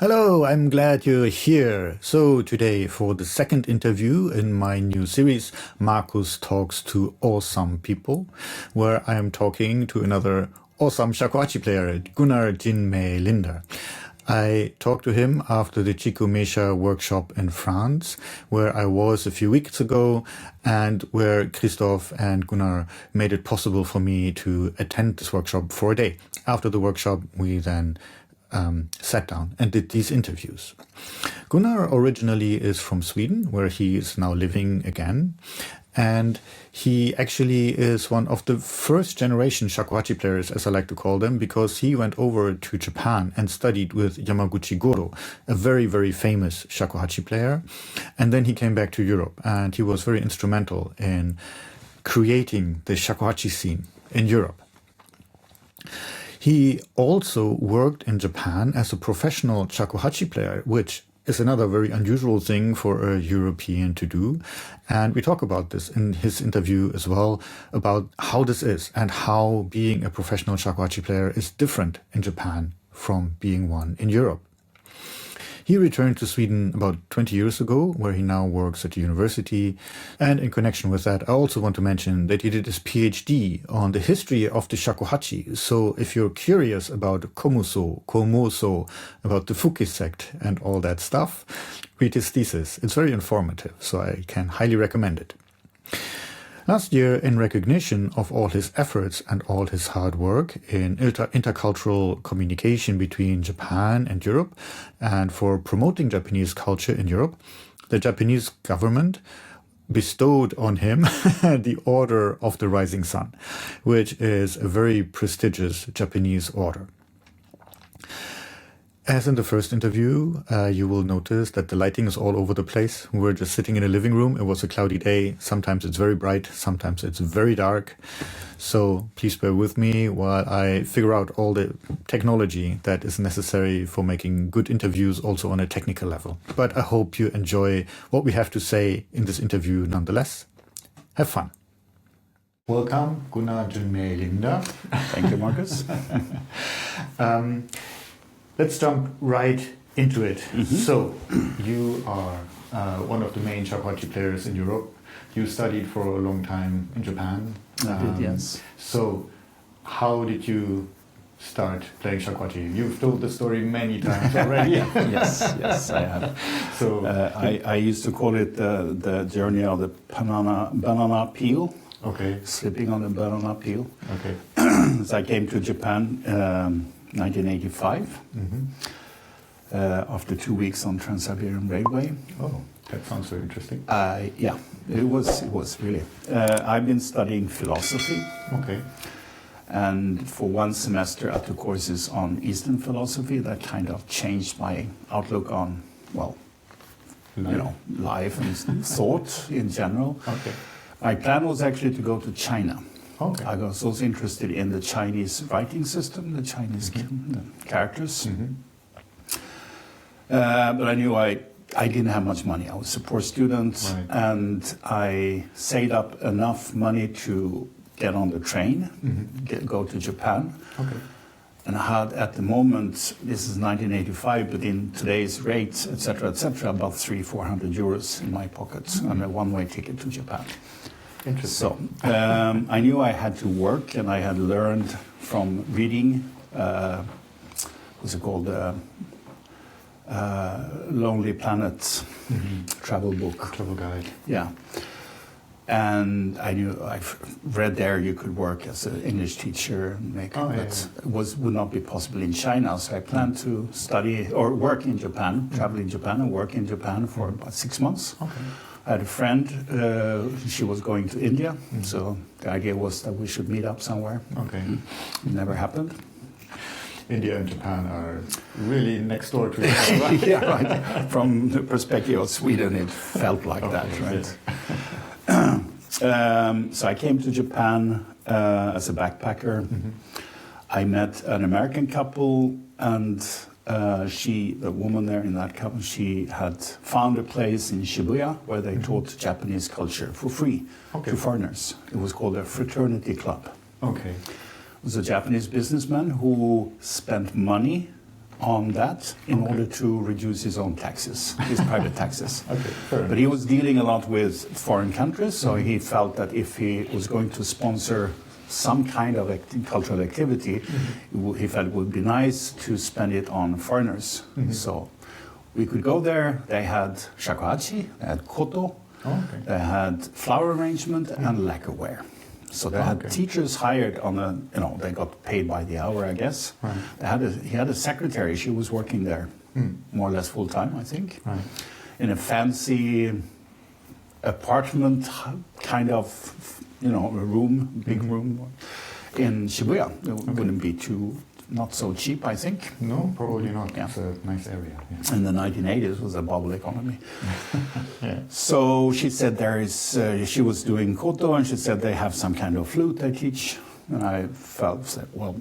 Hello, I'm glad you're here. So today for the second interview in my new series, Markus Talks to Awesome People, where I am talking to another awesome Shakuhachi player, Gunnar Jinmei Linder. I talked to him after the Chikumeisha workshop in France, where I was a few weeks ago and where Christoph and Gunnar made it possible for me to attend this workshop for a day. After the workshop, we then sat down and did these interviews. Gunnar originally is from Sweden, where he is now living again. And he actually is one of the first generation Shakuhachi players, as I like to call them, because he went over to Japan and studied with Yamaguchi Goro, a very, very famous Shakuhachi player. And then he came back to Europe, and he was very instrumental in creating the Shakuhachi scene in Europe. He also worked in Japan as a professional Shakuhachi player, which is another very unusual thing for a European to do. And we talk about this in his interview as well, about how this is and how being a professional Shakuhachi player is different in Japan from being one in Europe. He returned to Sweden about 20 years ago, where he now works at the university. And in connection with that, I also want to mention that he did his PhD on the history of the Shakuhachi. So if you're curious about komuso, about the Fuki sect and all that stuff, read his thesis. It's very informative, so I can highly recommend it. Last year, in recognition of all his efforts and all his hard work in intercultural communication between Japan and Europe, and for promoting Japanese culture in Europe, the Japanese government bestowed on him the Order of the Rising Sun, which is a very prestigious Japanese order. As in the first interview, you will notice that the lighting is all over the place. We were just sitting in a living room. It was a cloudy day. Sometimes it's very bright. Sometimes it's very dark. So please bear with me while I figure out all the technology that is necessary for making good interviews also on a technical level. But I hope you enjoy what we have to say in this interview nonetheless. Have fun. Welcome, Gunnar Jinmei Linder. Thank you, Markus. Let's jump right into it. Mm-hmm. So, you are one of the main Shakuhachi players in Europe. You studied for a long time in Japan. I did, yes. So, how did you start playing Shakuhachi? You've told the story many times already. yes, I have. So, I used to call it the journey of the banana peel. Okay. Slipping on the banana peel. Okay. So I came to Japan 1985, after 2 weeks on Trans-Siberian Railway. Oh, that sounds very interesting. Yeah, it was really. I've been studying philosophy. Okay. And for one semester I took courses on Eastern philosophy that kind of changed my outlook on, well, life and thought in general. Okay. My plan was actually to go to China. Okay. I was also interested in the Chinese writing system, the Chinese characters. Mm-hmm. But I knew I didn't have much money. I was a poor student, right. And I saved up enough money to get on the train, go to Japan. Okay. And I had at the moment, this is 1985, but in today's rates, etc., about 300-400 euros in my pockets and a one-way ticket to Japan. Interesting. So I knew I had to work, and I had learned from reading, what's it called, Lonely Planet travel book. Travel guide. Yeah. And I knew, I've read there you could work as an English teacher and make, would not be possible in China. So I planned to study or work in Japan, travel in Japan and work in Japan for about 6 months. Okay. I had a friend, she was going to India, so the idea was that we should meet up somewhere. Okay. It never happened. India and Japan are really next door to each other, right? Yeah, right. From the perspective of Sweden, it felt like that, right? Yes. So I came to Japan as a backpacker. I met an American couple, and the woman there in that couple, she had found a place in Shibuya where they taught Japanese culture for free to foreigners. It was called a fraternity club. Okay. It was a Japanese businessman who spent money on that in order to reduce his own taxes, his private taxes. Okay, fair. But he was dealing a lot with foreign countries, so he felt that if he was going to sponsor some kind of cultural activity, he felt it would be nice to spend it on foreigners. So we could go there. They had shakuhachi, they had koto, they had flower arrangement and lacquerware. So they had teachers hired on a, they got paid by the hour, I guess. Right. He had a secretary. She was working there more or less full time, I think, in a fancy apartment kind of, a room, big room in Shibuya. It wouldn't be not so cheap, I think. No, probably not. Yeah. It's a nice area. Yeah. In the 1980s, it was a bubble economy. So she said she was doing koto, and she said they have some kind of flute they teach. And I said, well,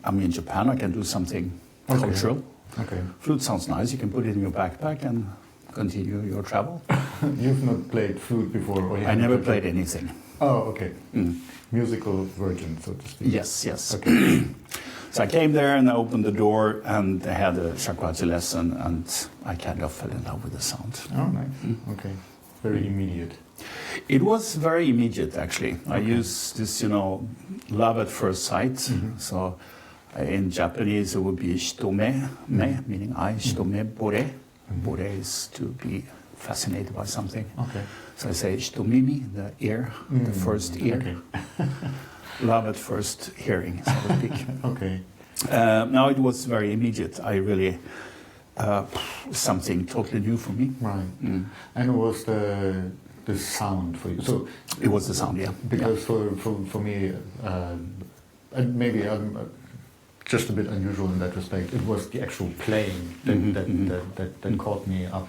I'm in Japan, I can do something cultural. Okay. Flute sounds nice, you can put it in your backpack and continue your travel. You've not played flute before? Or I never played anything. Oh, okay. Musical virgin, so to speak. Yes. Okay. So I came there and I opened the door and they had a shakuhachi lesson and I kind of fell in love with the sound. Oh, nice. Okay. Very immediate. It was very immediate, actually. I used this, love at first sight. So in Japanese it would be shitome, meaning I, shitome bore. Bore is to be fascinated by something. Okay. So I say shitomimi, the ear, the first ear. Okay. Love at first hearing, so to speak. Okay. Now it was very immediate. I really something totally new for me. Right. And it was the sound for you. So it was the sound, yeah. Because for me, and maybe I'm just a bit unusual in that respect. It was the actual playing that caught me up.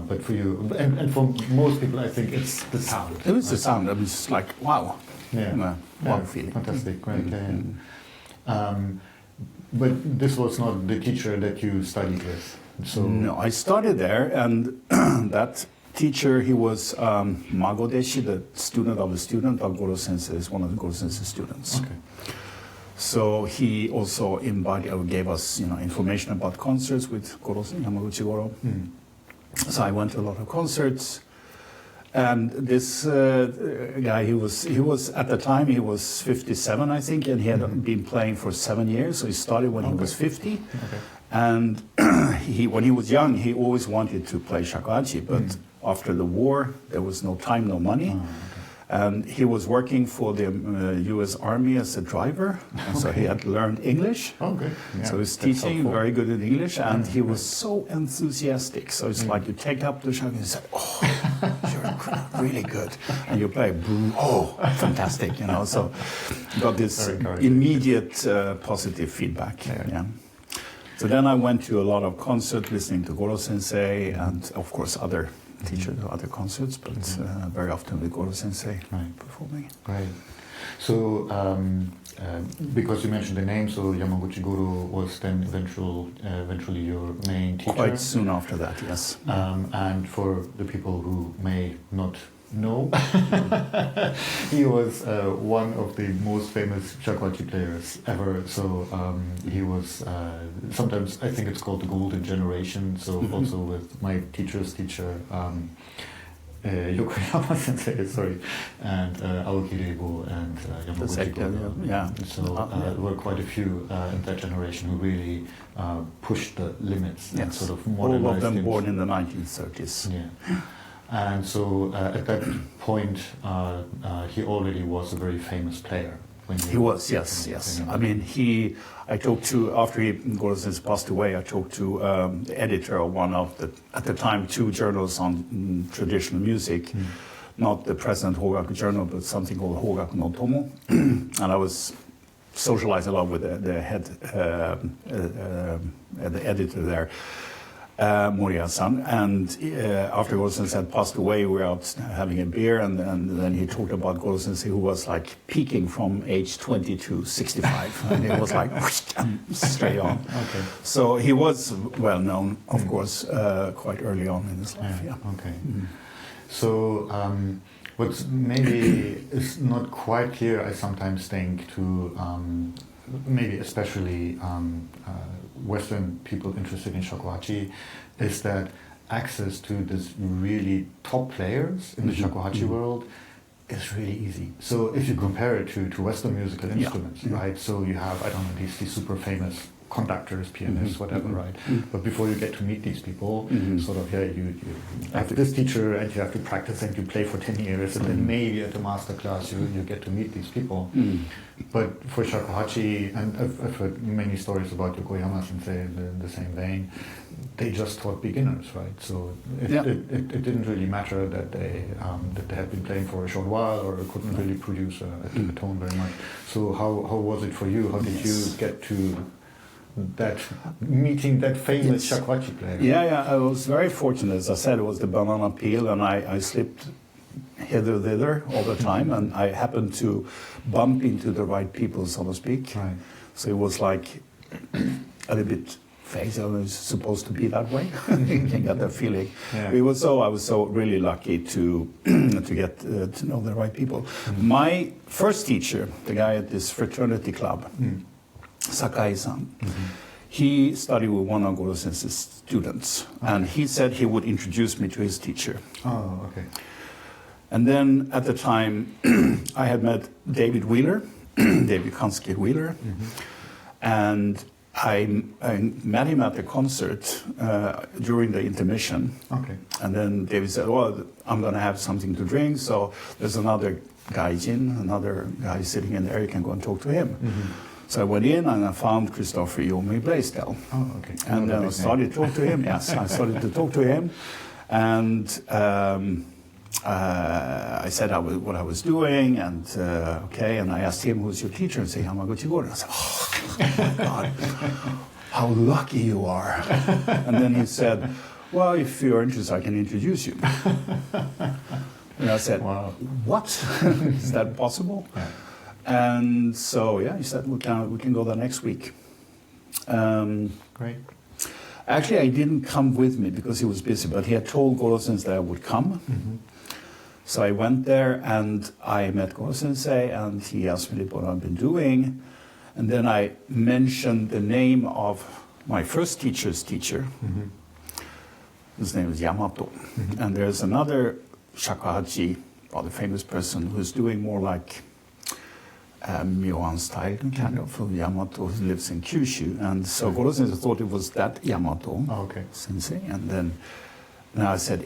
But for you, and for most people, I think it's the sound. It was the sound. It was like, wow. Wow feeling. Fantastic, great. But this was not the teacher that you studied with? So no, I started there, and that teacher, he was Magodeshi, the student of a student of Goro Sensei, is one of the Goro Sensei students. Okay. So he also gave us information about concerts with Goro Yamaguchi Goro. So I went to a lot of concerts, and this guy, he was at the time he was 57, I think, and he had been playing for 7 years. So he started when he was 50, and when he was young, he always wanted to play shakuhachi, but after the war, there was no time, no money. And he was working for the U.S. Army as a driver, and so he had learned English. Okay. Yeah, so he was teaching, very good in English, and he was so enthusiastic. So it's like you take up the shak and you say, "Oh, you're really good," and you play, "Oh, fantastic!" So got this immediate positive feedback. Yeah. So then I went to a lot of concerts, listening to Goro Sensei, and of course other teachers or other concerts, but very often with Goro Sensei performing. Right. So, because you mentioned the name, so Yamaguchi Goro was then eventually your main teacher? Quite soon after that, yes. And for the people who may not know, he was one of the most famous shakuhachi players ever. So he was, sometimes I think it's called the golden generation, so also with my teacher's teacher, Yokoyama Sensei, sorry, and Aoki Reibo and Yamaguchi Goro. So there were quite a few in that generation who really pushed the limits and sort of modernized. All of them born in the 1930s. Yeah. And so at that point, he already was a very famous player. He was, yes. I mean, I talked to, after Goro Sensei passed away, I talked to the editor of one of the, at the time, 2 journals on traditional music. Not the present Hogaku journal, but something called Hogaku no Tomo. And I was socialized a lot with the head, the editor there. Moria-san, and after Goro Sensei had passed away, we were out having a beer, and then he talked about Goro Sensei, who was like peaking from age 20 to 65, and it was like straight on. Okay. So he was well known, of course, quite early on in his life. Yeah. Okay. So what maybe is not quite clear, I sometimes think, to maybe especially Western people interested in Shakuhachi is that access to this really top players in the Shakuhachi world is really easy. So if you compare it to Western musical instruments, right? So you have, I don't know, these super famous conductors, pianists, whatever, right? But before you get to meet these people, sort of, you have this teacher and you have to practice and you play for 10 years and then maybe at the master class you get to meet these people. But for Shakuhachi, and I've heard many stories about Yokoyama sensei in the same vein, they just taught beginners, right? So it didn't really matter that they had been playing for a short while or couldn't really produce a tone very much. So how was it for you? How did you get to that meeting that famous Shakuhachi player? Yeah, I was very fortunate. As I said, it was the banana peel, and I slipped hither thither all the time, and I happened to bump into the right people, so to speak. Right. So it was like a little bit phase. I was supposed to be that way. You can get that feeling. Yeah. I was so really lucky to get to know the right people. My first teacher, the guy at this fraternity club, Sakai-san, he studied with one of Goro-sensei's students, and he said he would introduce me to his teacher. Oh, okay. And then at the time, I had met David Wheeler, David Kansky Wheeler, and I met him at the concert during the intermission. Okay. And then David said, well, I'm going to have something to drink, so there's another gaijin, another guy sitting in there, you can go and talk to him. So I went in and I found Christopher Yomi Blaisdell. Oh, okay. And then I started to talk to him. Yes, I started to talk to him. And I said what I was doing, and and I asked him, who's your teacher? And he said, Yamaguchi Goro. And I said, oh, God, how lucky you are. And then he said, well, if you're interested, I can introduce you. And I said, wow. What? Is that possible? Yeah. And so, he said, we can go there next week. Great. Actually, I didn't come with me because he was busy, but he had told Goro-sensei that I would come. So I went there and I met Goro-sensei, and he asked me what I've been doing. And then I mentioned the name of my first teacher's teacher. His name is Yamato. And there's another Shakuhachi, rather famous person, who's doing more like Myoan style, kind of Yamato, who lives in Kyushu. And so Goro-sensei thought it was that Yamato sensei. And then I said,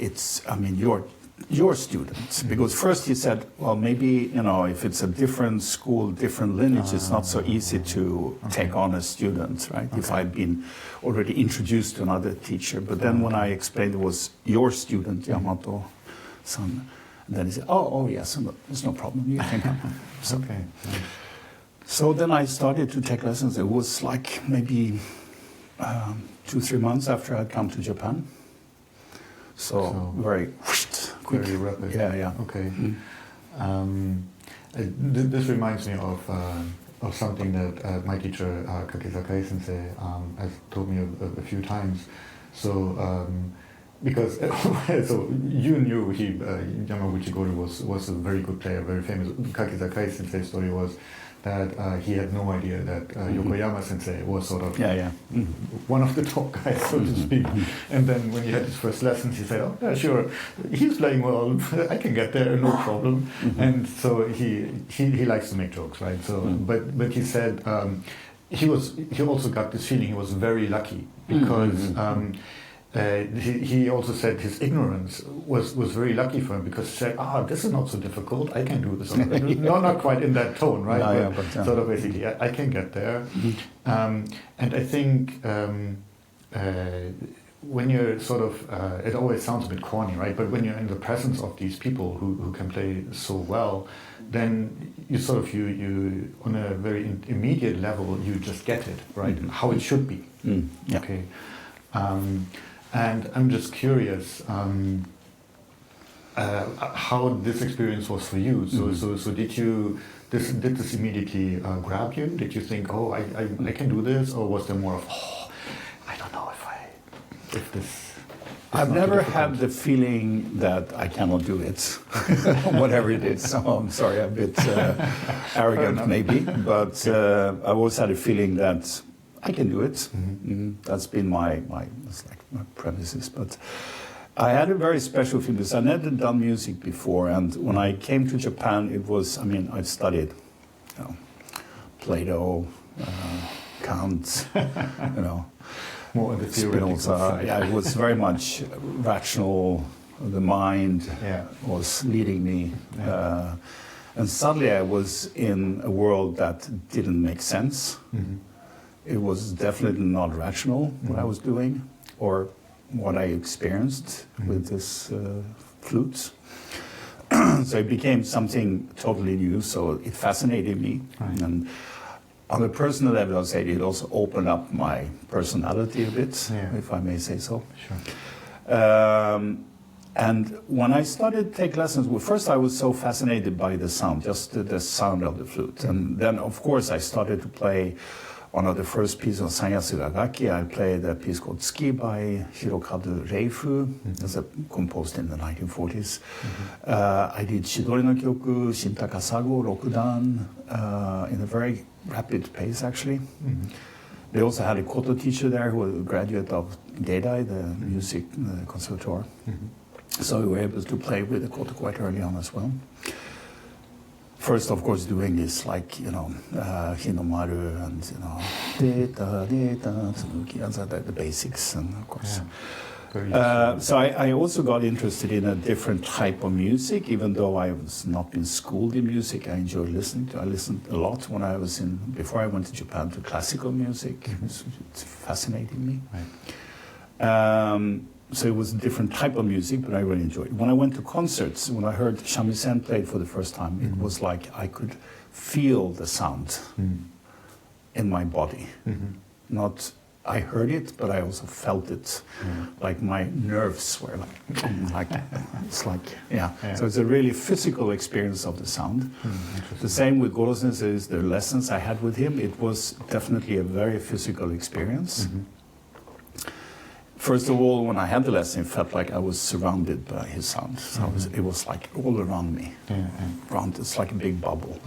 your student. Because first he said, well, maybe, if it's a different school, different lineage, it's not so easy to take on a student, right? If I'd been already introduced to another teacher. But then when I explained it was your student, Yamato-san, and then he said, oh yes, there's no problem, you can come. So then I started to take lessons. It was like maybe 2-3 months after I'd come to Japan. So very quick. Very rapid. Yeah. Okay. This reminds me of something that my teacher, Kakesakai sensei, has told me a few times. So, because so you knew Yamaguchi Goro was a very good player, very famous. Kakesakai sensei's story was that he had no idea that Yokoyama sensei was sort of one of the top guys, so to speak. And then when he had his first lessons, he said, oh, yeah, sure, he's playing well, I can get there, no problem. And so he likes to make jokes, right? So, but he said he also got this feeling he was very lucky because he also said his ignorance was very lucky for him, because he said, this is not so difficult, I can do this. No, not quite in that tone, right? But sort of basically, I can get there. And I think when you're sort of, it always sounds a bit corny, right? But when you're in the presence of these people who can play so well, then you sort of, you on a very immediate level, you just get it, right? How it should be. Okay. And I'm just curious how this experience was for you. So did this immediately grab you? Did you think, I can do this, or was there more of, I don't know if this? I've never had the feeling that I cannot do it, whatever it is. So I'm sorry, I'm a bit arrogant maybe, but I always had a feeling that I can do it. That's been my premises. But I had a very special feeling because I never done music before, and when I came to Japan, it was, I mean, I studied, you know, Plato, Kant, you know, more of the theoretical side. Yeah, it was very much rational. The mind was leading me. And suddenly I was in a world that didn't make sense. It was definitely not rational, what I was doing, or what I experienced with this flute. So it became something totally new, so it fascinated me. Right. And on a personal level, I'll say it also opened up my personality a bit, if I may say so. Sure. And when I started to take lessons, well, first I was so fascinated by the sound, just the sound of the flute. And then, of course, I started to play one of the first pieces of Sanyasu Gagaki. I played a piece called Tsuki by Hirokado Reifu, that's composed in the 1940s. I did Shidori no Kyoku, Shintaka Sago, Rokudan, in a very rapid pace, actually. They also had a koto teacher there who was a graduate of Geidai, the music conservatoire. So we were able to play with the koto quite early on as well. First, of course, doing this, like, you know, Hinomaru and, you know, deta, tsunuki, and the basics, and of course. So I also got interested in a different type of music, even though I was not been schooled in music. I enjoyed listening to. I listened a lot when I was before I went to Japan, to classical music. It's fascinating me. Right. So it was a different type of music, but I really enjoyed it. When I went to concerts, when I heard shamisen played for the first time, it was like I could feel the sound in my body. Not I heard it, but I also felt it. Like my nerves were like it's like, So it's a really physical experience of the sound. The same with Goro-sensei's, the lessons I had with him, it was definitely a very physical experience. First of all, when I had the lesson, it felt like I was surrounded by his sound. So it was like all around me. It's like a big bubble.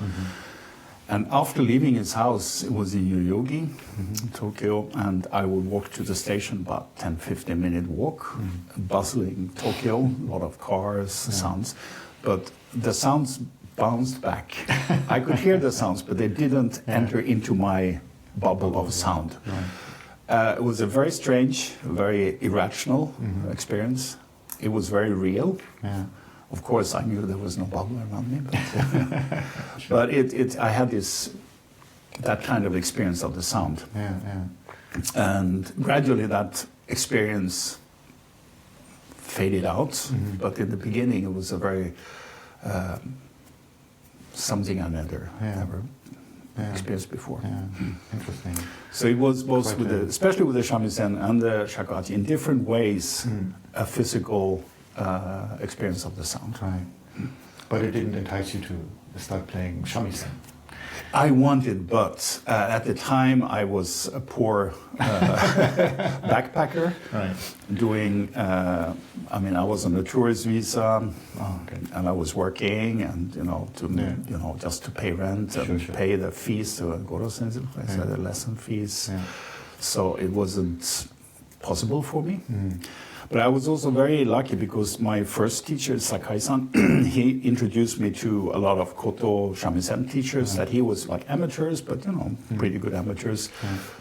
And after leaving his house, it was in Yoyogi, in Tokyo, and I would walk to the station, about 10-15 minute walk, bustling Tokyo, a lot of cars, sounds. But the sounds bounced back. I could hear the sounds, but they didn't enter into my bubble of sound. It was a very strange, very irrational experience. It was very real. Of course, I knew there was no bubble around me, but, I had that kind of experience of the sound. And gradually that experience faded out, but in the beginning it was a very, something I never experienced before. Interesting. So it was both, especially with the shamisen and the shakuhachi, in different ways, a physical experience of the sound. Right. But it didn't entice you to start playing shamisen? I wanted, but at the time I was a poor backpacker, doing, I was on a tourist visa, and I was working, and, just to pay rent and pay the fees to Goro-sensei, the lesson fees. So it wasn't possible for me. But I was also very lucky because my first teacher, Sakai-san, he introduced me to a lot of koto shamisen teachers that he was like amateurs, but pretty good amateurs.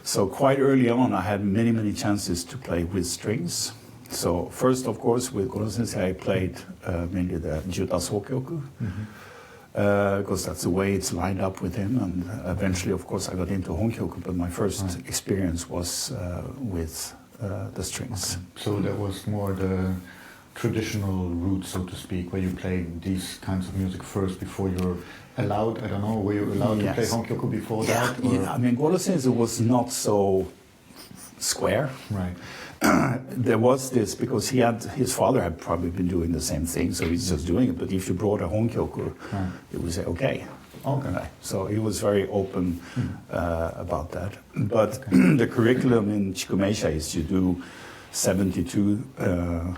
So quite early on, I had many, many chances to play with strings. So first, of course, with Goro-sensei, I played mainly the Juta Sokyoku, because that's the way it's lined up with him. And eventually, of course, I got into honkyooku, but my first experience was with the strings. So that was more the traditional route, so to speak, where you played these kinds of music first before you're allowed, I don't know, were you allowed to play honkyooku before that? Or? Yeah, Goro-sensei was not so square. Right. There was this, because his father had probably been doing the same thing, so he's just doing it. But if you brought a honkyooku, he would say, okay. So he was very open about that. But the curriculum in Chikumeisha is you do 72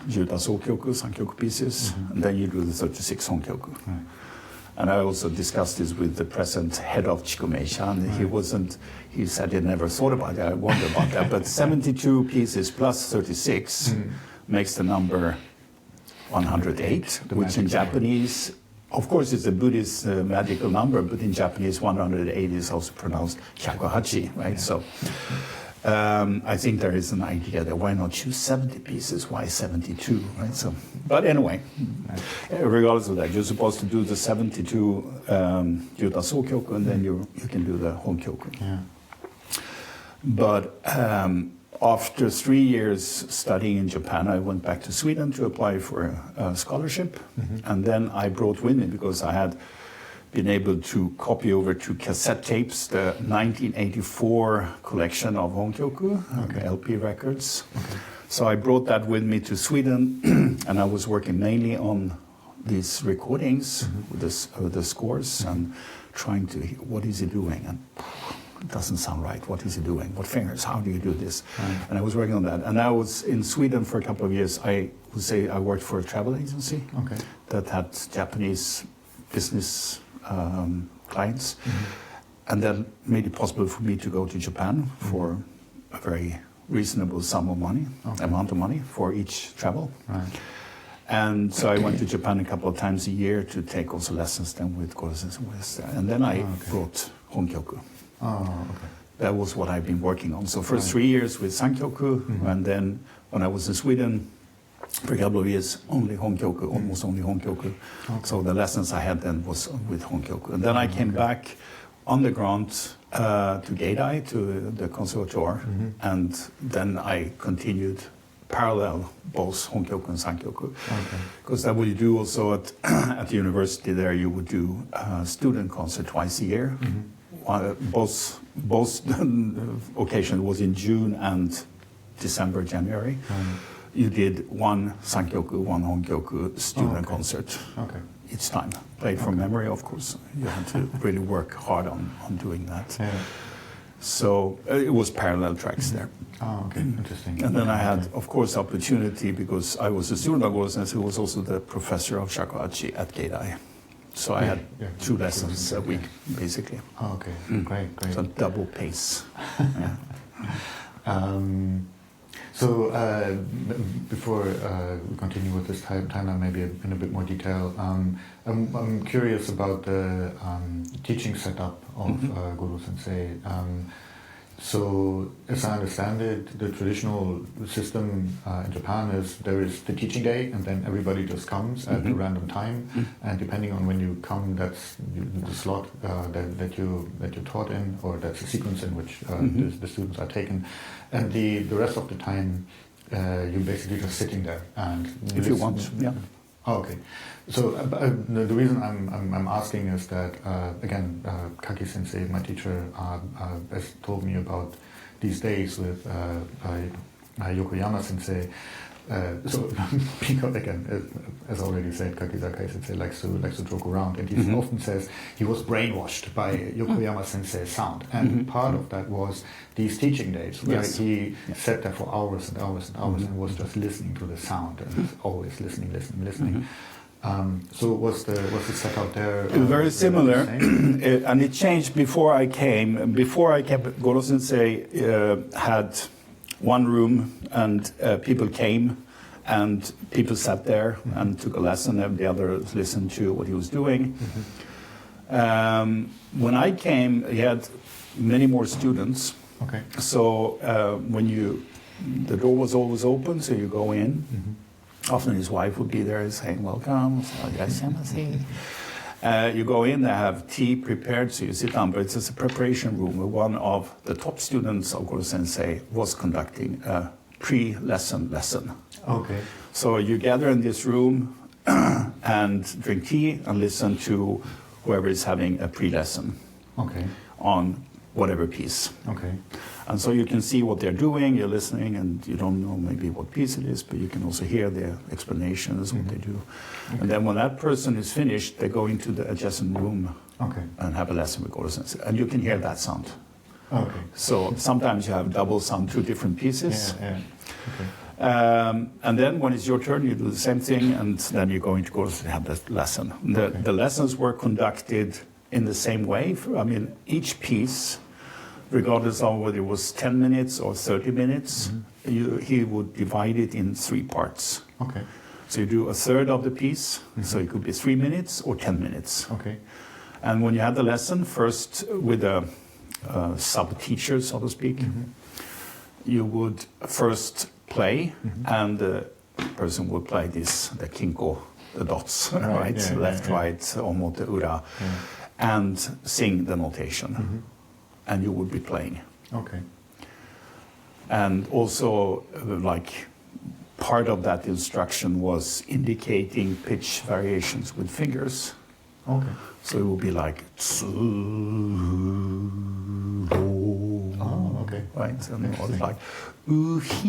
Juta Sokyoku, Sankyoku pieces, and then you do the 36 Honkyoku. And I also discussed this with the present head of Chikumeisha, and he said he never thought about it. I wonder about that. But 72 pieces plus 36 makes the number 108, which in Japanese, of course, it's a Buddhist magical number, but in Japanese, 108 is also pronounced Shakuhachi, right? So I think there is an idea that why not choose 70 pieces? Why 72, right? So, but anyway, regardless of that, you're supposed to do the 72 Yuta Sokyoku, and then you can do the Honkyoku. Yeah. But after 3 years studying in Japan, I went back to Sweden to apply for a scholarship. And then I brought with me, because I had been able to copy over to cassette tapes the 1984 collection of Honkyoku, LP records. So I brought that with me to Sweden, and I was working mainly on these recordings with the scores and trying to hear, what is he doing? And it doesn't sound right. What is he doing? What fingers? How do you do this? And I was working on that. And I was in Sweden for a couple of years. I would say I worked for a travel agency that had Japanese business clients. And that made it possible for me to go to Japan for a very reasonable sum of money, amount of money for each travel. And so I went to Japan a couple of times a year to take also lessons then with courses. And then I brought Honkyoku. That was what I've been working on. So first 3 years with Sankyoku, and then when I was in Sweden for a couple of years, only Honkyoku, almost only Honkyoku. So the lessons I had then was with Honkyoku. And then I came back on the grant to Geidai, to the conservatoire, and then I continued parallel both Honkyoku and Sankyoku. Because that what you do also at the university there, you would do student concert twice a year. Both occasions was in June and December, January. You did one Sankyoku, one Honkyoku student concert each time. Played from memory, of course. You had to really work hard on doing that. So it was parallel tracks there. Interesting. And then I had, of course, opportunity, because I was a student of Goro-sensei who was also the professor of Shakuhachi at Geidai. So I had 2 lessons a week, basically. Great. So double pace. So before we continue with this timeline, maybe in a bit more detail, I'm curious about the teaching setup of Goro-sensei. So as I understand it, the traditional system in Japan is there is the teaching day, and then everybody just comes at a random time, and depending on when you come, that's the slot that you're taught in, or that's the sequence in which the students are taken, and the rest of the time you're basically just sitting there and if you want, So the reason I'm asking is that again, Kaki Sensei, my teacher, has told me about these days with Yokoyama Sensei. So because again, as already said, Kakizaka Sensei likes to joke around, and he often says he was brainwashed by Yokoyama Sensei's sound, and part of that was these teaching days where he sat there for hours and hours and hours and was just listening to the sound and always listening. So was the setup there very similar, and it changed before I came. Before I came, Goro-sensei had one room, and people came, and people sat there and took a lesson, and the others listened to what he was doing. When I came, he had many more students. So the door was always open, so you go in. Often his wife would be there saying, welcome. You go in, they have tea prepared, so you sit down, but it's just a preparation room where one of the top students of Goro-sensei was conducting a pre-lesson lesson. So you gather in this room and drink tea and listen to whoever is having a pre-lesson on whatever piece. And so you can see what they're doing, you're listening, and you don't know maybe what piece it is, but you can also hear their explanations, what they do. And then when that person is finished, they go into the adjacent room and have a lesson with Goro-sensei. And you can hear that sound. So sometimes you have double sound, 2 different pieces. And then when it's your turn, you do the same thing, and then you're going to go to have the lesson. The lessons were conducted in the same way. I mean, each piece, regardless of whether it was 10 minutes or 30 minutes, he would divide it in 3 parts. Okay. So you do a third of the piece, so it could be 3 minutes or 10 minutes. Okay. And when you had the lesson, first with a sub-teacher, so to speak, you would first play, and the person would play the kinko, the dots, right? Yeah, left, right, omote, ura, and sing the notation. And you would be playing. Okay. And also, like, part of that instruction was indicating pitch variations with fingers. Okay. So it would be like tsu, okay. right? And it was like uhi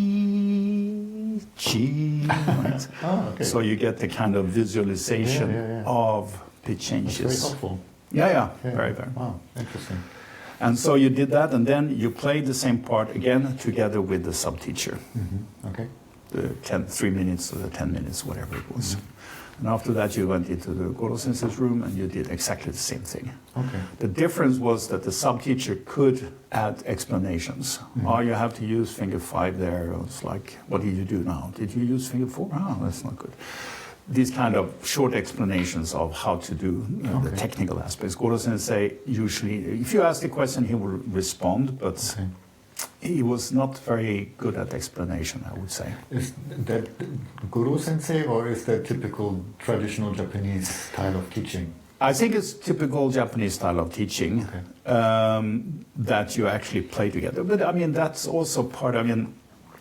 chi, right? Okay. So you get the kind of visualization of pitch changes. That's very helpful. Yeah, very. Wow, interesting. And so you did that, and then you played the same part again together with the sub-teacher. Okay. The 3 minutes or the 10 minutes, whatever it was. And after that, you went into the Goro sensei's room, and you did exactly the same thing. Okay. The difference was that the sub-teacher could add explanations. Oh, you have to use finger 5 there. It's like, what did you do now? Did you use finger 4? Oh, that's not good. These kind of short explanations of how to do the technical aspects. Goro sensei usually, if you ask a question, he will respond, but he was not very good at explanation, I would say. Is that Guru sensei, or is that typical traditional Japanese style of teaching? I think it's typical Japanese style of teaching that you actually play together. But I mean, that's also part, I mean,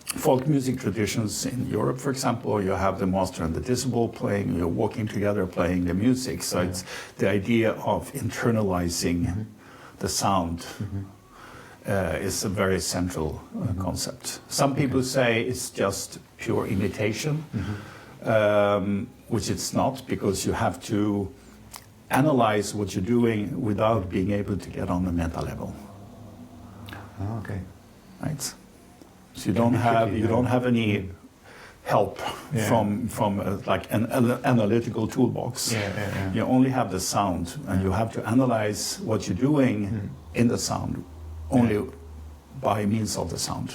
folk music traditions in Europe, for example, you have the master and the disciple playing, you're walking together playing the music. So it's the idea of internalizing the sound is a very central concept. Some people say it's just pure imitation, which it's not, because you have to analyze what you're doing without being able to get on the meta level. Oh, okay. Right? So you don't have any help from like an analytical toolbox. You only have the sound, and you have to analyze what you're doing in the sound only by means of the sound.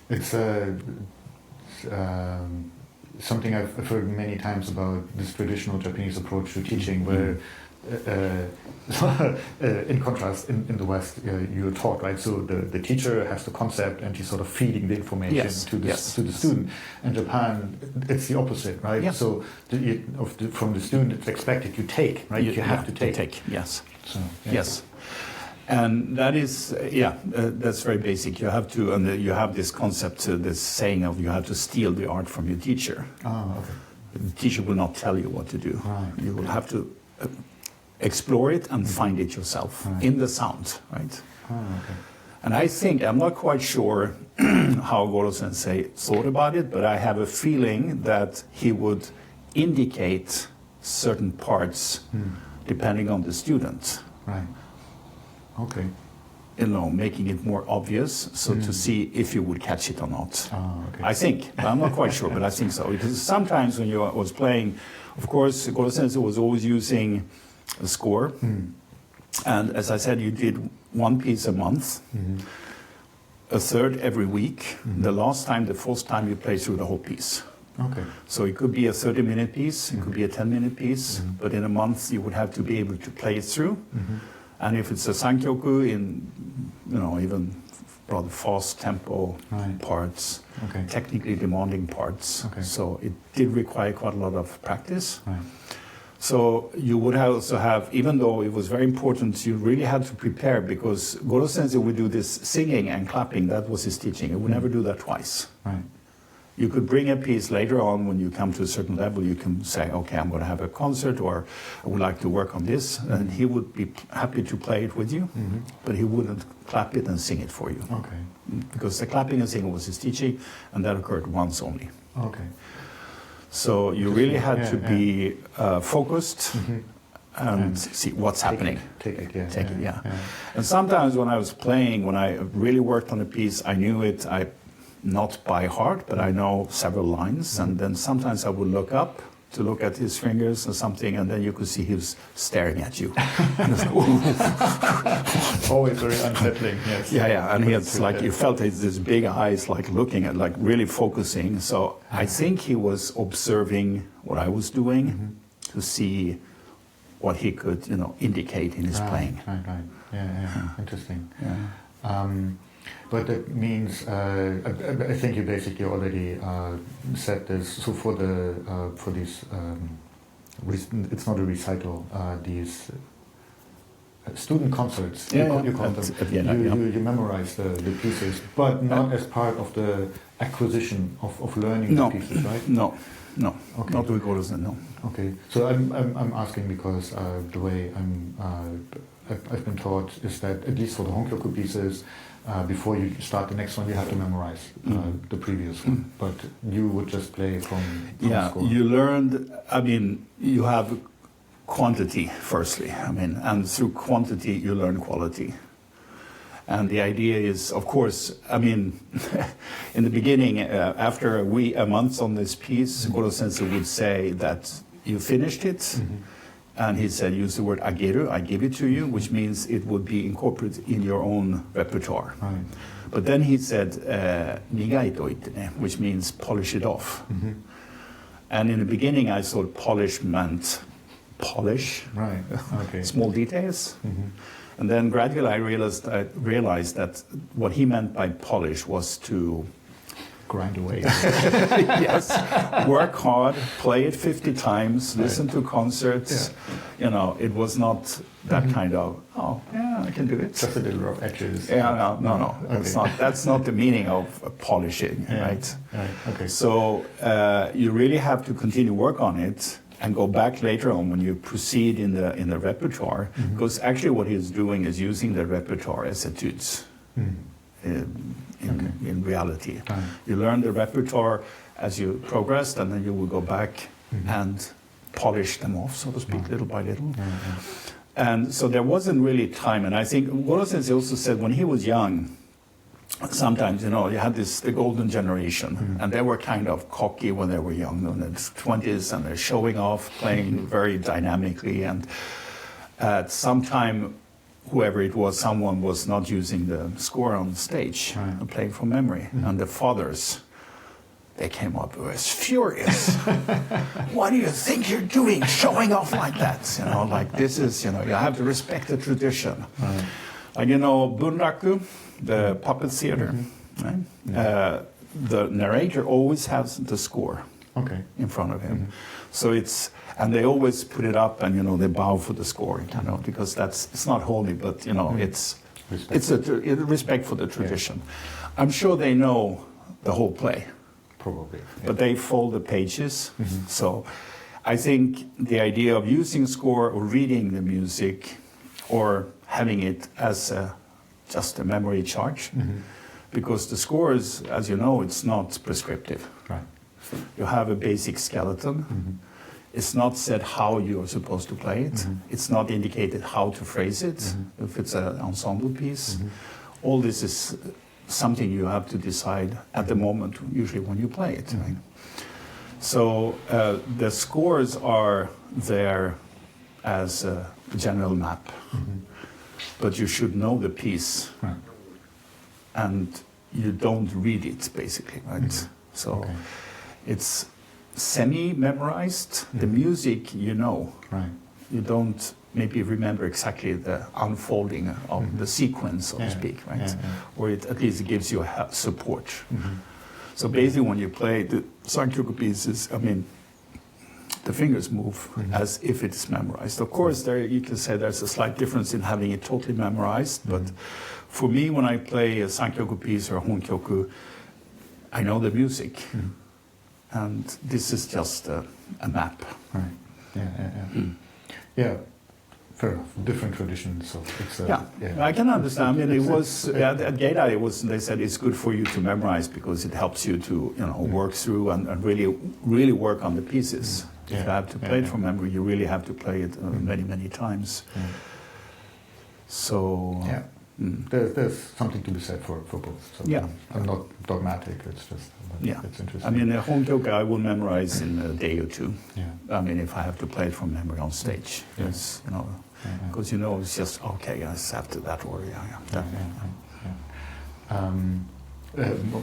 It's something I've heard many times about this traditional Japanese approach to teaching, where in contrast, in the West, you're taught, right? So the teacher has the concept, and he's sort of feeding the information to the student. In Japan, it's the opposite, right? Yes. So from the student, it's expected you take, right? You have to take. Yes. So, yes. And that is, that's very basic. You have to, and you have this concept, this saying of you have to steal the art from your teacher. Oh, okay. The teacher will not tell you what to do. Right. You will have to explore it and find it yourself in the sound, right? Oh, okay. And I think, I'm not quite sure how Goro sensei thought about it, but I have a feeling that he would indicate certain parts depending on the student. Right. Okay. You know, making it more obvious, so to see if you would catch it or not. Oh, okay. I think, but I'm not quite sure, but I think so. Because sometimes when you was playing, of course, Goro sensei was always using a score. And as I said, you did one piece a month, a third every week. The fourth time you play through the whole piece. Okay. So it could be a 30-minute piece, it could be a 10-minute piece, but in a month you would have to be able to play it through. And if it's a honkyooku in, even rather fast tempo parts, technically demanding parts, so it did require quite a lot of practice. Right. So you would also have, even though it was very important, you really had to prepare, because Goro sensei would do this singing and clapping. That was his teaching. He would never do that twice. Right. You could bring a piece later on when you come to a certain level. You can say, okay, I'm going to have a concert, or I would like to work on this. And he would be happy to play it with you, but he wouldn't clap it and sing it for you. Okay. Because the clapping and singing was his teaching, and that occurred once only. Okay. So you really had to be focused and see what's happening. Take it. And sometimes when I was playing, when I really worked on a piece, I knew it. I not by heart, but I know several lines. And then sometimes I would look up to look at his fingers or something, and then you could see he was staring at you. And it's like, always very unsettling. Yes. Yeah, and he had like, you felt his big eyes like looking at, like really focusing. So I think he was observing what I was doing to see what he could, indicate in his playing. Right. Yeah. Interesting. Yeah. But that means, I think you basically already said this. So for these, it's not a recital. These student concerts, you call them. You memorize the pieces, but not as part of the acquisition of learning the pieces, right? No. Okay. Not with Goro's, no. Okay. So I'm asking because the way I've been taught is that at least for the honkyooku pieces, before you start the next one, you have to memorize the previous one. But you would just play from score. You learned. You have quantity firstly. And through quantity you learn quality. And the idea is, of course, in the beginning, after a month on this piece, Goro Sensei would say that you finished it. And he said, use the word ageru, I give it to you, which means it would be incorporated in your own repertoire. Right. But then he said, nigai toite ne, which means polish it off. And in the beginning, I thought polish meant polish, right. Okay. small details. And then gradually I realized that what he meant by polish was to grind away. Yes, work hard, play it 50 times, listen to concerts. Yeah. It was not that kind of, I can do it. Just a little rough edges. Yeah, no. Okay. That's not the meaning of polishing, right? Right. Okay. So you really have to continue work on it and go back later on when you proceed in the repertoire, because actually what he's doing is using the repertoire as études. In reality. Right. You learn the repertoire as you progressed, and then you will go back and polish them off, so to speak, little by little. And so there wasn't really time, and I think Goro Sensei also said when he was young, sometimes, you had the golden generation, and they were kind of cocky when they were young, in their 20s, and they're showing off, playing very dynamically, and at some time, whoever it was, someone was not using the score on stage and playing from memory. And the fathers, they came up and was furious. What do you think you're doing, showing off like that? Like this is, you have to respect the tradition. Like, Bunraku, the puppet theater, right? The narrator always has the score in front of him. So and they always put it up, and they bow for the score, because it's not holy, but it's respect for the tradition. I'm sure they know the whole play, probably, but they fold the pages. So I think the idea of using score or reading the music, or having it as just a memory charge, because the score is, as you know, it's not prescriptive. Right. You have a basic skeleton. It's not said how you're supposed to play it. It's not indicated how to phrase it, if it's an ensemble piece. All this is something you have to decide at the moment, usually when you play it. Right? So the scores are there as a general map, but you should know the piece, and you don't read it, basically, right? So it's semi-memorized. The music, right? You don't maybe remember exactly the unfolding of the sequence, so to speak, right? Or at least it gives you support. So basically, when you play the honkyooku pieces, the fingers move as if it's memorized. Of course, you can say there's a slight difference in having it totally memorized, but for me, when I play a honkyooku piece or a honkyooku, I know the music. And this is just a map. Right. Yeah. Fair enough. Different traditions. So it's I can understand. It was at Geidai. They said it's good for you to memorize because it helps you to work through and really work on the pieces. If you have to play it from memory, you really have to play it many times. So there's something to be said for both. So Yeah. I'm not dogmatic. It's just it's interesting. I mean, a honkyooku I will memorize in a day or two. Yeah. I mean, if I have to play it from memory on stage, Yeah. it's, you know, because it's just okay. It's after that or that.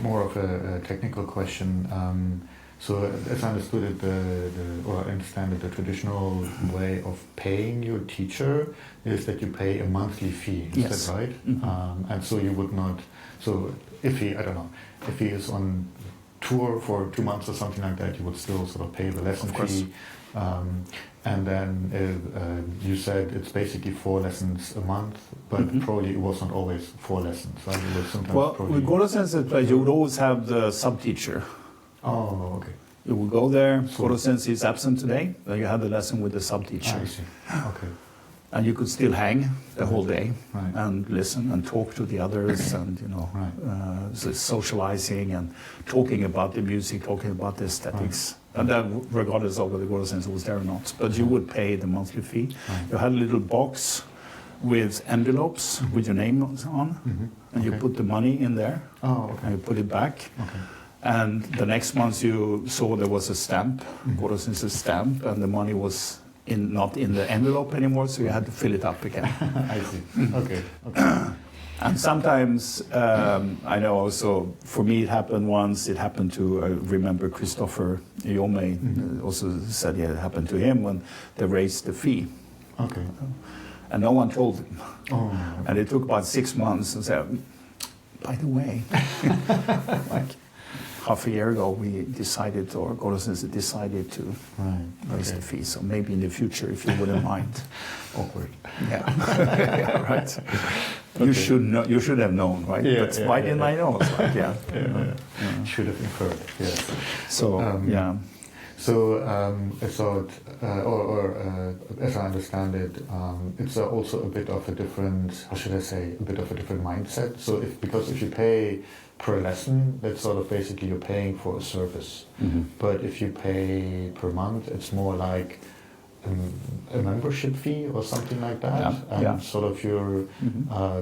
More of a technical question. So, as I understood it, or I understand it, the traditional way of paying your teacher is that you pay a monthly fee. Is that right? Mm-hmm. And so you would not. So, if he is on tour for 2 months or something like that, you would still sort of pay the lesson fee. And then you said it's basically 4 lessons a month, but probably it wasn't always 4 lessons, right? It was sometimes with Goro-sensei, you would always have the sub-teacher. Oh, okay. You will go there, Goro-sensei is absent today, then you have the lesson with the sub-teacher. I see. Okay. And you could still hang the whole day Right. and listen and talk to the others and, so socializing and talking about the music, talking about the aesthetics. And that regardless of whether the Goro-sensei was there or not. But you would pay the monthly fee. Right. You had a little box with envelopes with your name on, and you put the money in there, and you put it back. Okay. And the next month you saw there was a stamp, Goro-sensei stamp, and the money was not in the envelope anymore, so you had to fill it up again. I see. Okay. And sometimes, I know also, for me it happened once, it happened to, I remember Christopher Yomei also said it happened to him when they raised the fee. Okay. And no one told him. Oh. And it took about 6 months and said, by the way, like half a year ago we decided, or Goro-sensei decided to raise the fee. So maybe in the future, if you wouldn't mind. Awkward. Yeah. Yeah, right. You should know. You should have known, right? Yeah, but why didn't I know? It's like, Should have inferred. Yes. So So I thought, as I understand it, it's also a bit of a different. How should I say? A bit of a different mindset. So because if you pay per lesson, that's sort of basically you're paying for a service. But if you pay per month, it's more like a membership fee or something like that, and sort of you're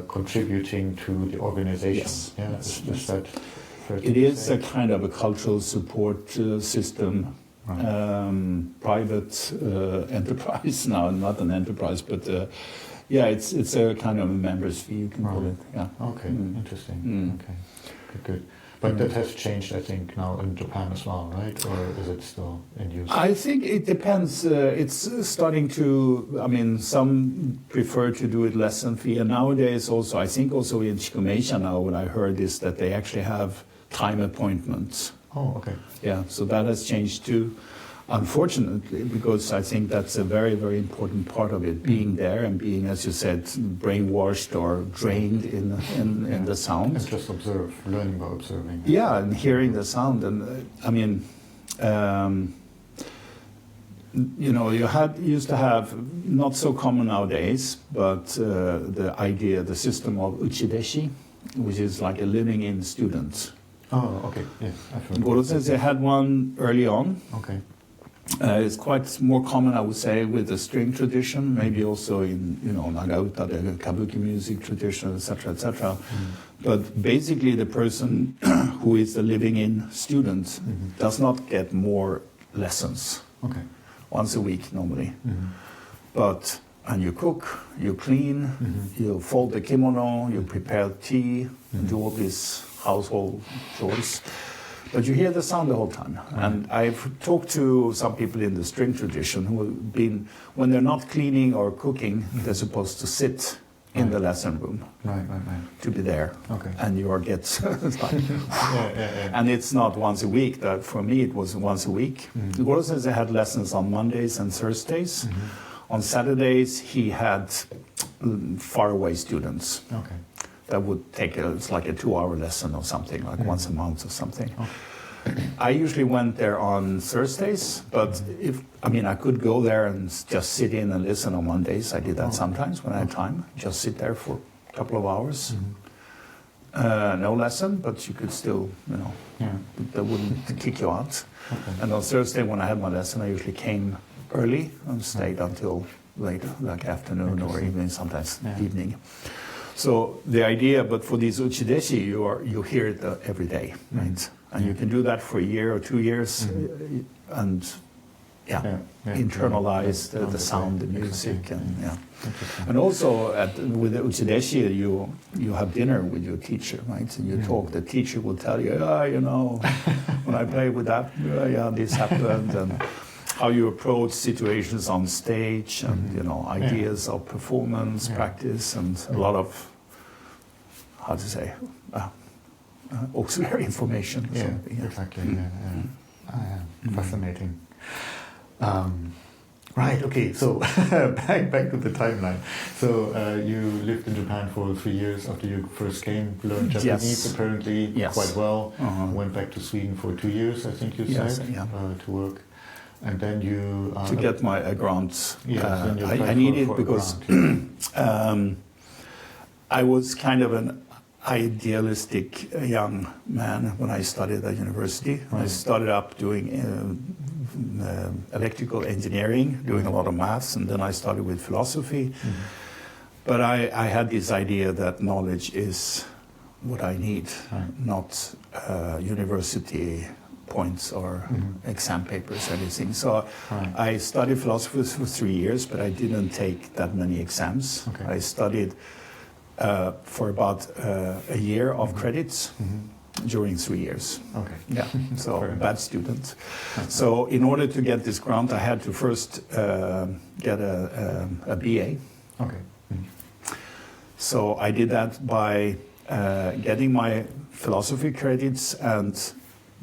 contributing to the organization. Yes. Yeah, is that fair to it is say? a kind of a cultural support system, private enterprise now, not an enterprise, but it's a kind of a member's fee, you can call it. Yeah. Okay, interesting. Okay, good. But that has changed, I think, now in Japan as well, right? Or is it still in use? I think it depends. It's starting to, I mean, some prefer to do it lesson fee. And nowadays also, I think also in Chikumeisha now, what I heard is that they actually have time appointments. Oh, okay. Yeah, so that has changed too. Unfortunately, because I think that's a very, very important part of it, being there and being, as you said, brainwashed or drained in the sound. And just observe, learning by observing. Yeah, and hearing the sound. And I mean, you used to have, not so common nowadays, but the system of uchideshi, which is like a living-in student. Oh, okay. Yes, I've heard. Goro-sensei had one early on. Okay. It's quite more common, I would say, with the string tradition, maybe also in, Nagauta, the kabuki music tradition, etc., etc. But basically, the person who is the living-in student does not get more lessons. Okay. Once a week, normally. And you cook, you clean, you fold the kimono, you prepare tea, and do all these household chores. But you hear the sound the whole time. And I've talked to some people in the string tradition who have been, when they're not cleaning or cooking, they're supposed to sit in the lesson room. Right. To be there. Okay. And you get, it's like, and it's not once a week. That for me, it was once a week. Goro-sensei had lessons on Mondays and Thursdays. On Saturdays, he had faraway students. Okay. That would take it's like a 2-hour lesson or something, like once a month or something. I usually went there on Thursdays, but I could go there and just sit in and listen on Mondays. I did that sometimes when I had time. Just sit there for a couple of hours. No lesson, but you could still, they wouldn't kick you out. Okay. And on Thursday when I had my lesson, I usually came early and stayed until later, like afternoon or evening, sometimes evening. So the idea, but for these uchideshi, you hear it every day, right? And you can do that for a year or 2 years, and internalize the sound, the music, and And also with the uchideshi, you have dinner with your teacher, right? And you talk. The teacher will tell you, when I play with that, this happened, and how you approach situations on stage, and ideas of performance, practice, and a lot of auxiliary information. Exactly. Fascinating. Right. Okay. So back to the timeline. So you lived in Japan for 3 years after you first came. Learned Japanese apparently quite well. Went back to Sweden for 2 years, I think you said, to work. And then you to get my grant. I needed because I was kind of an idealistic young man when I studied at university. I started up doing electrical engineering, doing a lot of maths, and then I started with philosophy. But I had this idea that knowledge is what I need, not university points or exam papers or anything. So I studied philosophy for 3 years, but I didn't take that many exams. I studied for about a year of credits during 3 years. So bad student. So in order to get this grant, I had to first get a BA. So I did that by getting my philosophy credits and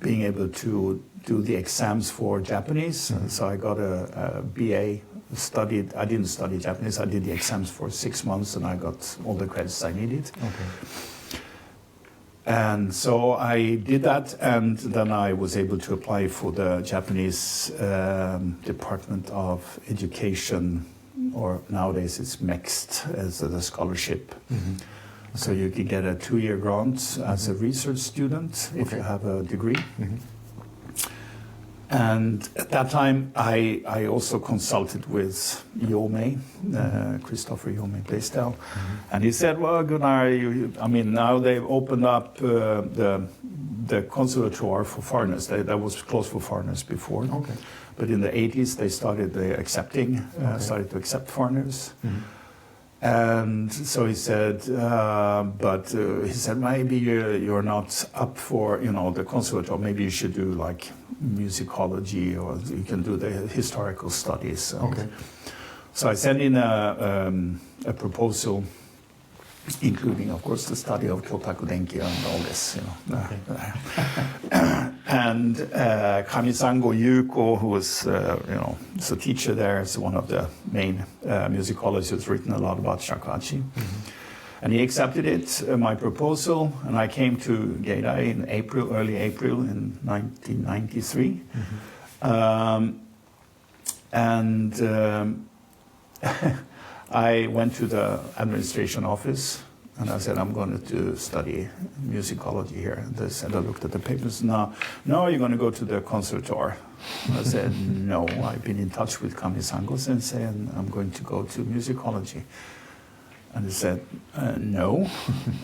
being able to do the exams for Japanese. So I got a BA. I didn't study Japanese. I did the exams for 6 months, and I got all the credits I needed. And so I did that, and then I was able to apply for the Japanese Department of Education, or nowadays it's mixed as a scholarship. So you can get a 2-year grant as a research student if you have a degree. And at that time, I also consulted with Yomei, Christopher Yomei Blaisdell. And he said, well, Gunnar, now they've opened up the conservatoire for foreigners. That was closed for foreigners before. But in the 80s, they started started to accept foreigners. And so he said, maybe you're not up for, the conservatoire. Maybe you should do like musicology, or you can do the historical studies. So I sent in a proposal, including, of course, the study of Kyotaku Denki and all this, And Kamisango Yuko, who was, is a teacher there, is one of the main musicologists who's written a lot about Shakuhachi. And he accepted it, my proposal, and I came to Geidai in early April in 1993. I went to the administration office, and I said, I'm going to study musicology here. And they said, I looked at the papers. No, you're going to go to the conservatoire. I said, no, I've been in touch with Kamisango Sensei, and I'm going to go to musicology. And they said, no.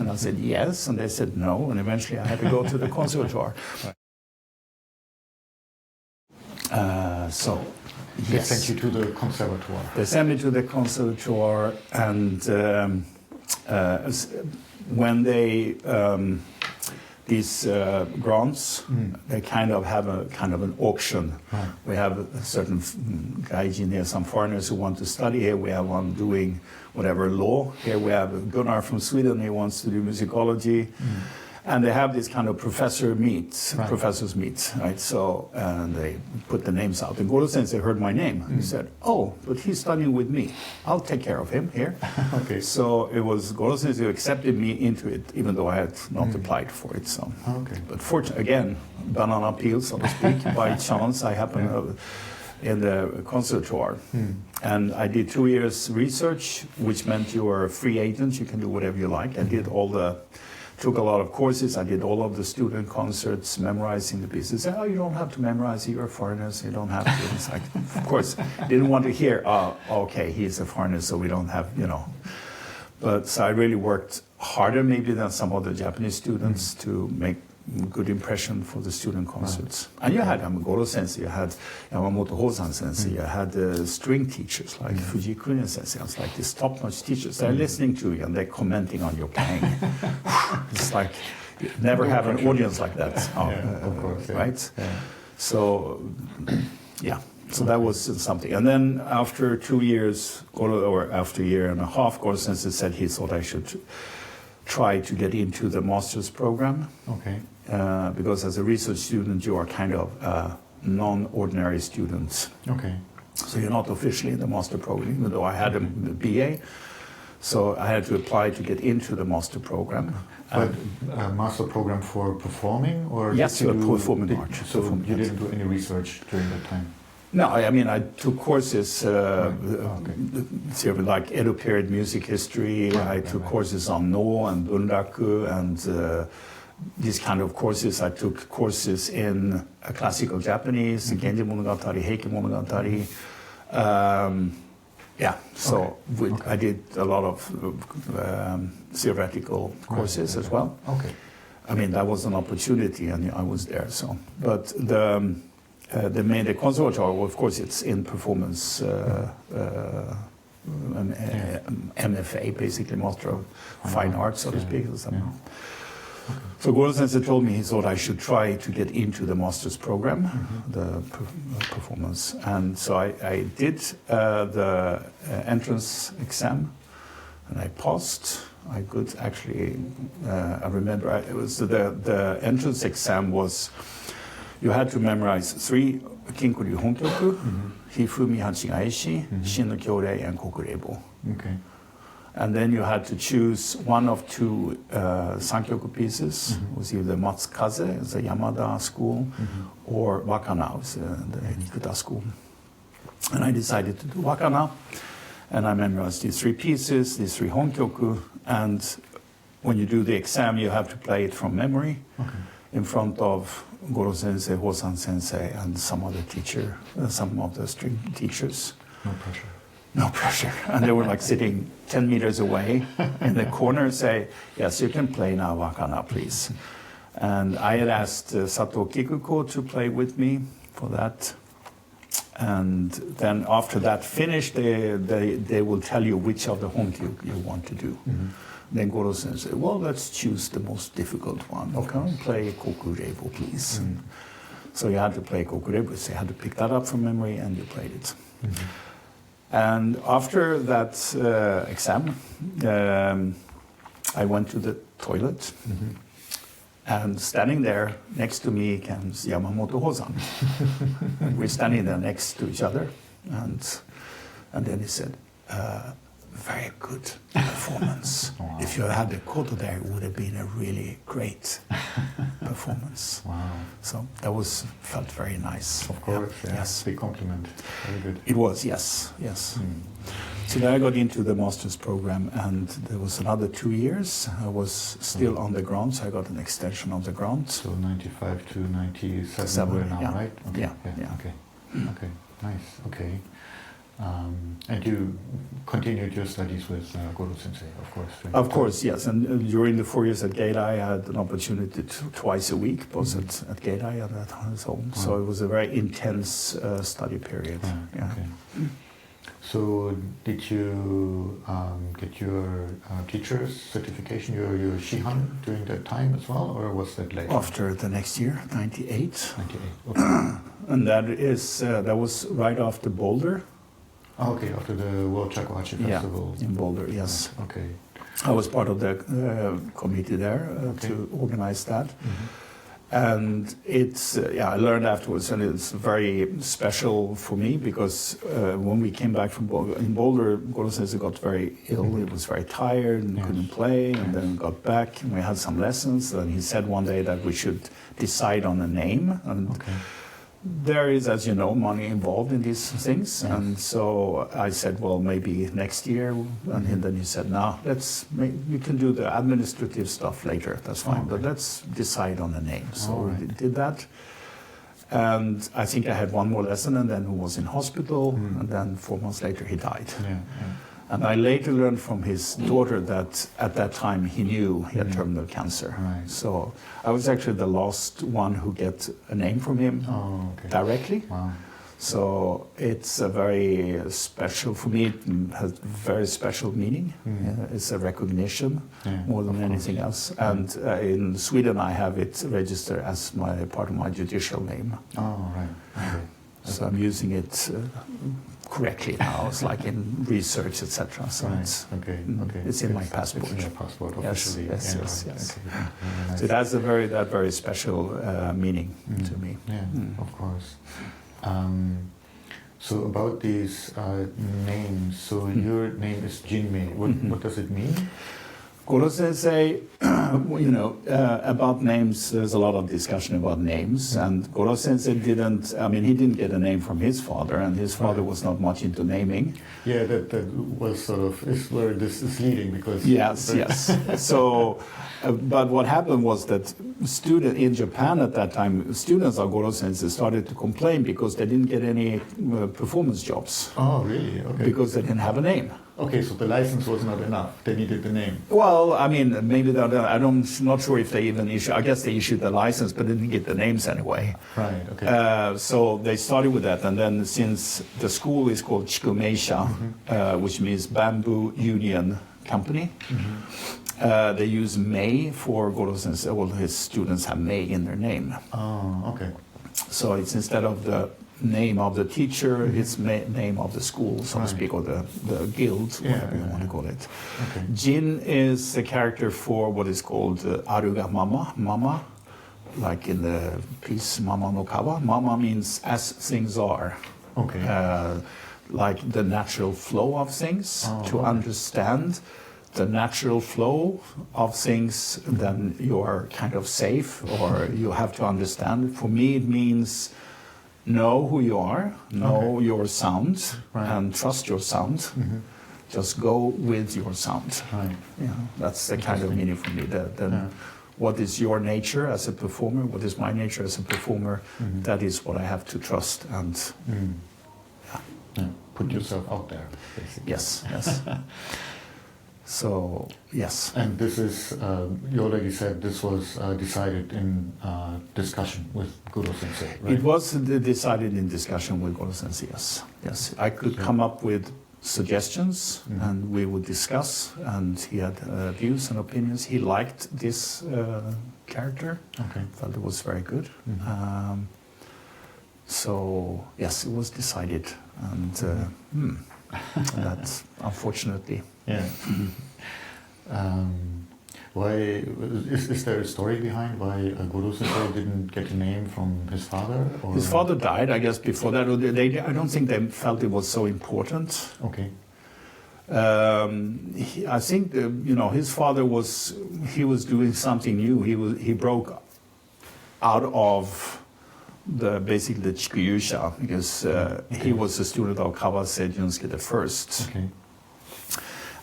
And I said, yes. And they said, no. And eventually I had to go to the conservatoire. They sent you to the conservatoire. They sent me to the conservatoire, and when they these grants, they kind of have an auction. We have a certain gaijin here, some foreigners who want to study here. We have one doing whatever law. Here we have Gunnar from Sweden. He wants to do musicology. And they have this kind of professors meet, right? So, and they put the names out. And Goro Sensei heard my name. He said, oh, but he's studying with me. I'll take care of him here. So it was Goro Sensei who accepted me into it, even though I had not applied for it. So, but fortunately, again, banana peel, so to speak, by chance, I happened in the conservatoire. And I did 2 years research, which meant you were a free agent. You can do whatever you like. I did took a lot of courses. I did all of the student concerts, memorizing the pieces. They said, you don't have to memorize. You're a foreigner, so you don't have to. It's like, of course, didn't want to hear, okay, he's a foreigner, so we don't have, But so I really worked harder maybe than some other Japanese students to make good impression for the student concerts. And you had Goro sensei, you had Yamamoto Hozan sensei, you had string teachers like Fuji Kunin sensei. It's like these top-notch teachers. They're listening to you and they're commenting on your playing. It's like you never have an audience like that, of course, right? Yeah. So, yeah. So that was something. And then after 2 years, or after a year and a half, Goro sensei said he thought I should try to get into the master's program. Okay. Because as a research student, you are kind of a non-ordinary student. Okay. So you're not officially in the master program, even though I had a BA. So I had to apply to get into the master program. But master program for performing, or yes, performing art. So you didn't do any research during that time? No, I mean I took courses like Edo period music history. I took courses on No and Bunraku and these kind of courses. I took courses in classical Japanese, Genji Monogatari, Heike Monogatari. I did a lot of theoretical courses as well. Okay. I mean, that was an opportunity, and I was there. So, but the conservatoire, of course, it's in performance, MFA, basically Master of Fine Arts, so to speak. So Goro sensei told me he thought I should try to get into the master's program, the performance. And so I did the entrance exam, and I passed. I could actually, I remember, it was the entrance exam was, you had to memorize 3 Kinkuryu Honkyoku, Hifumi Hachigaeshi, Shin no Kyorei, and Kokureibo. Okay. And then you had to choose one of 2 Sankyoku pieces. It was either Matsukaze, the Yamada school, or Wakana, the Nikuta school. And I decided to do Wakana, and I memorized these 3 pieces, these 3 Honkyoku, and when you do the exam, you have to play it from memory in front of Goro sensei, Hosan sensei, and some other teacher, some of the string teachers. No pressure. No pressure. And they were like sitting 10 meters away in the corner, say, yes, you can play now, Wakana, please. And I had asked Sato Kikuko to play with me for that. And then after that finished, they will tell you which of the honkyooku you want to do. Then Goro sensei, well, let's choose the most difficult one. Okay, play Kokureibo, please. So you had to play Kokureibo, so you had to pick that up from memory, and you played it. And after that exam, I went to the toilet, and standing there next to me comes Yamamoto Hozan. And we're standing there next to each other, and then he said, very good performance. Wow. If you had a koto there, it would have been a really great performance. Wow. So that felt very nice. Of course, Yes. Big compliment. Very good. It was, yes. So then I got into the master's program, and there was another 2 years. I was still on the grant, so I got an extension of the grant. So 95 to 97 we're now, right? Okay. Yeah. Okay. Okay. Nice. Okay. And you continued your studies with Goro sensei, of course. Of course, yes. And during the 4 years at Geidai, I had an opportunity twice a week, both at Geidai and at his home. So it was a very intense study period. Okay. So did you get your teacher's certification, your shihan, during that time as well, or was that later? After the next year, 98. 98. Okay. And that was right after Boulder. Oh, okay, after the World Shakuhachi Festival. Yeah, in Boulder, yes. Okay. I was part of the committee there to organize that. And it's, I learned afterwards, and it's very special for me because when we came back from Boulder, Goro sensei got very ill. He was very tired and couldn't play, and then got back, and we had some lessons. And he said one day that we should decide on a name. And there is, as you know, money involved in these things. And so I said, well, maybe next year. And then he said, no, you can do the administrative stuff later. That's fine. But let's decide on a name. So we did that. And I think I had one more lesson, and then he was in hospital. And then 4 months later, he died. And I later learned from his daughter that at that time he knew he had terminal cancer. Right. So I was actually the last one who get a name from him directly. Wow. So it's a very special, for me, it has very special meaning. It's a recognition more than anything else. And in Sweden, I have it registered as part of my judicial name. Oh, right. Okay. So I'm using it correctly now. It's like in research, etc. So it's it's in my passport. It's in your passport officially. Yes. Okay. So it has that very special meaning to me. Yeah, of course. So about these names, so your name is Jinmei. What does it mean? Goro Sensei, about names, there's a lot of discussion about names, and Goro Sensei he didn't get a name from his father, and his father was not much into naming. Yeah, that was sort of is where this is leading, because... Yes. So, but what happened was that in Japan at that time, students of Goro Sensei started to complain because they didn't get any performance jobs. Oh, really? Okay. Because they didn't have a name. Okay, so the license was not enough. They needed the name. Well, I mean, maybe I'm not sure if they even issued. I guess they issued the license, but they didn't get the names anyway. Right. Okay. So they started with that, and then since the school is called Chikumeisha, which means Bamboo Union Company, they use Mei for Goro Sensei. All his students have Mei in their name. Oh, okay. So it's instead of the name of the teacher, it's name of the school, so to speak, or the guild, whatever you want to call it. Okay. Jin is the character for what is called Aruga Mama, like in the piece Mama no Kawa. Mama means as things are. Okay. Like the natural flow of things. To understand the natural flow of things, then you are kind of safe, or you have to understand. For me, it means know who you are, know your sound, and trust your sound. Just go with your sound. Right. That's the kind of meaning for me. What is your nature as a performer? What is my nature as a performer? That is what I have to trust and put yourself out there, basically. Yes. So, yes. And this is, you already said this was decided in discussion with Goro Sensei, right? It was decided in discussion with Goro Sensei, yes. I could come up with suggestions, and we would discuss, and he had views and opinions. He liked this character, felt it was very good. So, yes, it was decided, and that's unfortunately... Yeah. Why is there a story behind why Goro Sensei didn't get a name from his father? Or? His father died, I guess, before that. I don't think they felt it was so important. Okay. I think his father was doing something new. He broke out of basically the Chikumeisha, because he was a student of Kawase Junsuke the first. Okay.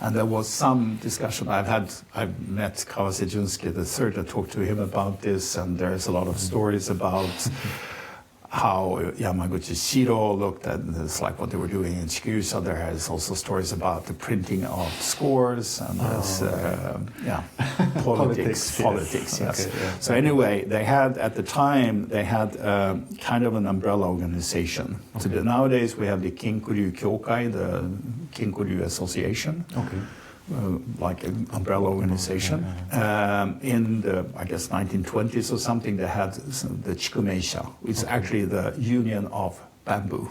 And there was some discussion. I've met Kawase Junsuke the third. I talked to him about this, and there's a lot of stories about how Yamaguchi Shiro looked at this, like what they were doing in Chikumeisha. There is also stories about the printing of scores, and there's politics. Yes. Okay, yeah. So anyway, at the time they had kind of an umbrella organization. So nowadays we have the Kinkuryu Kyokai, the Kinkuryu Association. Okay. Like an umbrella organization. In the, I guess, 1920s or something, they had the Chikumeisha. It's actually the union of bamboo,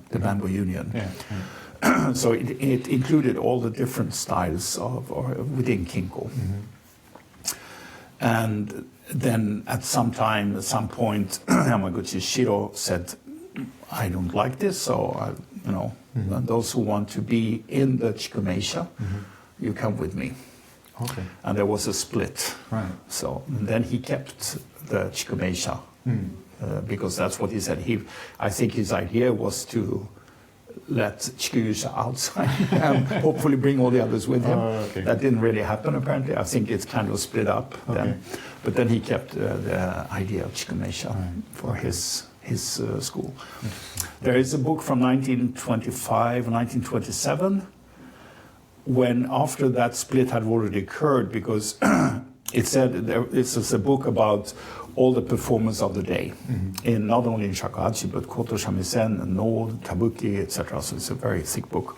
the bamboo union. Yeah. So it included all the different styles within Kinko. And then at some point, Yamaguchi Shiro said, I don't like this, so those who want to be in the Chikumeisha, you come with me. Okay. And there was a split. Right. So then he kept the Chikumeisha because that's what he said. I think his idea was to let Chikumeisha outside and hopefully bring all the others with him. Okay. That didn't really happen apparently. I think it's kind of split up then. But then he kept the idea of Chikumeisha for his school. There is a book from 1925, 1927, when after that split had already occurred, because it said this is a book about all the performance of the day, in not only in shakuhachi but koto, shamisen, and no, kabuki, etc. So it's a very thick book.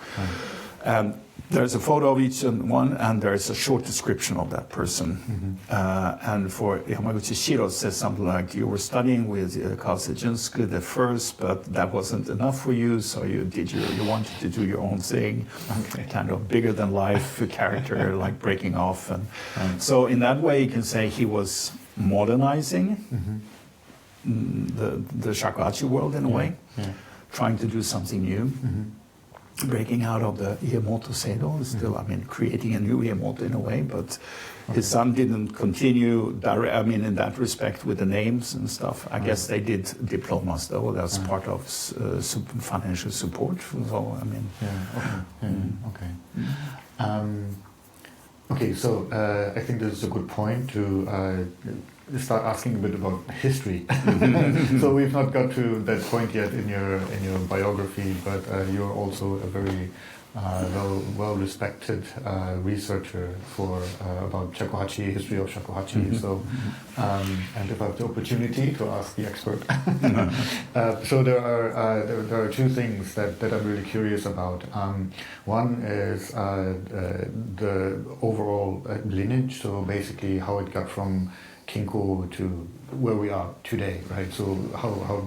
And there's a photo of each one, and there's a short description of that person. And for Yamaguchi Shiro, says something like, you were studying with Kase Junsuke the first, but that wasn't enough for you, so you wanted to do your own thing, kind of bigger than life character, like breaking off. And so in that way, you can say he was modernizing the shakuhachi world in a way, trying to do something new. Breaking out of the Iemoto Seido, still, I mean, creating a new Iemoto in a way, but his son didn't continue, in that respect with the names and stuff. I guess they did diplomas, though, that's part of financial support. So, I mean... Okay, so I think this is a good point to start asking a bit about history. So we've not got to that point yet in your biography, but you're also a very well-respected researcher for about shakuhachi, history of shakuhachi. So, and if I have the opportunity to ask the expert, so there are two things that I'm really curious about. One is the overall lineage, so basically how it got from Kinko to where we are today, right? So how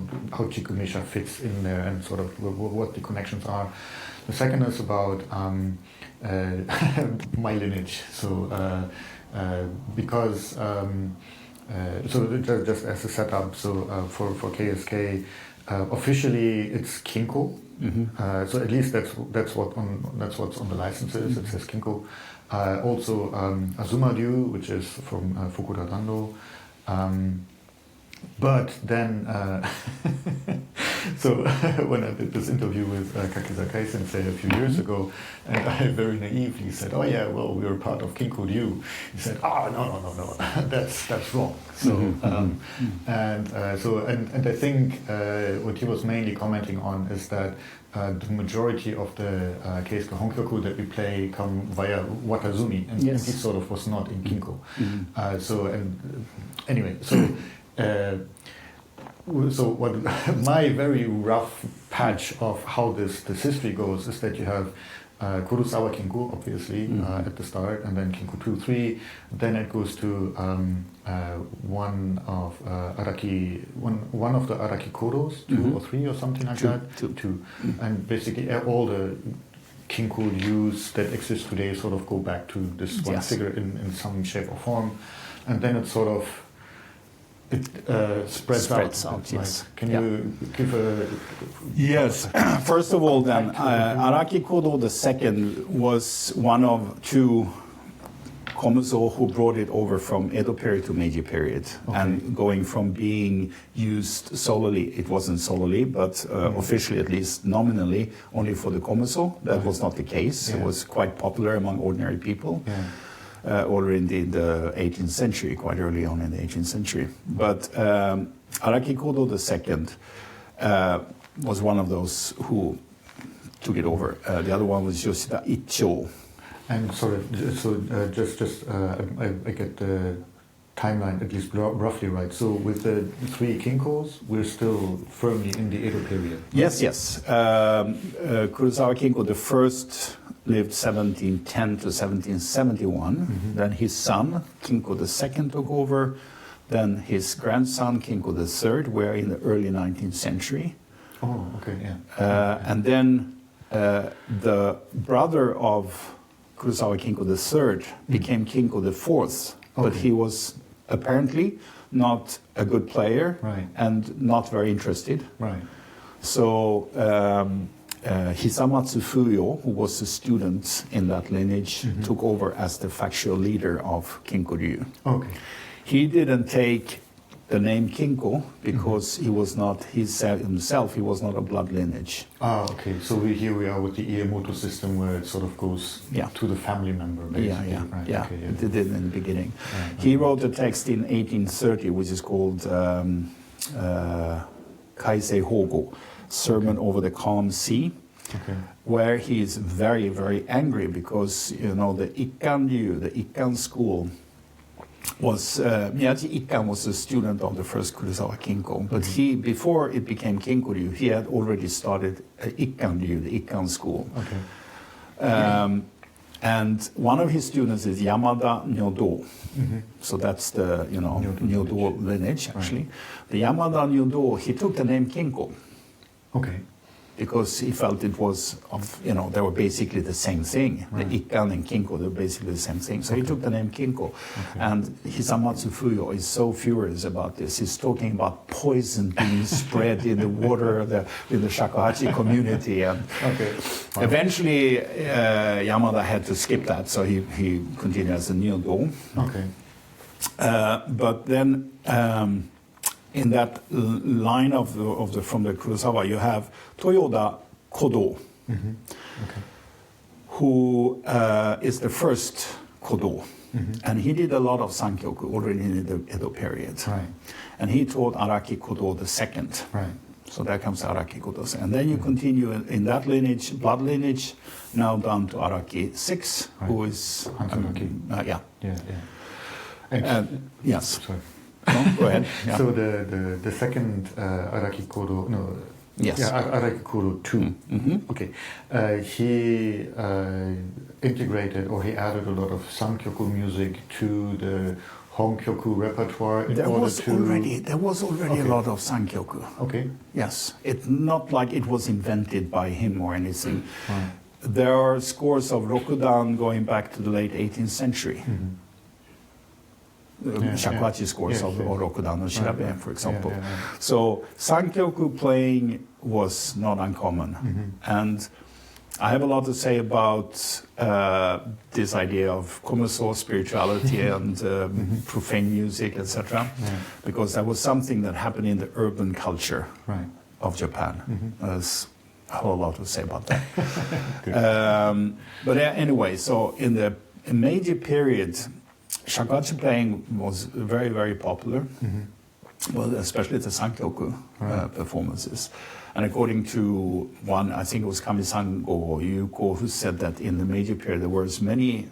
Chikumeisha fits in there and sort of what the connections are. The second is about my lineage. So because so just as a setup, so for KSK, officially it's Kinko. So at least that's what's on the licenses. It says Kinko. Also Azuma-ryu, which is from Fukuda Dando. But then, so when I did this interview with Kakizakai Sensei a few years ago, and I very naively said, "Oh yeah, well we're part of Kinko-ryu." He said, "Oh no, that's wrong." So and I think what he was mainly commenting on is that the majority of the KSK honkyooku that we play come via Watazumi, and he sort of was not in Kinko. Anyway, so what my very rough patch of how this history goes is that you have Kurosawa Kinko, obviously, at the start, and then Kinko 2, 3. Then it goes to one of the Araki Kodos, 2 or 3 or something like that. Two. And basically all the Kinko-ryus that exist today sort of go back to this one figure in some shape or form. And then it sort of spreads out. Yes. Can you give a... Yes. First of all, then, Araki Kodo II was one of 2 komuso who brought it over from Edo period to Meiji period. And going from being used solely, it wasn't solely, but officially, at least nominally, only for the komuso. That was not the case. It was quite popular among ordinary people. Already in the 18th century, quite early on in the 18th century. But Araki Kodo II was one of those who took it over. The other one was Yoshida Icho. And sorry, so I get the timeline at least roughly right. So with the 3 Kinkos, we're still firmly in the Edo period. Yes. Kurosawa Kinko the first lived 1710 to 1771. Then his son, Kinko II, took over. Then his grandson, Kinko III, were in the early 19th century. Oh, okay, yeah. And then the brother of Kurosawa Kinko III became Kinko IV, but he was apparently not a good player and not very interested. Right. So Hisamatsu Fuyo, who was a student in that lineage, took over as the factual leader of Kinko-ryu. Okay. He didn't take the name Kinko because he was not himself. He was not a blood lineage. Okay. So here we are with the Iemoto system, where it sort of goes to the family member, basically. Yeah. Okay, it did in the beginning. He wrote a text in 1830, which is called Kaisei Hogo, Sermon over the Calm Sea. where he is very, very angry because, you know, the Ikkan school was, Miyaji Ikkan was a student of the first Kurosawa Kinko, but he, before it became Kinko-ryu, he had already started Ikkan-ryu, the Ikkan school. And one of his students is Yamada Nyodo. So that's the, you know, Nyodo lineage, actually. The Yamada Nyodo, he took the name Kinko. Because he felt it was, you know, they were basically the same thing. The Ikkan and Kinko, they're basically the same thing. So he took the name Kinko. And Hisamatsu Fuyo is so furious about this. He's talking about poison being spread in the water in the Shakuhachi community. And eventually, Yamada had to skip that, so he continued as a Nyodo. But then, in that line from the Kurosawa, you have Toyoda Kodo, who is the first Kodo. And he did a lot of Sankyoku already in the Edo period. And he taught Araki Kodo the second. So there comes Araki Kodo. And then you continue in that lineage, blood lineage, now down to Araki 6, who is... yes. Sorry. No, go ahead. So the second Araki Kodo, Araki Kodo 2. He integrated, or he added a lot of Sankyoku music to the Honkyoku repertoire. There was already a lot of Sankyoku. Yes, it's not like it was invented by him or anything. There are scores of Rokudan going back to the late 18th century. Shakuhachi scores of Rokudan and Shirabe, for example. So Sankyoku playing was not uncommon. And I have a lot to say about this idea of komuso, spirituality, and profane music, etc. Because that was something that happened in the urban culture of Japan. There's a whole lot to say about that. But anyway, so in the Meiji period, Shakuhachi playing was very, very popular, well, especially the Sankyoku performances. And according to one, I think it was Kamisango Yuko, who said that in the Meiji period there were as many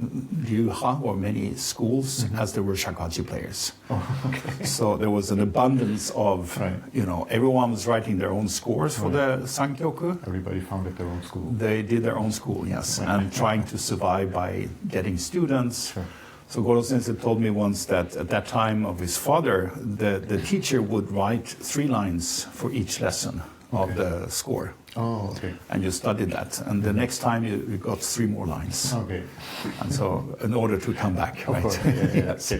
ryuha, or many schools, as there were Shakuhachi players. So there was an abundance of, you know, everyone was writing their own scores for the Sankyoku. Everybody founded their own school. They did their own school, yes, and trying to survive by getting students. So Goro Sensei told me once that at that time of his father, the teacher would write 3 lines for each lesson of the score. And you studied that. And the next time you got 3 more lines. And so in order to come back, right? Yes.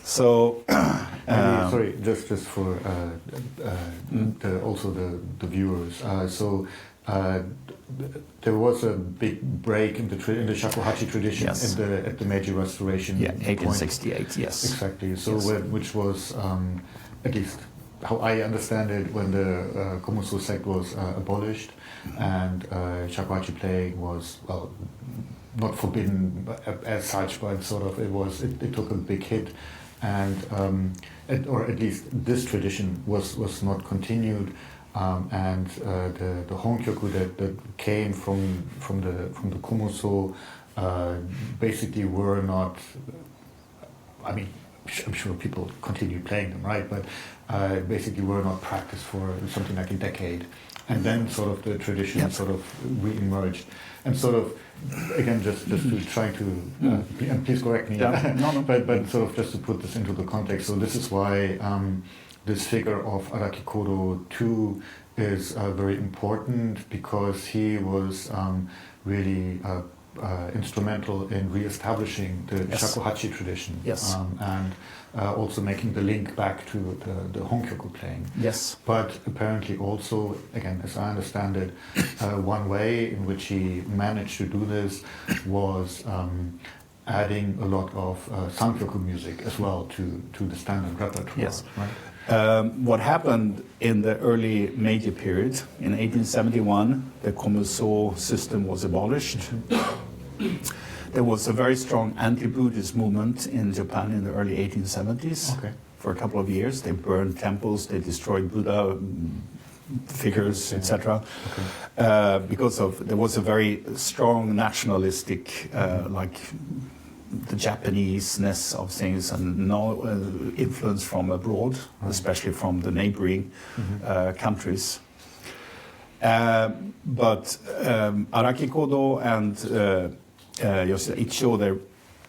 So, sorry, just for also the viewers. There was a big break in the Shakuhachi tradition at the Meiji Restoration. 1868, yes. Exactly. So, which was, at least how I understand it, when the komuso sect was abolished, and Shakuhachi playing was, well, not forbidden as such, but sort of it took a big hit, and or at least this tradition was not continued. And the honkyooku that came from the komuso basically were not. I mean, I'm sure people continue playing them, right? But basically were not practiced for something like a decade, and then sort of the tradition sort of re-emerged, and sort of again just to try to and please correct me, but sort of just to put this into the context. So this is why. This figure of Araki Kodo II is very important, because he was really instrumental in re-establishing the Shakuhachi tradition, and also making the link back to the honkyooku playing. But apparently also, again, as I understand it, one way in which he managed to do this was adding a lot of Sankyoku music as well to the standard repertoire. What happened in the early Meiji period, in 1871, the komuso system was abolished. There was a very strong anti-Buddhist movement in Japan in the early 1870s. For a couple of years, they burned temples, they destroyed Buddha figures, Yeah. etc. Because there was a very strong nationalistic, like the Japanese-ness of things, and no influence from abroad, especially from the neighboring countries. But Araki Kodo and Yoshida Ichio,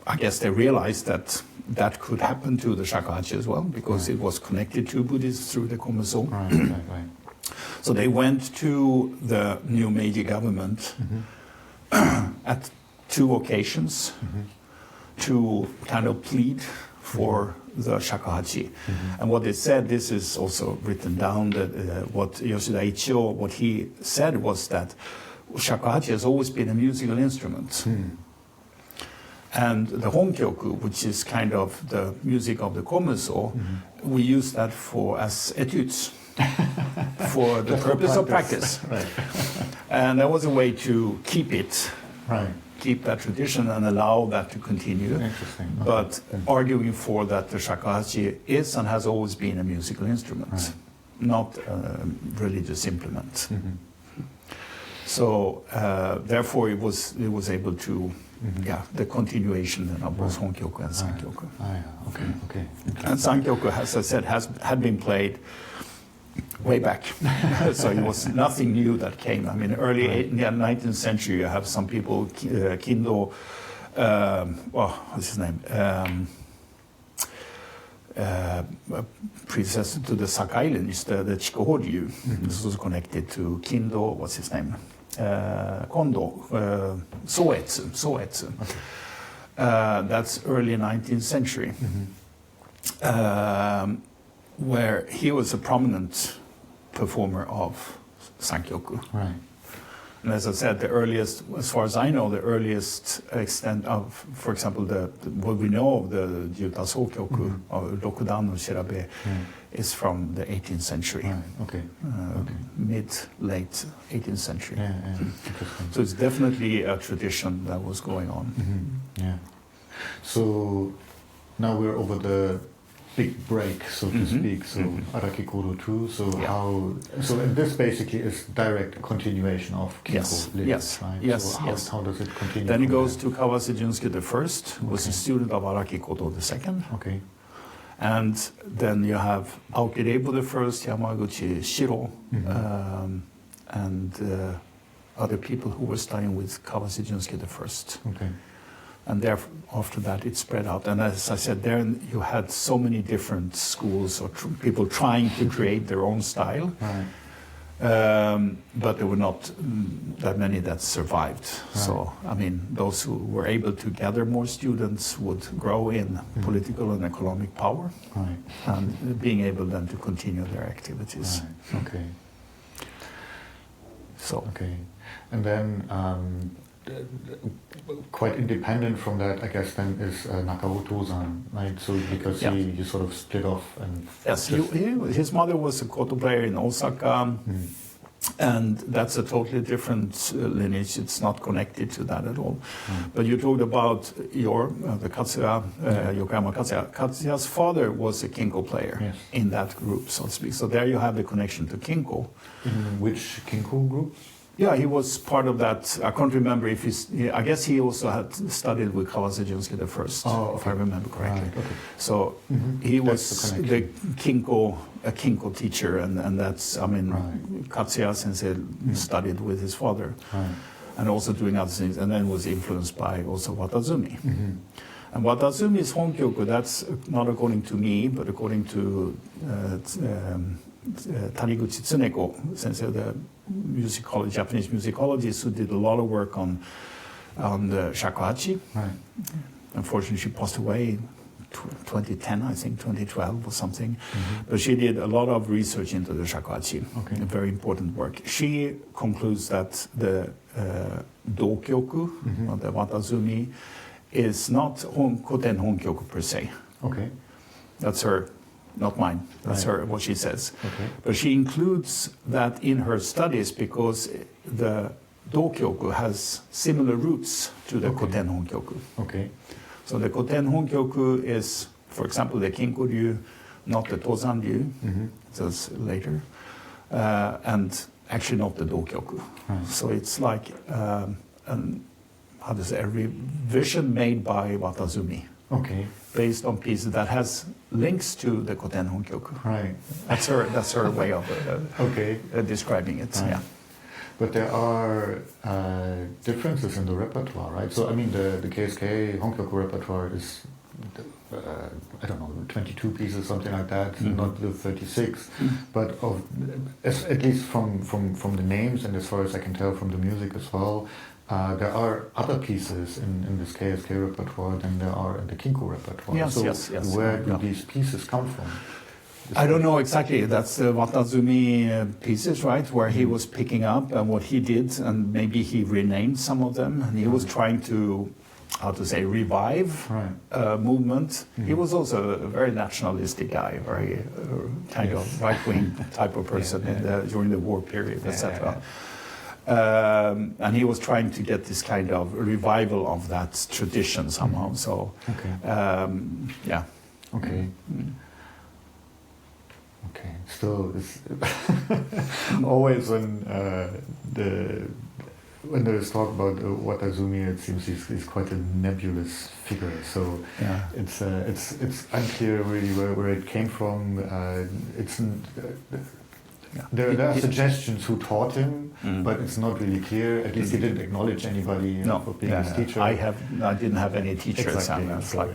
I guess they realized that could happen to the Shakuhachi as well, because it was connected to Buddhism through the komuso. Right. So they went to the new Meiji government at 2 occasions to kind of plead for the Shakuhachi. And what they said, this is also written down, that what Yoshida Ichio, what he said was that Shakuhachi has always been a musical instrument. And the honkyooku, which is kind of the music of the komuso, we use that as etudes for the purpose of practice. Right. And that was a way to keep it, keep that tradition and allow that to continue. Interesting. Okay. But arguing for that the shakuhachi is and has always been a musical instrument, not a religious implement. So therefore it was able to, the continuation then of both Honkyoku and Sankyoku. Okay. And Sankyoku, as I said, had been played way back. So it was nothing new that came. I mean, early 19th century, you have some people, Kindo, what's his name? Predecessor to the Sakai lineage, the Chikuhoji. This was connected to Kindo, what's his name? Kondo, Soetsu. Okay. That's early 19th century, where he was a prominent performer of Sankyoku. Right. And as I said, the earliest, as far as I know, the earliest extent of, for example, what we know of the Juta Sokyoku, or Rokudan no Shirabe, is from the 18th century. Right. Okay. Mid-late 18th century. Yeah. So it's definitely a tradition that was going on. Yeah. So now we're over the big break, so to speak. So Araki Kodo 2. So and this basically is direct continuation of Kinko lineage, right? Yes. So how does it continue? Then it goes to Kawase Junsuke the first, who was a student of Araki Kodo the second. Okay. And then you have Aokirebo the first, Yamaguchi Shiro, and other people who were studying with Kawase Junsuke the first. Okay. And after that, it spread out. And as I said, there you had so many different schools or people trying to create their own style. Right. But there were not that many that survived. Right. So, I mean, those who were able to gather more students would grow in political and economic power. Right. And being able then to continue their activities. Right. Okay. So. Okay. And then quite independent from that, I guess, then is Nakao Tozan, right? So because he sort of split off and... Yes, his mother was a koto player in Osaka, and that's a totally different lineage. It's not connected to that at all. But you talked about the Katsuya, Yokoyama Katsuya. Katsuya's father was a Kinko player in that group, so to speak. So there you have the connection to Kinko. In which Kinko group? Yeah, he was part of that. I can't remember if I guess he also had studied with Kawase Junsuke the first, if I remember correctly. Right, okay. So he was the Kinko teacher, and that's, I mean, Katsuya Sensei studied with his father, and also doing other things, and then was influenced by also Watazumi. And Watazumi's Honkyoku, that's not according to me, but according to Taniguchi Tsuneko Sensei, the Japanese musicologist who did a lot of work on the Shakuhachi. Right. Unfortunately, she passed away in 2010, I think, 2012 or something. But she did a lot of research into the Shakuhachi, a very important work. She concludes that the Dokyoku, or the Watazumi, is not koten honkyooku per se. Okay. That's her. Not mine. That's what she says. Okay. But she includes that in her studies because the Dokyoku has similar roots to the koten honkyooku. Okay. So the koten honkyooku is, for example, the Kinko-ryu, not the Tozan-ryu. That's later. and actually not the Dokyoku. Right. So it's like a revision made by Watazumi, Okay. based on pieces that has links to the koten Honkyoku. Right. That's her way of Okay. describing it. Right. Yeah. But there are differences in the repertoire, right? So I mean, the KSK Honkyoku repertoire is, I don't know, 22 pieces, something like that, not the 36. But at least from the names and as far as I can tell from the music as well, there are other pieces in this KSK repertoire than there are in the Kinku repertoire. Yes, so yes. where do these pieces come from? I don't know exactly. That's the Watazumi pieces, right? Where he was picking up and what he did, and maybe he renamed some of them. And he was trying to, revive movement. He was also a very nationalistic guy, very kind of right-wing type of person during the war period, etc. And he was trying to get this kind of revival of that tradition somehow. So, yeah. Okay. Okay. Still, it's always when there is talk about Watazumi, it seems he's quite a nebulous figure. So it's unclear really where it came from. There are suggestions who taught him, but it's not really clear. At least he didn't acknowledge anybody for being his teacher. I didn't have any teacher. Exactly. It's like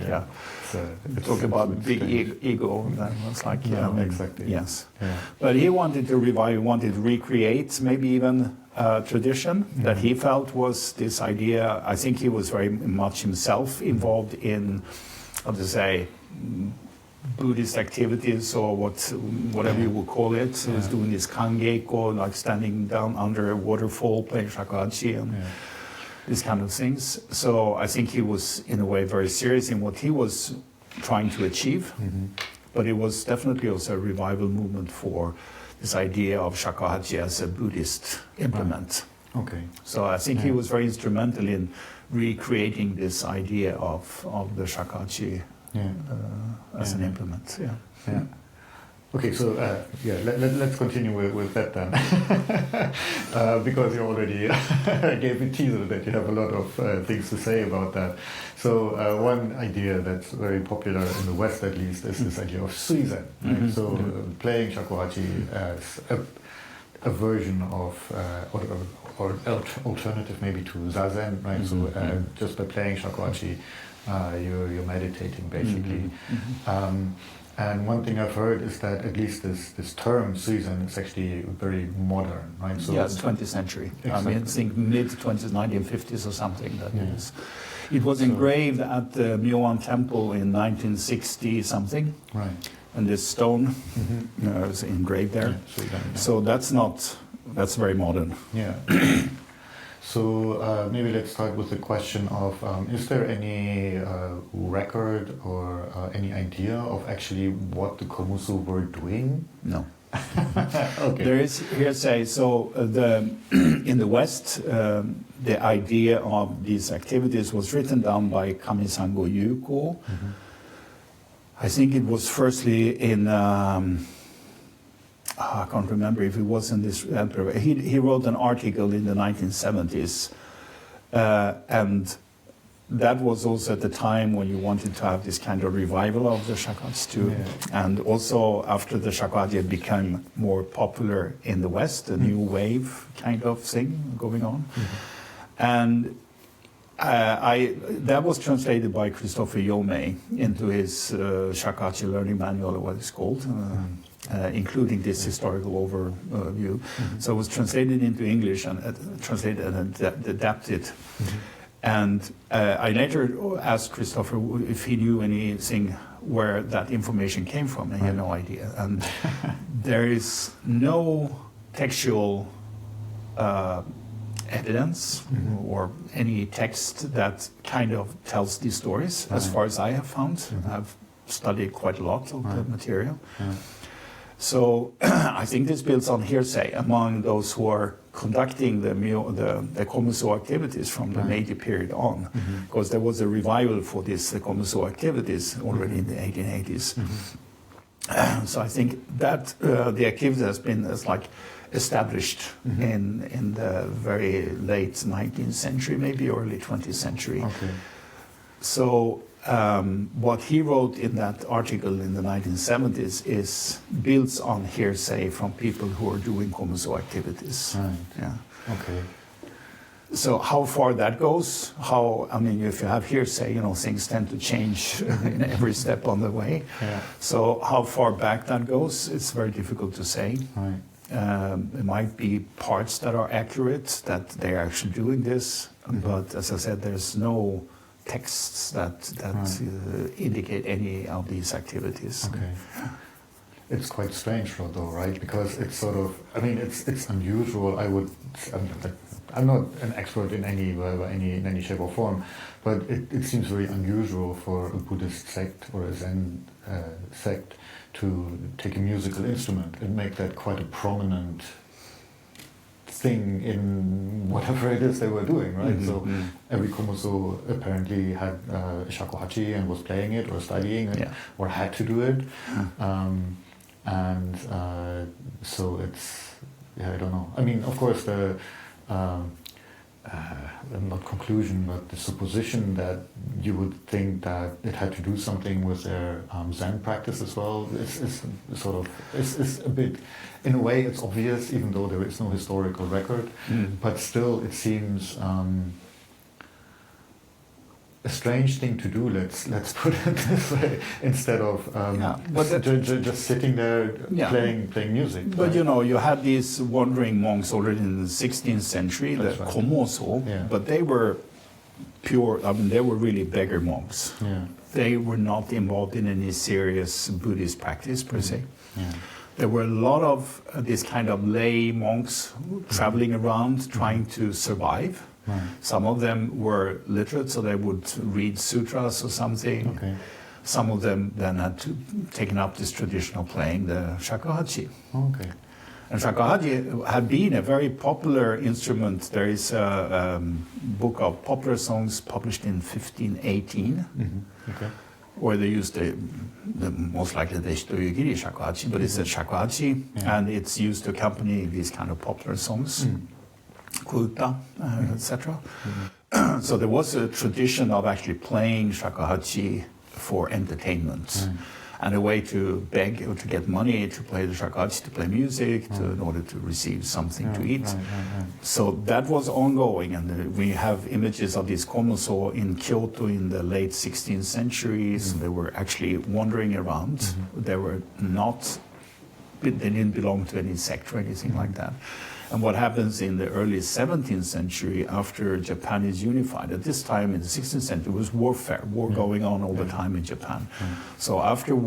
talk about big ego. That was like exactly. Yes, but he wanted to revive. He wanted to recreate, maybe even tradition that he felt was this idea. I think he was very much himself involved in, Buddhist activities or whatever you would call it. He was doing this kangeiko, like standing down under a waterfall, playing shakuhachi and these kind of things. So I think he was, in a way, very serious in what he was trying to achieve. But it was definitely also a revival movement for this idea of shakuhachi as a Buddhist implement. Okay. So I think he was very instrumental in recreating this idea of the shakuhachi as an implement. Yeah. Okay, so let's continue with that then, because you already gave a teaser that you have a lot of things to say about that. So one idea that's very popular in the West, at least, is this idea of suizen. Right? So playing shakuhachi as a version of or alternative maybe to zazen, right? So just by playing shakuhachi, you're meditating basically. And one thing I've heard is that at least this term suizen is actually very modern, right? So it's 20th century. Exactly. I mean, I think mid-20s, 1950s or something. It was engraved at the Myoan Temple in 1960 something. Right. And this stone was engraved there. So that's very modern. Yeah. So maybe let's start with the question of, is there any record or any idea of actually what the komuso were doing? No. Okay. There is hearsay. So in the West, the idea of these activities was written down by Kamisango Yuko. I think it was firstly in... I can't remember if it was in this emperor. He wrote an article in the 1970s, and that was also at the time when you wanted to have this kind of revival of the shakuhachi too. And also after the shakuhachi had become more popular in the West, a new wave kind of thing going on. And that was translated by Christopher Yomei into his shakuhachi learning manual, or what it's called. Including this historical overview. So it was translated into English and adapted. And I later asked Christopher if he knew anything where that information came from, and he had no idea. And there is no textual evidence or any text that kind of tells these stories, as far as I have found. I've studied quite a lot of the material. So I think this builds on hearsay among those who are conducting the komuso activities from the Meiji period on, because there was a revival for the komuso activities already in the 1880s. So I think that the activity has been established in the very late 19th century, maybe early 20th century. Okay. So what he wrote in that article in the 1970s is builds on hearsay from people who are doing komuso activities. Right. Yeah. Okay. So how far that goes, if you have hearsay, things tend to change in every step on the way. Yeah. So how far back that goes, it's very difficult to say. Right. It might be parts that are accurate, that they're actually doing this, but as I said, there's no texts that indicate any of these activities. Okay. It's quite strange though, right? Because it's sort of, it's unusual. I'm not an expert in any way, in any shape or form, but it seems very unusual for a Buddhist sect or a Zen sect to take a musical instrument and make that quite a prominent thing in whatever it is they were doing, right? So every komuso apparently had a shakuhachi and was playing it or studying it or had to do it. So it's, I don't know. Of course, the not conclusion, but the supposition that you would think that it had to do something with their Zen practice as well is a bit, in a way, it's obvious, even though there is no historical record. But still, it seems a strange thing to do. Let's put it this way, instead of just sitting there playing music. But right? You had these wandering monks already in the 16th century, the komuso, but they were pure. They were really beggar monks. Yeah. They were not involved in any serious Buddhist practice per se. Yeah. There were a lot of these kind of lay monks traveling around trying to survive. Right. Some of them were literate, so they would read sutras or something. Okay. Some of them then had to taken up this traditional playing, the shakuhachi. Okay. And shakuhachi had been a very popular instrument. There is a book of popular songs published in 1518, Okay. where they used the most likely the shitoyugiri shakuhachi, but it's a shakuhachi, and it's used to accompany these kind of popular songs. Kuta, etc. So there was a tradition of actually playing shakuhachi for entertainment, and a way to beg or to get money to play the shakuhachi, to play music, in order to receive something to eat. So that was ongoing, and we have images of these komuso in Kyoto in the late 16th century. They were actually wandering around. They were not, they didn't belong to any sect or anything like that. And what happens in the early 17th century, after Japan is unified, at this time in the 16th century, was warfare, going on all the time in Japan. So after the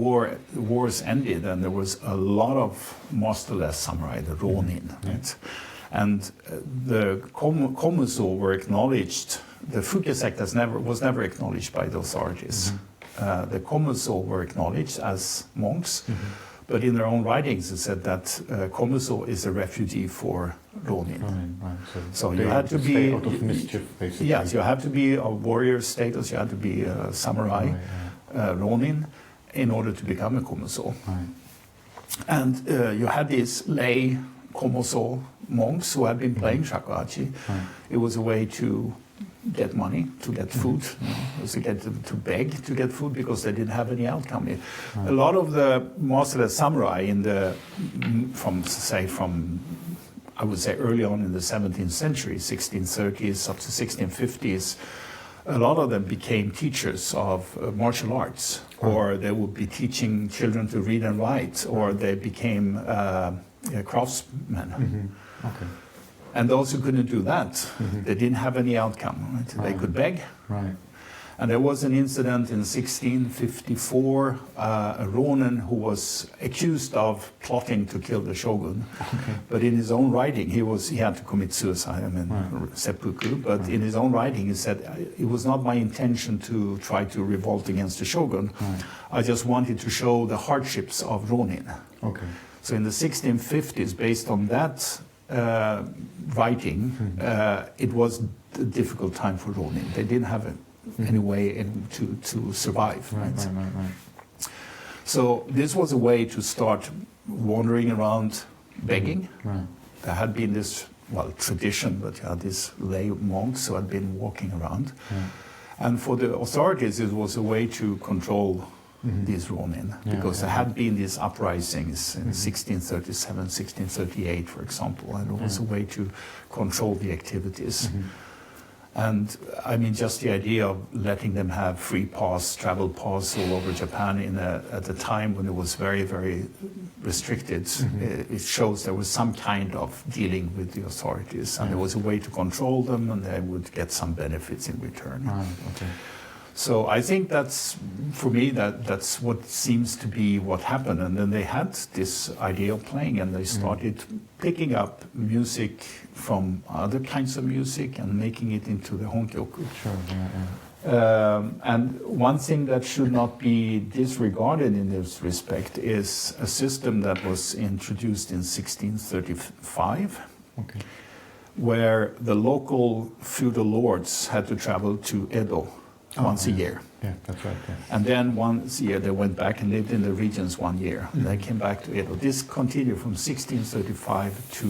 wars ended, and there was a lot of masterless samurai, the ronin, right? And the komuso were acknowledged. The Fuke sect was never acknowledged by the authorities. The komuso were acknowledged as monks. But in their own writings, it said that komuso is a refugee for ronin. Right. So you had to be out of mischief, basically. Yes, you had to be a warrior status. You had to be a samurai, ronin, in order to become a komuso. Right. And you had these lay komuso monks who had been playing shakuhachi. It was a way to get money, to get food, to beg to get food because they didn't have any outcome. A lot of the masterless samurai from I would say early on in the 17th century, 1630s up to 1650s, a lot of them became teachers of martial arts, or they would be teaching children to read and write, or they became craftsmen. Okay. And those who couldn't do that, they didn't have any outcome. Right? They could beg. Right. And there was an incident in 1654, a ronin who was accused of plotting to kill the shogun. But in his own writing, he had to commit suicide, seppuku. But in his own writing, he said, it was not my intention to try to revolt against the shogun. I just wanted to show the hardships of ronin. Okay. So in the 1650s, based on that writing, it was a difficult time for ronin. They didn't have any way to survive. Right. So this was a way to start wandering around begging. Right. There had been this, well, tradition, but you had these lay monks who had been walking around. And for the authorities, it was a way to control these Ronin, because there had been these uprisings in 1637, 1638, for example, and it was a way to control the activities. And I mean, just the idea of letting them have free pass, travel pass all over Japan at a time when it was very, very restricted, it shows there was some kind of dealing with the authorities, and there was a way to control them, and they would get some benefits in return. Right. Okay. So I think that's, for me, that's what seems to be what happened. And then they had this idea of playing, and they started picking up music from other kinds of music and making it into the honkyooku. Sure. And one thing that should not be disregarded in this respect is a system that was introduced in 1635, Okay. where the local feudal lords had to travel to Edo once a year. Yeah, that's right. Yeah. And then once a year they went back and lived in the regions 1 year. And they came back to Edo. This continued from 1635 to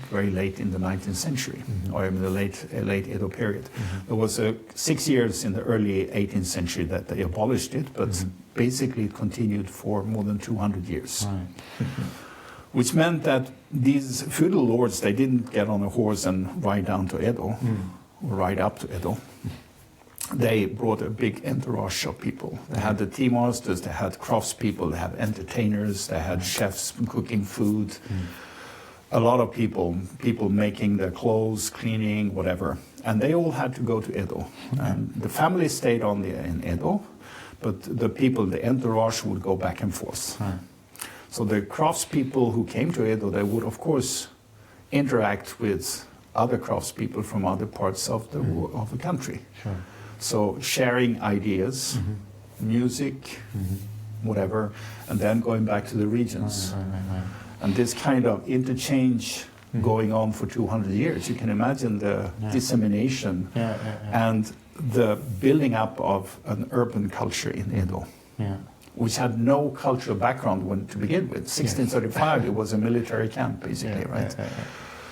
very late in the 19th century, or in the late Edo period. There was 6 years in the early 18th century that they abolished it, but basically it continued for more than 200 years. Right. Which meant that these feudal lords, they didn't get on a horse and ride down to Edo, or ride up to Edo. They brought a big entourage of people. They had the tea masters, they had craftspeople, they had entertainers, they had chefs cooking food. A lot of people making their clothes, cleaning, whatever. And they all had to go to Edo. And the family stayed in Edo, but the people, the entourage, would go back and forth. Right. So the craftspeople who came to Edo, they would, of course, interact with other craftspeople from other parts of the country. Sure. So sharing ideas, music, whatever, and then going back to the regions. Right. And this kind of interchange going on for 200 years, you can imagine the dissemination and the building up of an urban culture in Edo, which had no cultural background to begin with. 1635, it was a military camp, basically, right?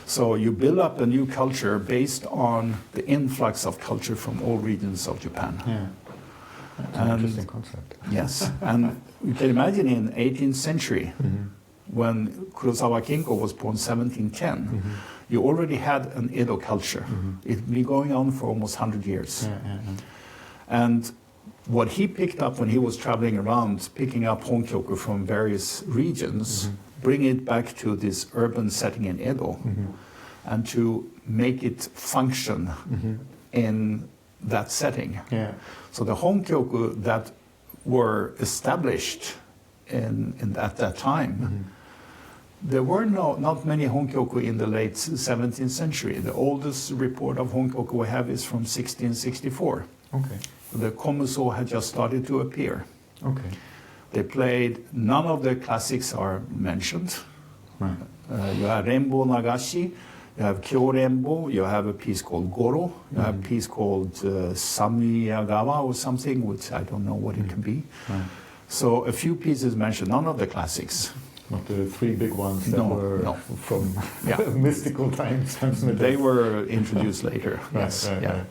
So you build up a new culture based on the influx of culture from all regions of Japan. That's an interesting concept. Yes, and you can imagine in 18th century, when Kurosawa Kinko was born 1710, you already had an Edo culture. It'd been going on for almost 100 years. And what he picked up when he was traveling around, picking up honkyooku from various regions, bring it back to this urban setting in Edo, and to make it function in that setting. So the honkyooku that were established at that time, there were not many honkyooku in the late 17th century. The oldest report of honkyooku we have is from 1664. Okay. The komuso had just started to appear. Okay. They played, none of the classics are mentioned. Right. You have Renbo Nagashi, you have Kyo-Renbo, you have a piece called Goro, you have a piece called Samiyagawa or something, which I don't know what it can be. Right. So a few pieces mentioned, none of the classics. Not the three big ones that were from mystical times. They were introduced later, yes. Right.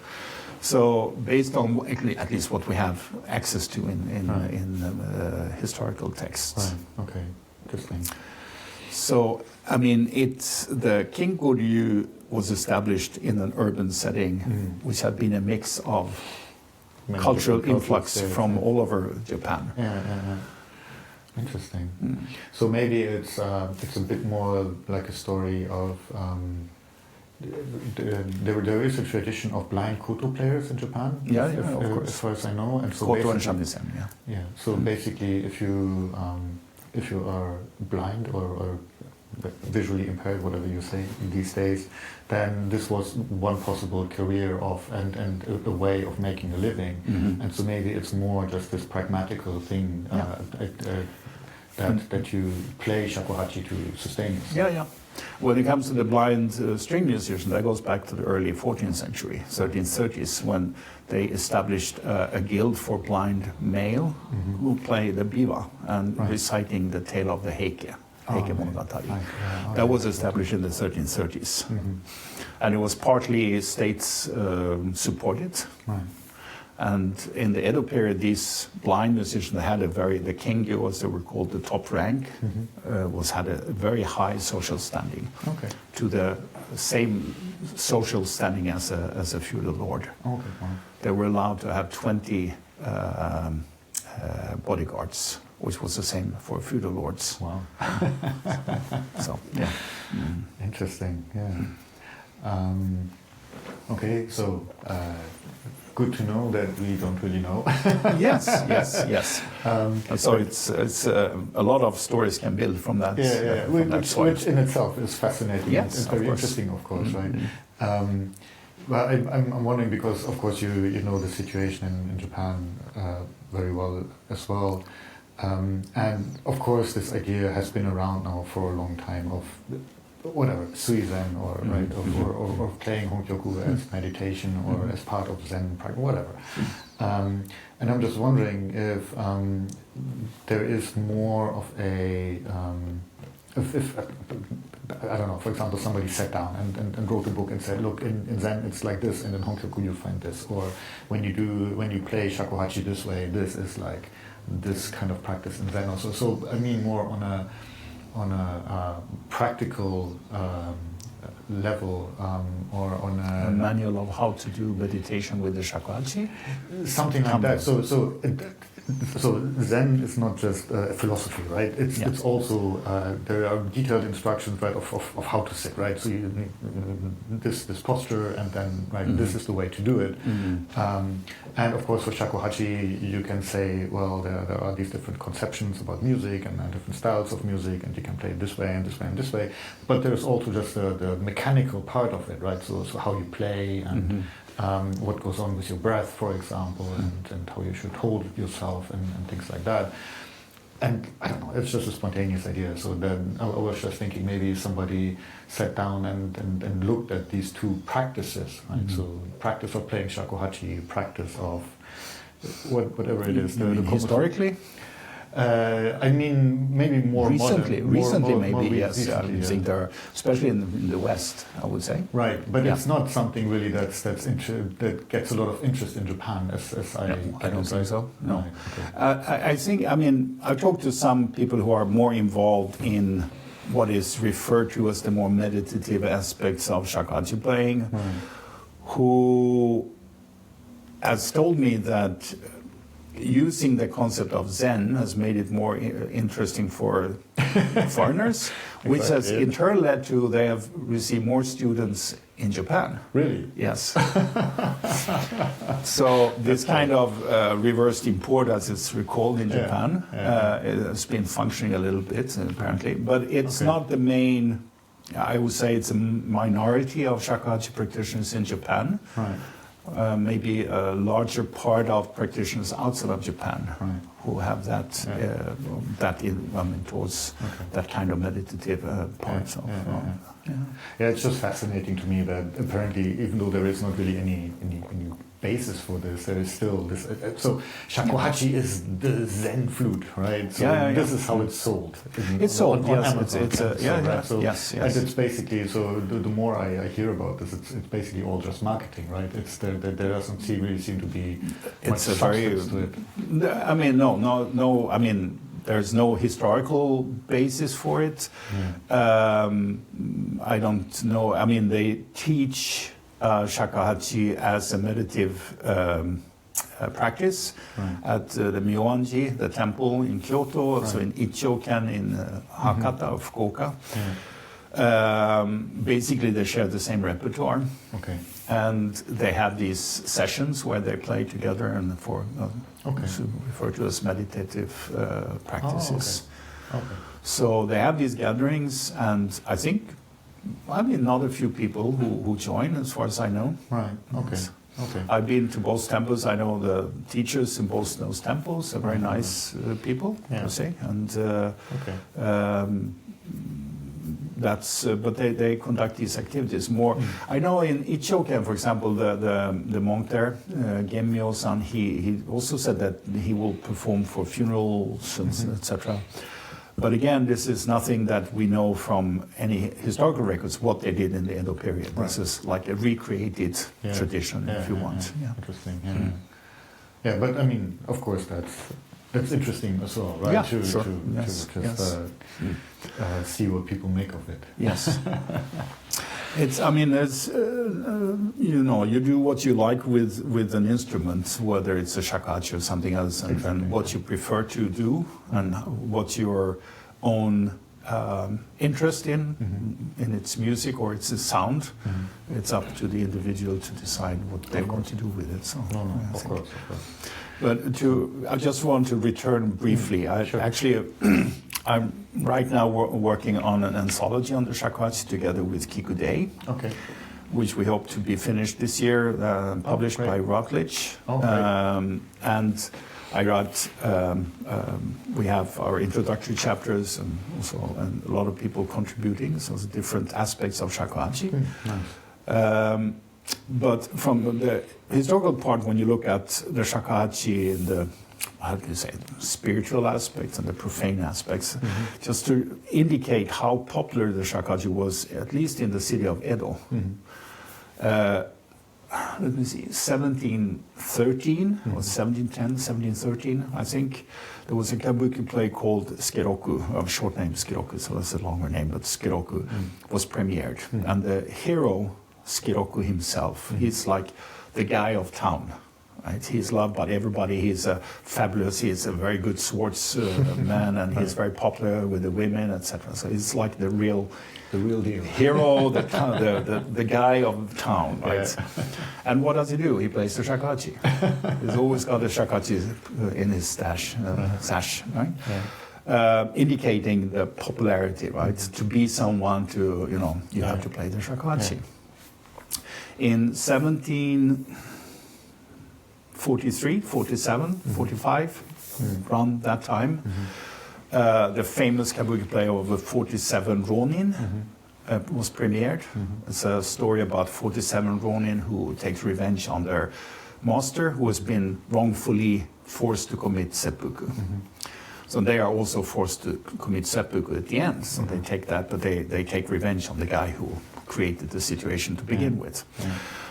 So based on at least what we have access to in historical texts. Right. Okay. Interesting. So I mean, the Kinko-ryu was established in an urban setting, which had been a mix of cultural influx from all over Japan. Interesting. So maybe it's a bit more like a story of. There is a tradition of blind koto players in Japan. Of course. As far as I know, and so koto and shamisen, So basically, if you are blind or visually impaired, whatever you say these days, then this was one possible career and a way of making a living. And so maybe it's more just this pragmatical thing that you play shakuhachi to sustain yourself. When it comes to the blind string musician, that goes back to the early 14th century, 1330s, when they established a guild for blind male who play the biwa and reciting the tale of the Heike Monogatari. That was established in the 1330s. And it was partly states supported. And in the Edo period, these blind musicians had the kengyo, as they were called, the top rank, had a very high social standing, to the same social standing as a feudal lord. They were allowed to have 20 bodyguards, which was the same for feudal lords. Wow. So, yeah. Interesting, yeah. Okay, so good to know that we don't really know. Yes. So it's a lot of stories can build from that. Which in itself is fascinating. Yes, and very interesting, of course, right? Well, I'm wondering because, of course, you know the situation in Japan very well as well. And of course, this idea has been around now for a long time of whatever, Suizen or playing Honkyoku as meditation or as part of Zen practice, whatever. And I'm just wondering if there is more of a, if I don't know, for example, somebody sat down and wrote a book and said, look, in Zen it's like this, and in Honkyoku you find this, or when you play Shakuhachi this way, this is like this kind of practice in Zen also. So I mean more on a practical level, or on a manual of how to do meditation with the Shakuhachi, something like that. So Zen is not just a philosophy, right? It's also there are detailed instructions, right, of how to sit, right? So you need this posture, and then this is the way to do it. And of course, for Shakuhachi, you can say, well, there are these different conceptions about music and different styles of music, and you can play it this way and this way and this way. But there's also just the mechanical part of it, right? So how you play and what goes on with your breath, for example, and how you should hold yourself and things like that. And I don't know, it's just a spontaneous idea. So then I was just thinking maybe somebody sat down and looked at these two practices, right? So practice of playing Shakuhachi, practice of whatever it is. Historically? I mean, maybe more recently, modern, yes. I think there are, especially in the West, I would say. Right, but it's not something really that gets a lot of interest in Japan, as I don't think so. No, right, okay. I think. I mean, I've talked to some people who are more involved in what is referred to as the more meditative aspects of Shakuhachi playing, who has told me that using the concept of Zen has made it more interesting for foreigners, which has in turn led to they have received more students in Japan. Really? Yes. So this kind of reversed import, as it's recalled in Japan, has been functioning a little bit apparently, but it's not the main. I would say it's a minority of Shakuhachi practitioners in Japan. Right. Maybe a larger part of practitioners outside of Japan who have that towards that kind of meditative part. Yeah, it's just fascinating to me that apparently, even though there is not really any basis for this, there is still this. So Shakuhachi is the Zen flute, right? So this is how it's sold. It's sold. Yes, Amazon, yes. And it's basically so. The more I hear about this, it's basically all just marketing, right? It's there doesn't really seem to be much substance to it. I mean, no. I mean, there's no historical basis for it. I don't know. I mean, they teach Shakuhachi as a meditative practice at the Myoanji, the temple in Kyoto, also in Ichoken in Hakata or Fukuoka. Basically, they share the same repertoire. And they have these sessions where they play together and for referred to as meditative practices. So they have these gatherings, and I think, not a few people who join, as far as I know. Right. Okay. I've been to both temples. I know the teachers in both those temples are very nice people, I would say. And that's but they conduct these activities more. I know in Ichoken, for example, the monk there, Gemmyo-san, he also said that he will perform for funerals and etc. But again, this is nothing that we know from any historical records what they did in the Edo period. Right. This is like a recreated tradition, if you want. Yeah. Interesting. Yeah. Yeah, but I mean, of course, that's interesting as well, right? Yeah, to sure. to just see what people make of it. Yes. It's. I mean, it's. You know, you do what you like with an instrument, whether it's a shakuhachi or something else, and what you prefer to do, and what's your own interest in its music or its sound. It's up to the individual to decide what they want to do with it. So, of course. But I just want to return briefly. Actually, I'm right now working on an anthology on the Shakuhachi together with Geidai, which we hope to be finished this year, published by Routledge. And I wrote, we have our introductory chapters and also a lot of people contributing, so different aspects of Shakuhachi. Nice. But from the historical part, when you look at the Shakuhachi and the, how do you say, spiritual aspects and the profane aspects, just to indicate how popular the Shakuhachi was, at least in the city of Edo. Let me see, 1713 or 1710, 1713, I think, there was a kabuki play called Skiroku, a short name Skiroku, so that's a longer name, but Skiroku was premiered. And the hero, Skiroku himself, he's like the guy of town. Right? He's loved by everybody. He's fabulous. He's a very good swordsman, and he's very popular with the women, etc. So he's like the real deal hero, the guy of town, right? Yeah. And what does he do? He plays the shakuhachi. He's always got a shakuhachi in his sash, right? Yeah. Indicating the popularity, right? To be someone to, you have to play the shakuhachi. Yeah. In 1743, 47, 45, around that time, the famous kabuki play of the 47 Ronin was premiered. It's a story about 47 Ronin who takes revenge on their master who has been wrongfully forced to commit seppuku. So they are also forced to commit seppuku at the end. So they take that, but they take revenge on the guy who created the situation to begin with.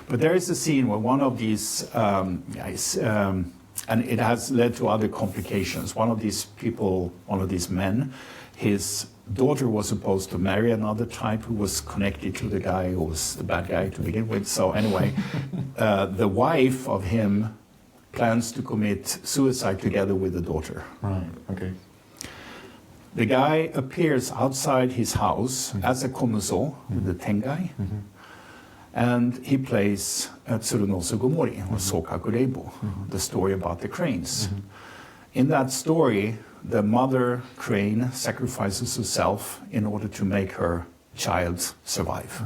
But there is a scene where one of these guys, and it has led to other complications. One of these people, one of these men, his daughter was supposed to marry another type who was connected to the guy who was the bad guy to begin with. So anyway, the wife of him plans to commit suicide together with the daughter. Right, okay. The guy appears outside his house as a komuso, the tengai, and he plays Tsurunosu Gomori, or Sokaku Reibo, the story about the cranes. In that story, the mother crane sacrifices herself in order to make her child survive.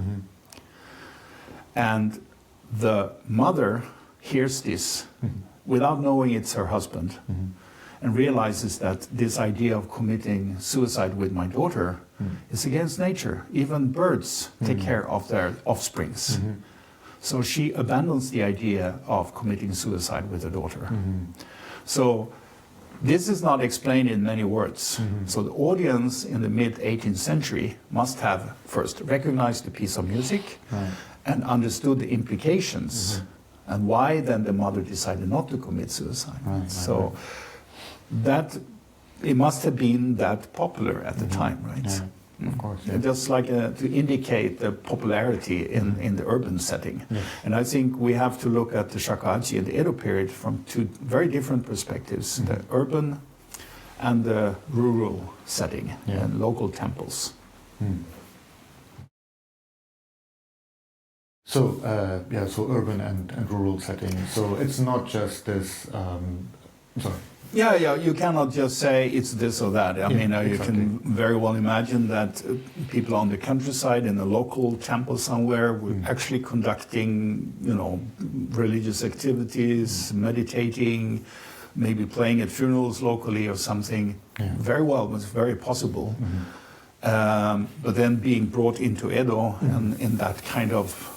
And the mother hears this without knowing it's her husband, and realizes that this idea of committing suicide with my daughter is against nature. Even birds take care of their offsprings. So she abandons the idea of committing suicide with her daughter. So this is not explained in many words. So the audience in the mid-18th century must have first recognized the piece of music and understood the implications and why then the mother decided not to commit suicide. So that it must have been that popular at the time, right? Of course. Just like to indicate the popularity in the urban setting. And I think we have to look at the shakuhachi in the Edo period from two very different perspectives, the urban and the rural setting and local temples. So, so urban and rural setting. So it's not just this, sorry. Yeah, you cannot just say it's this or that. I mean, you can very well imagine that people on the countryside in a local temple somewhere were actually conducting, religious activities, meditating, maybe playing at funerals locally or something. Very well, it was very possible. But then being brought into Edo and in that kind of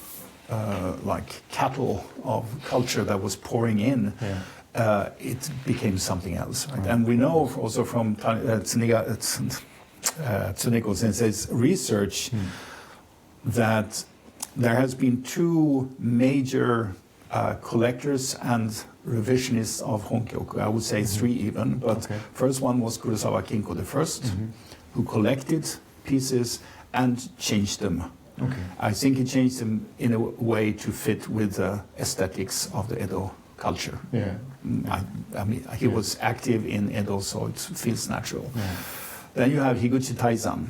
like cattle of culture that was pouring in, it became something else. Right? And we know also from Tsuneko Sensei's research that there has been two major collectors and revisionists of Honkyoku. I would say three even, but first one was Kurosawa Kinko the first, who collected pieces and changed them. I think he changed them in a way to fit with the aesthetics of the Edo culture. I mean, he was active in Edo, so it feels natural. Then you have Higuchi Taizan,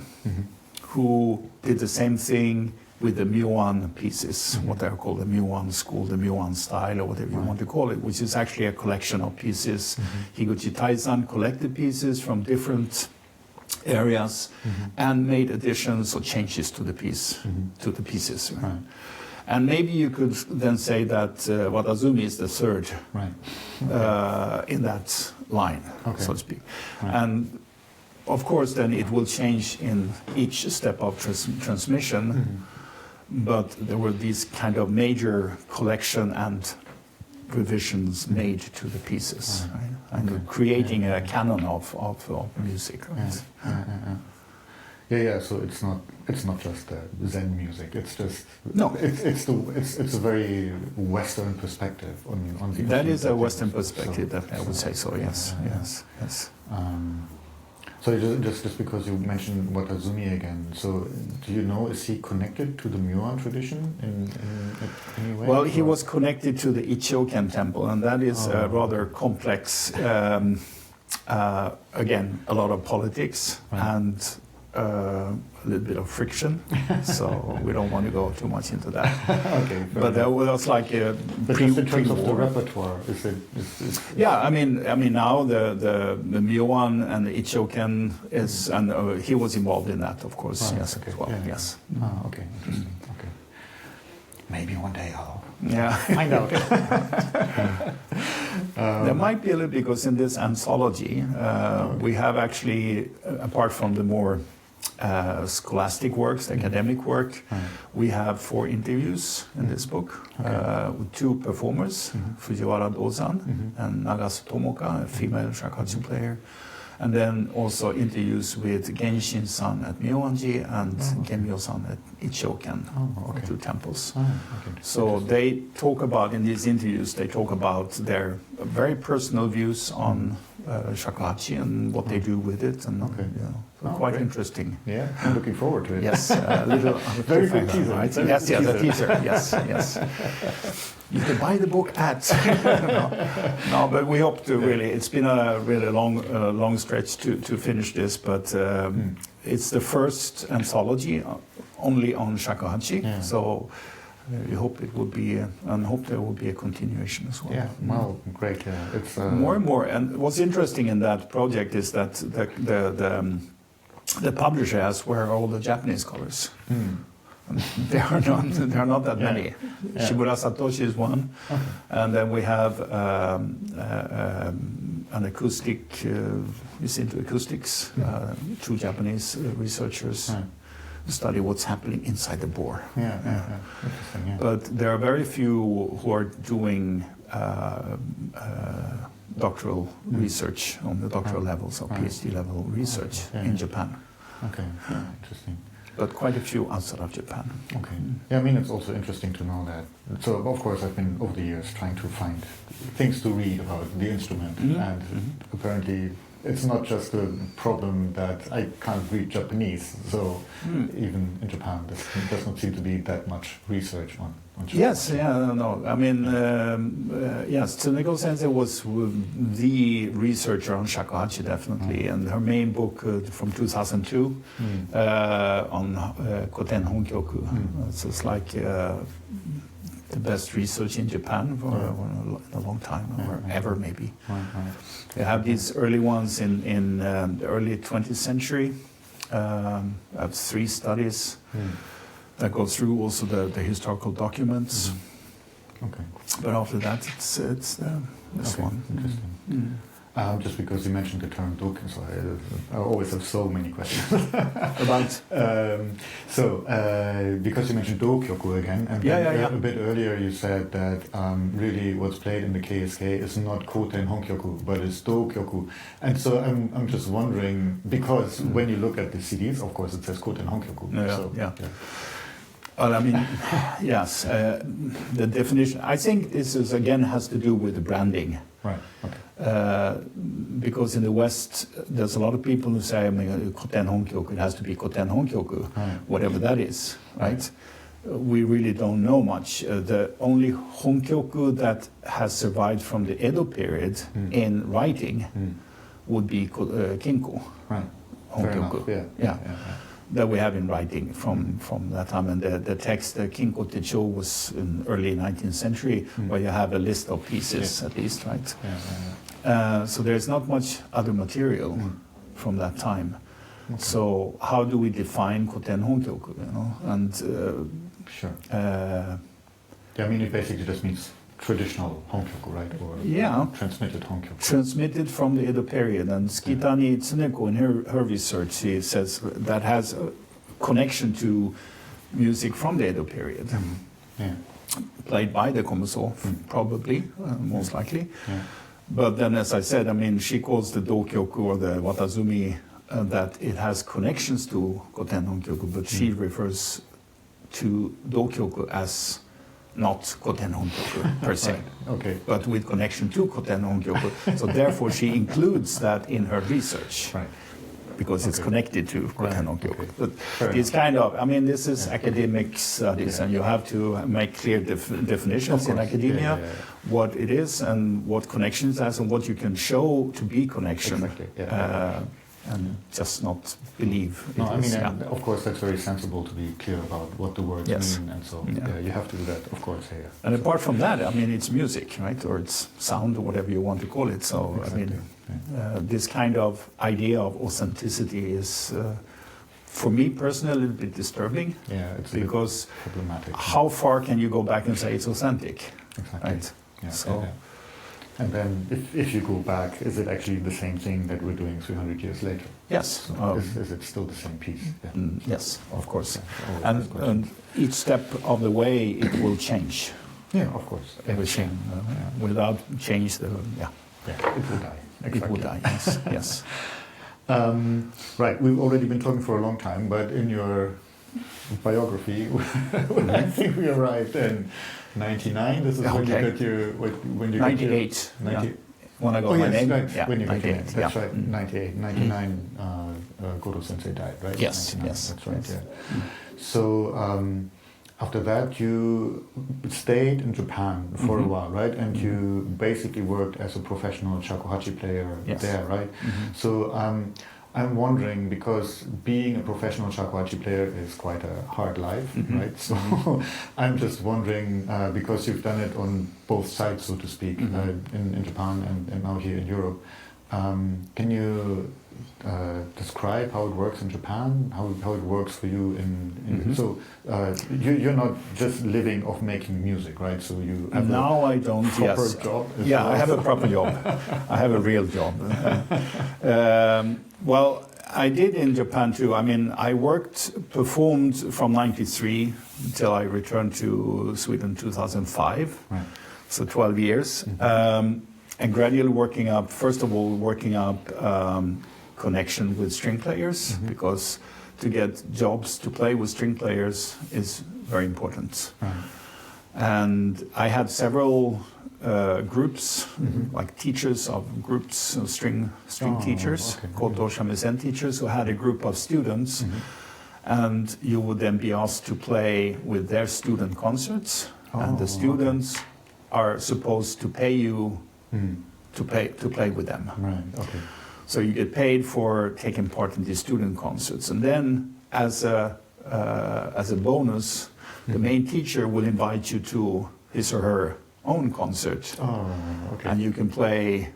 who did the same thing with the Muan pieces, what they are called the Muan school, the Muan style, or whatever you want to call it, which is actually a collection of pieces. Higuchi Taizan collected pieces from different areas and made additions or changes to the piece, to the pieces. Right? And maybe you could then say that Watazumi is the third in that line, so to speak. And of course, then it will change in each step of transmission. But there were these kind of major collection and revisions made to the pieces, right? And creating a canon of music. Right? So it's not just Zen music. It's just no. It's a very Western perspective on the. That is a Western perspective. I would say so. Yes. So just because you mentioned Watazumi again, so do you know, is he connected to the Muan tradition in any way? Well, he was connected to the Ichioken temple, and that is rather complex. Again, a lot of politics and a little bit of friction, so we don't want to go too much into that. But there was like a in terms of the repertoire, is it? Yeah, I mean now the Muan and the Ichioken is, and he was involved in that, of course. Yes, as well. Yes. Interesting. Okay. Maybe one day I'll find out. There might be a little, because in this anthology we have actually, apart from the more scholastic works, academic work, we have 4 interviews in this book with 2 performers, Fujiwara Dozan and Nagasu Tomoka, a female shakuhachi player, and then also interviews with Genshin-san at Myoanji and Gemyo-san at Ichioken, 2 temples. So they talk about, in these interviews, they talk about their very personal views on shakuhachi and what they do with it, and quite interesting. Yeah, I'm looking forward to it. Yes, a little very good teaser. Right? Yes, the teaser. Yes. You can buy the book at. no, but we hope to really. It's been a really long stretch to finish this, but it's the first anthology only on shakuhachi. So we hope it will be, and hope there will be a continuation as well. Yeah, well, great. It's more and more. And what's interesting in that project is that the publisher has where all the Japanese scholars. There are not that many. Shimura Satoshi is one, and then we have an acoustic. He's into acoustics. 2 Japanese researchers. Study what's happening inside the bore. Interesting. But there are very few who are doing doctoral research on the doctoral levels or PhD level research in Japan. Interesting. But quite a few outside of Japan. Yeah, I mean, it's also interesting to know that. So, of course, I've been over the years trying to find things to read about the instrument, and apparently it's not just a problem that I can't read Japanese. So even in Japan, there does not seem to be that much research on Japan. Yes, no. I mean, yes, Tsuneko Sensei was the researcher on shakuhachi, definitely, and her main book from 2002 on koten honkyooku. So it's like the best research in Japan for a long time, or ever maybe. They have these early ones in the early 20th century. I have 3 studies that go through also the historical documents. Okay. But after that, it's this one. Interesting. Just because you mentioned the term doken, so I always have so many questions About because you mentioned Dokyoku again, and a bit earlier you said that really what's played in the KSK is not koten honkyooku, but it's Dokyoku, and so I'm just wondering, because when you look at the CDs, of course it says koten honkyooku. Well, I mean, yes, the definition. I think this is again has to do with the branding. Right. Okay. Because in the West, there's a lot of people who say, I mean, koten honkyooku, it has to be koten honkyooku, whatever that is, right? We really don't know much. The only honkyooku that has survived from the Edo period in writing would be kinko. Right. Honkyooku. Yeah. That we have in writing from that time. And the text, the Kinko Techo, was in early 19th century, where you have a list of pieces at least, right? So there's not much other material from that time. Okay. So how do we define koten honkyooku, you know? And sure. I mean, it basically just means traditional honkyooku, right? Or transmitted honkyooku. Transmitted from the Edo period. And Skitani Tsuneko, in her research, she says that has a connection to music from the Edo period. Played by the komuso, probably, most likely. But then, as I said, I mean, she calls the Dokyoku or the Watazumi that it has connections to koten honkyooku, but she refers to Dokyoku as not koten honkyooku per se, but with connection to koten honkyooku. So therefore she includes that in her research, because it's connected to koten honkyooku. But it's kind of, I mean, this is academic studies, and you have to make clear definitions in academia, what it is and what connections has and what you can show to be connection. And just not believe it is. I mean, of course, that's very sensible to be clear about what the words mean, and so you have to do that, of course. And apart from that, I mean, it's music, right, or it's sound, or whatever you want to call it. So, I mean, this kind of idea of authenticity is, for me personally, a little bit disturbing. Yeah, it's because problematic. How far can you go back and say it's authentic? Exactly. Right. So. And then, if you go back, is it actually the same thing that we're doing 300 years later? Yes. So is it still the same piece? Yes, of course. And each step of the way, it will change. Yeah, of course. Everything. Without change, it will die. Exactly. It will die, yes. Right, we've already been talking for a long time, but in your biography, I think we arrived in 99. This is when you got your 98. When I got my name. Right. Yeah, when you got your name. That's right. 98. 99. Goro Sensei died, right? Yes. 99. Yes. That's right. Yeah. So after that, you stayed in Japan for a while, right? And you basically worked as a professional shakuhachi player there, right? So I'm wondering, because being a professional shakuhachi player is quite a hard life, right? So I'm just wondering, because you've done it on both sides, so to speak, in Japan and now here in Europe, can you describe how it works in Japan, how it works for you so you're not just living off making music, right? So you have I don't. Proper job. Yeah, I have a proper job. I have a real job. Well, I did in Japan too. I mean, I performed from '93 until I returned to Sweden in 2005. Right. So 12 years. And gradually working up connection with string players, because to get jobs to play with string players is very important. And I had several groups, like teachers of groups of string teachers, called doshamisen teachers, who had a group of students, and you would then be asked to play with their student concerts, and the students are supposed to pay you to play with them. Right. Okay. So you get paid for taking part in these student concerts, and then as a bonus, the main teacher will invite you to his or her own concert, and you can play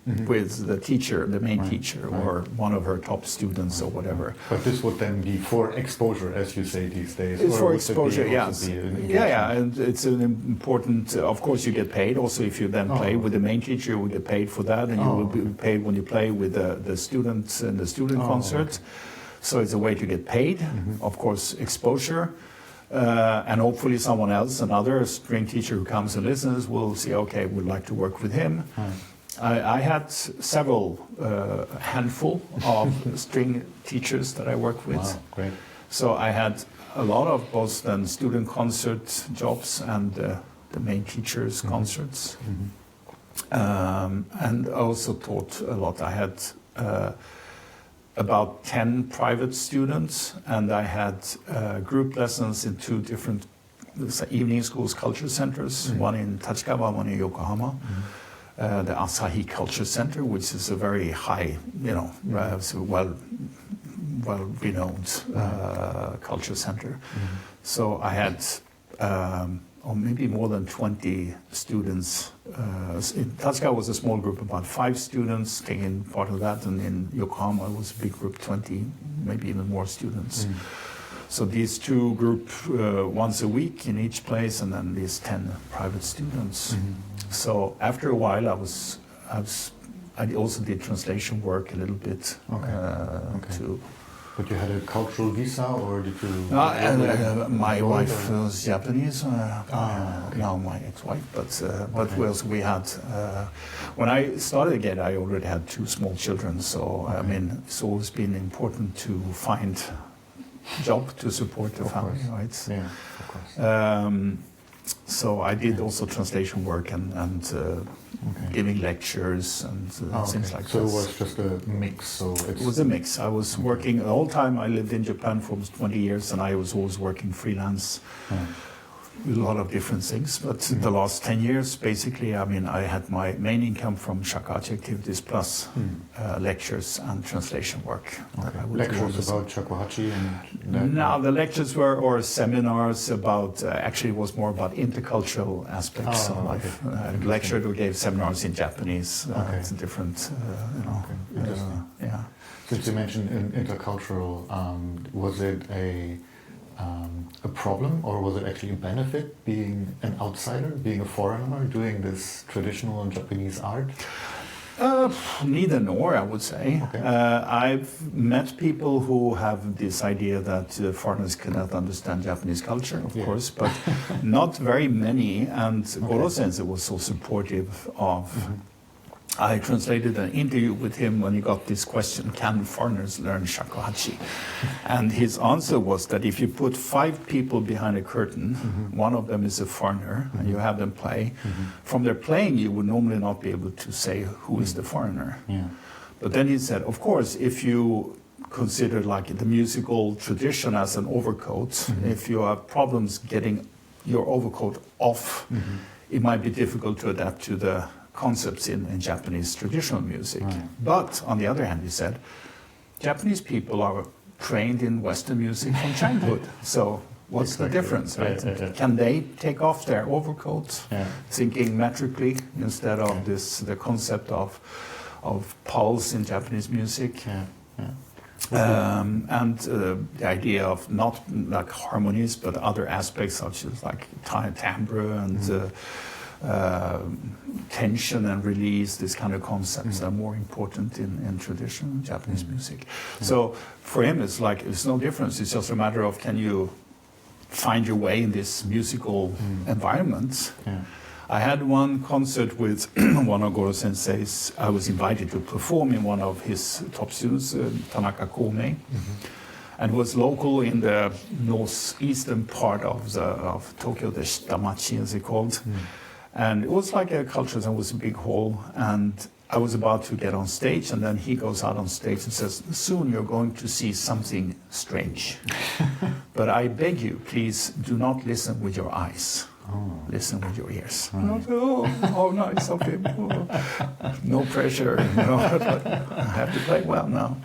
with the teacher, the main teacher, or one of her top students or whatever. But this would then be for exposure, as you say these days. It's or for would it exposure, be also yes. be an Yeah, engagement? and it's an important. Of course, you get paid. Also, if you then play with the main teacher, you will get paid for that, and you will be paid when you play with the students in the student concert. Okay. So it's a way to get paid. Of course, exposure. And hopefully someone else, another string teacher who comes and listens, will say, okay, we'd like to work with him. I had several, handful of string teachers that I worked with. Wow, great. So I had a lot of both then student concert jobs and the main teachers' concerts. And I also taught a lot. I had about 10 private students, and I had group lessons in 2 different evening schools, culture centers, one in Tachikawa, one in Yokohama. The Asahi Culture Center, which is a very high, so well-renowned culture center. So I had or maybe more than 20 students. In Tachikawa was a small group, about 5 students taking part of that, and in Yokohama it was a big group, 20, maybe even more students. So these 2 group once a week in each place, and then these 10 private students. So after a while, I also did translation work a little bit. To. But you had a cultural visa, or did you? My wife was Japanese. Now my ex-wife, but we had. When I started again, I already had 2 small children. So I mean, it's always been important to find job to support the family, right? Yeah, of course. So I did also translation work and giving lectures and things like that. So it was just a mix. So it was a mix. I was working the whole time. I lived in Japan for almost 20 years, and I was always working freelance. With a lot of different things, but the last 10 years, basically, I mean, I had my main income from Shakuhachi activities plus lectures and translation work. Lectures about Shakuhachi and... No, the lectures were, or seminars about, actually it was more about intercultural aspects of life. Lectured or gave seminars in Japanese, it's different, yeah. Since you mentioned intercultural, was it a problem, or was it actually a benefit being an outsider, being a foreigner, doing this traditional Japanese art? Neither nor, I would say. I've met people who have this idea that foreigners cannot understand Japanese culture, of course, but not very many. And Goro-sensei was so supportive of. I translated an interview with him when he got this question, can foreigners learn shakuhachi? And his answer was that if you put 5 people behind a curtain, one of them is a foreigner, and you have them play, from their playing you would normally not be able to say who is the foreigner. But then he said, of course, if you consider like the musical tradition as an overcoat, if you have problems getting your overcoat off, it might be difficult to adapt to the concepts in Japanese traditional music. But on the other hand, he said, Japanese people are trained in Western music from childhood. So what's the difference, right? Can they take off their overcoats, thinking metrically instead of the concept of pulse in Japanese music? And the idea of not like harmonies, but other aspects such as like timbre and tension and release, these kind of concepts are more important in traditional Japanese music. So for him, it's like, it's no difference. It's just a matter of, can you find your way in this musical environment? I had one concert with one of Goro Sensei's. I was invited to perform in one of his top students, Tanaka Komei. And was local in the northeastern part of Tokyo, the Shitamachi, as it's called. And it was like a culture, and it was a big hall. And I was about to get on stage, and then he goes out on stage and says, soon you're going to see something strange. But I beg you, please do not listen with your eyes. Listen with your ears. And I said, oh, nice, okay. No pressure, I have to play well now.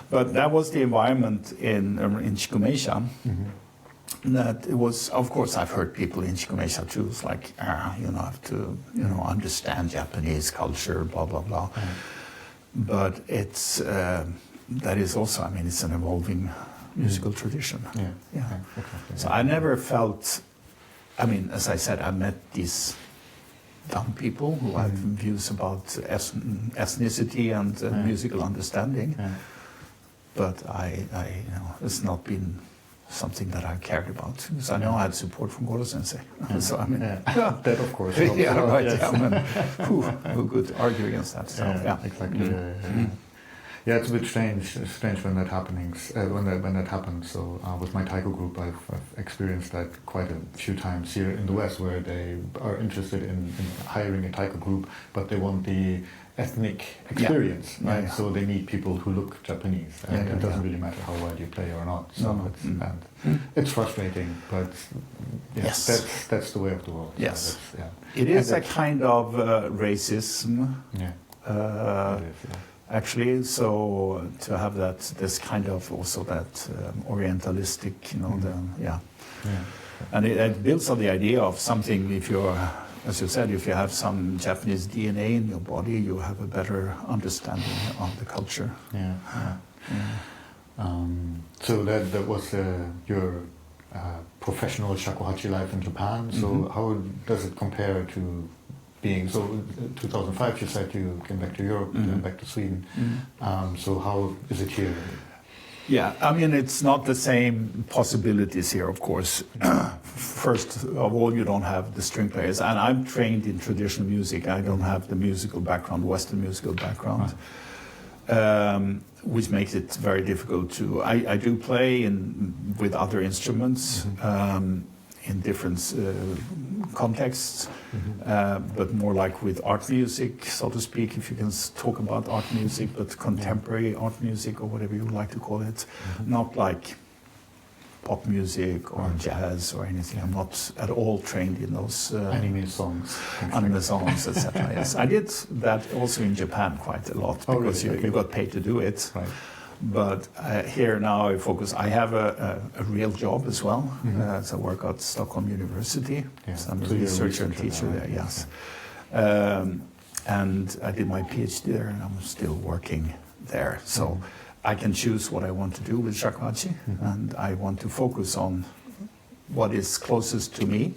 But that was the environment in Chikumeisha. that it was, of course, I've heard people in Chikumeisha choose like, have to, understand Japanese culture, blah, blah, blah. But it's, that is also, I mean, it's an evolving musical tradition. Exactly. So I never felt, I mean, as I said, I met these dumb people who have views about ethnicity and musical understanding. But it's not been something that I've cared about. Because I know I had support from Goro Sensei. So I mean, that of course. Yeah, right. Yes. I mean, who could argue against that? So, exactly. Yeah, it's a bit strange when that when that happens. So with my taiko group, I've experienced that quite a few times here in the West, where they are interested in hiring a taiko group, but they want the ethnic experience, right? Yeah. So they need people who look Japanese, and it doesn't really matter how well you play or not. So it's frustrating, but that's the way of the world. Yes, so it is a kind of racism. Actually, so to have this kind of also that orientalistic, and it builds on the idea of something. If you're, as you said, if you have some Japanese DNA in your body, you have a better understanding of the culture. So that was your professional shakuhachi life in Japan. So how does it compare to being, so 2005 you said you came back to Europe and back to Sweden. So how is it here? Yeah, I mean, it's not the same possibilities here, of course. First of all, you don't have the string players. And I'm trained in traditional music. I don't have the musical background, Western musical background, which makes it very difficult to... I do play with other instruments in different contexts, but more like with art music, so to speak, if you can talk about art music, but contemporary art music or whatever you would like to call it, not like pop music or jazz or anything. I'm not at all trained in those anime songs, etc. Yes, I did that also in Japan quite a lot because you got paid to do it. Right. But here now I have a real job as well. So I work at Stockholm University. So I'm a researcher and teacher there, yes. And I did my PhD there and I'm still working there. So I can choose what I want to do with Shakuhachi, and I want to focus on what is closest to me.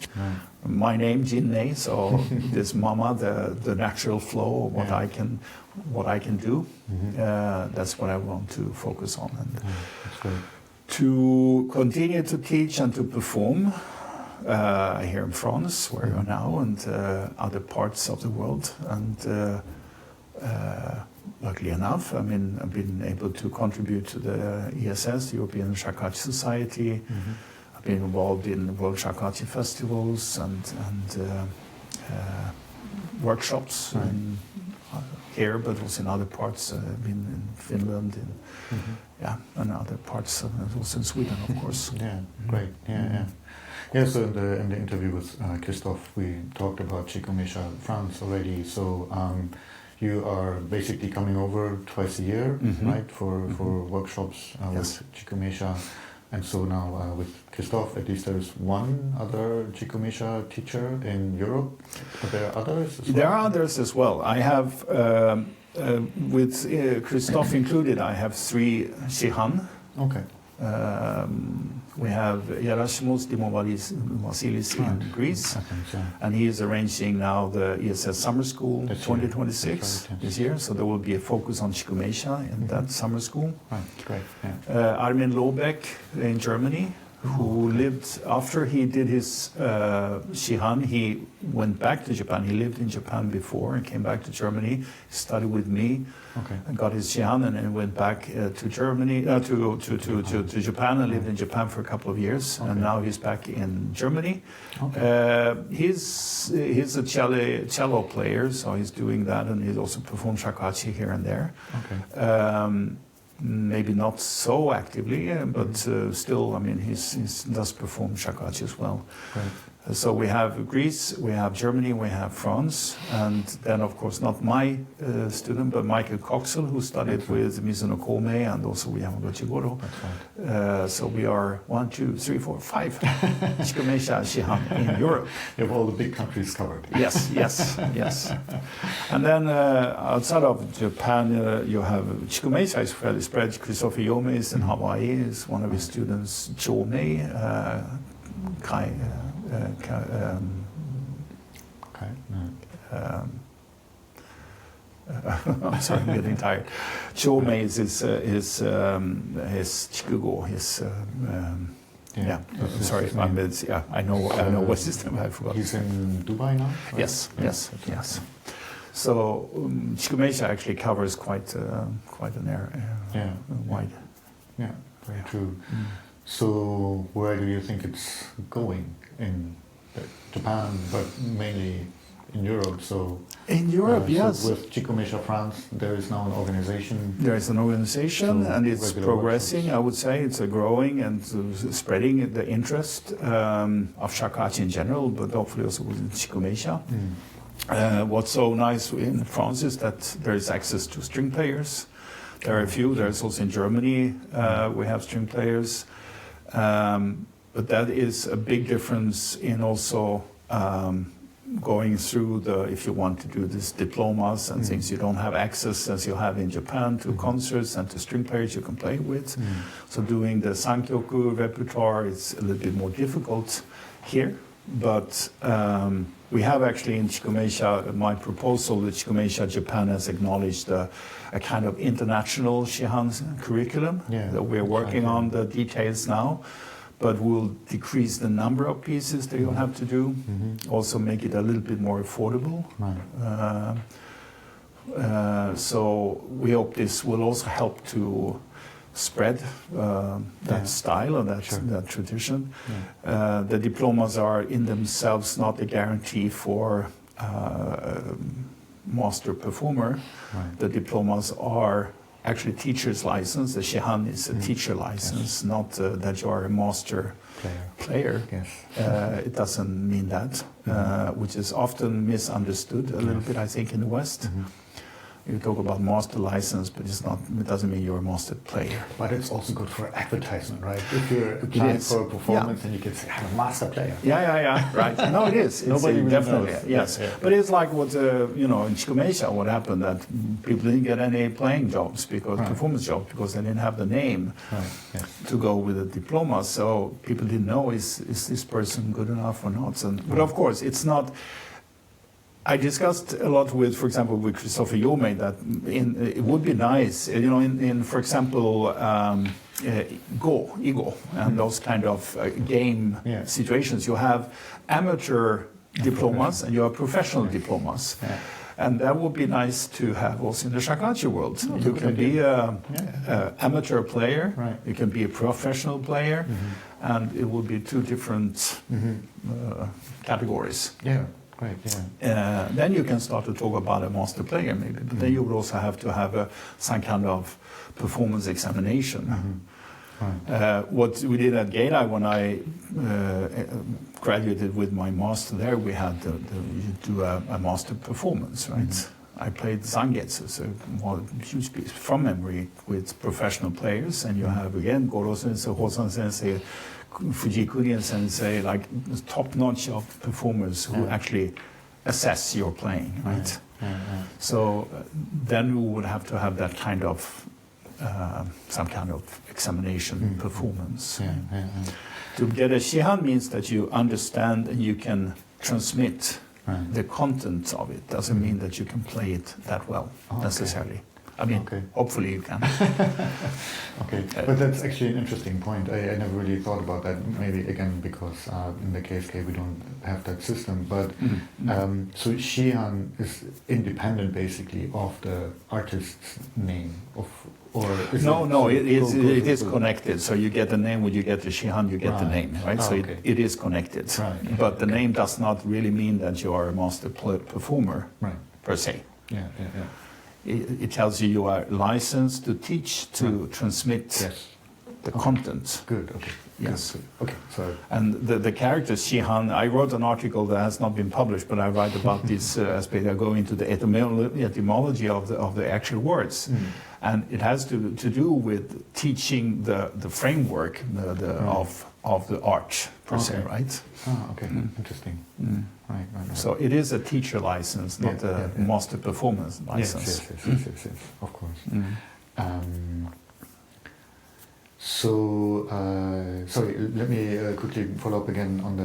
My name, Jinmei, so this mama, the natural flow of what I can do. That's what I want to focus on, and to continue to teach and to perform here in France, where we are now, and other parts of the world. And luckily enough, I mean, I've been able to contribute to the ESS, European Shakuhachi Society. I've been involved in World Shakuhachi festivals and workshops here, but also in other parts. I've been in Finland, and other parts, also in Sweden, of course. Great. Yeah, so in the interview with Christoph, we talked about Chikumeisha France already. So you are basically coming over twice a year, right, for workshops with Chikumeisha. And so now with Christoph, at least there's one other Chikumeisha teacher in Europe. Are there others as well? There are others as well. I have, with Christoph included, I have 3 shihan. Okay. We have Yerashimos Dimovasilis in Greece, and he is arranging now the ESS Summer School 2026 this year, so there will be a focus on Chikumeisha in that summer school. Right, great. Armin Lobeck in Germany, who lived, after he did his shihan, he went back to Japan. He lived in Japan before and came back to Germany, studied with me, and got his shihan, and then went back to Germany, to Japan, and lived in Japan for a couple of years, and now he's back in Germany. He's a cello player, so he's doing that, and he also performs shakuhachi here and there. Maybe not so actively, but still, I mean, he does perform shakuhachi as well. So we have Greece, we have Germany, we have France, and then of course not my student, but Michael Coxell, who studied with Mizuno Koumei and also with Yamaguchi Goro. So we are 1, 2, 3, 4, 5 Chikumeisha shihan in Europe. You have all the big countries covered. Yes, yes, yes. And then outside of Japan, you have Chikumeisha is fairly spread. Christopher Yome is in Hawaii, is one of his students. Chomei, Kai. I'm sorry, I'm getting tired. Chomei is his Chikugo, his sorry, I know what's his name. I forgot. He's in Dubai now. Right? Yes. So Chikumeisha actually covers quite an area, wide. Yeah, very true. So where do you think it's going in Japan, but mainly in Europe? So in Europe, yes. So with Chikumeisha France, there is now an organization. There is an organization, and it's progressing. Workshops. I would say it's growing and spreading the interest of Shakuhachi in general, but hopefully also within Chikumeisha. What's so nice in France is that there is access to string players. There are a few. There's also in Germany we have string players. But that is a big difference in also going through if you want to do these diplomas and things, you don't have access as you have in Japan to concerts and to string players you can play with. So doing the honkyooku repertoire is a little bit more difficult here. But we have actually in Chikumeisha, my proposal that Chikumeisha Japan has acknowledged a kind of international shihan curriculum that we're working on the details now. But we'll decrease the number of pieces that you'll have to do, also make it a little bit more affordable. So we hope this will also help to spread that style or that tradition. The diplomas are in themselves not a guarantee for master performer. The diplomas are actually teacher's license. The shihan is a teacher license, not that you are a master player. It doesn't mean that, which is often misunderstood a little bit, I think, in the West. You talk about master license, but it doesn't mean you're a master player. But it's also good for advertisement, right? If you're applying for a performance and you can say, I'm a master player. Right. No, it is. Nobody really definitely knows. yes. But it's like what in Chikumeisha, what happened that people didn't get any playing jobs performance jobs because they didn't have the name to go with a diploma. So people didn't know is this person good enough or not. But of course, it's not. I discussed a lot with, for example, with Christopher Yome that it would be nice, in for example, Ego, and those kind of game situations. You have amateur diplomas and you have professional diplomas. And that would be nice to have also in the Shakuhachi world. You can be an amateur player, you can be a professional player, and it will be two different categories. Right, then you can start to talk about a master player maybe, but then you would also have to have some kind of performance examination. What we did at Geidai when I graduated with my master there, we had to do a master performance, right? I played Zangetsu, so a huge piece from memory with professional players, and you have again Goro sensei, Hosan sensei, Fujikuri sensei, like top-notch of performers who actually assess your playing, right? So then we would have to have that kind of some kind of examination performance. To get a shihan means that you understand and you can transmit the content of it. Doesn't mean that you can play it that well necessarily. I mean, hopefully you can. But that's actually an interesting point. I never really thought about that. Maybe again because in the KSK we don't have that system. But so shihan is independent basically of the artist's name it is connected. So you get the name when you get the shihan, you get the name, right? So it is connected. But the name does not really mean that you are a master performer per se. It tells you you are licensed to teach, to transmit the content. Good. Yes. Okay. So. And the character shihan, I wrote an article that has not been published, but I write about this aspect. I go into the etymology of the actual words. And it has to do with teaching the framework of the art, per se, right? Ah, okay. Interesting. Right. So it is a teacher license, not a master performance license. Yes, of course. So, sorry, let me quickly follow up again on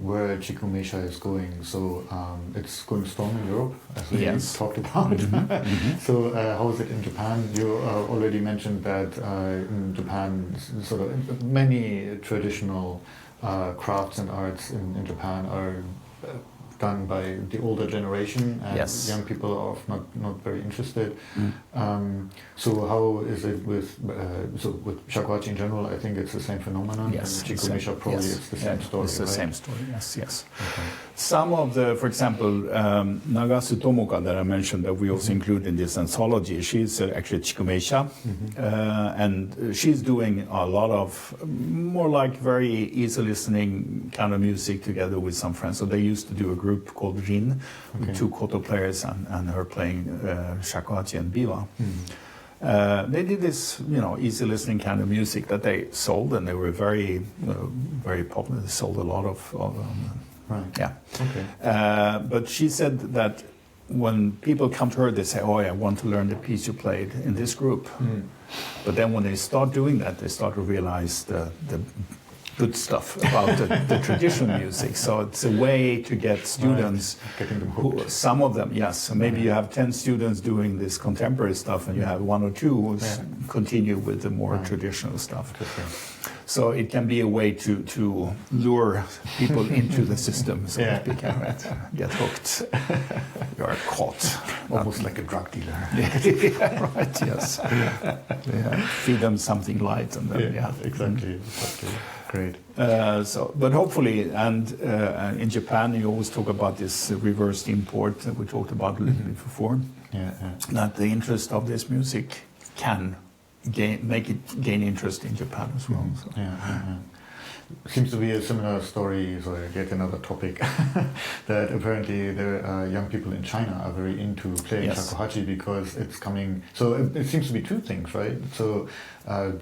where Chikumeisha is going. So, it's going strong in Europe, as we talked about. So, how is it in Japan? You already mentioned that in Japan, sort of many traditional crafts and arts in Japan are done by the older generation, and young people are not very interested. So how is it with Shakuhachi in general? I think it's the same phenomenon. Yes, and Chikumeisha probably it's the same story. It's the right? same story. Yes. Okay. Some of the, for example, Nagasu Tomoka that I mentioned that we also include in this anthology. She's actually Chikumeisha, and she's doing a lot of more like very easy listening kind of music together with some friends. So they used to do a group called Rin, with 2 koto players and her playing Shakuhachi and biwa. They did this, easy listening kind of music that they sold, and they were very, very popular. They sold a lot of right. Yeah. Okay. But she said that when people come to her, they say, "Oh, I want to learn the piece you played in this group." But then when they start doing that, they start to realize the good stuff about the traditional music. So it's a way to get students, getting them hooked. some of them, yes. So maybe you have 10 students doing this contemporary stuff, and you have 1 or 2 who continue with the more traditional stuff. So it can be a way to lure people into the system, so to speak, and get hooked. You are caught. Almost like a drug dealer. Right, yes. Feed them something light, and then, Exactly. Great. But hopefully, and in Japan, you always talk about this reversed import that we talked about a little bit before. That the interest of this music can make it gain interest in Japan as well. So. Seems to be a similar story, so yet another topic, that apparently the young people in China are very into playing shakuhachi because it's coming. So it seems to be 2 things, right? So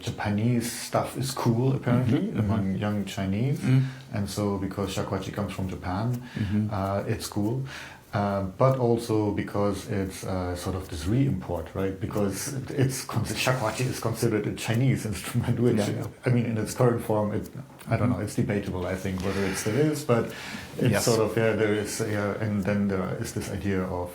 Japanese stuff is cool apparently among young Chinese, and so because shakuhachi comes from Japan, it's cool. But also because it's sort of this re-import, right? Because shakuhachi is considered a Chinese instrument, which, I mean, in its current form, I don't know, it's debatable, I think, whether it still is, but it's sort of, there is, and then there is this idea of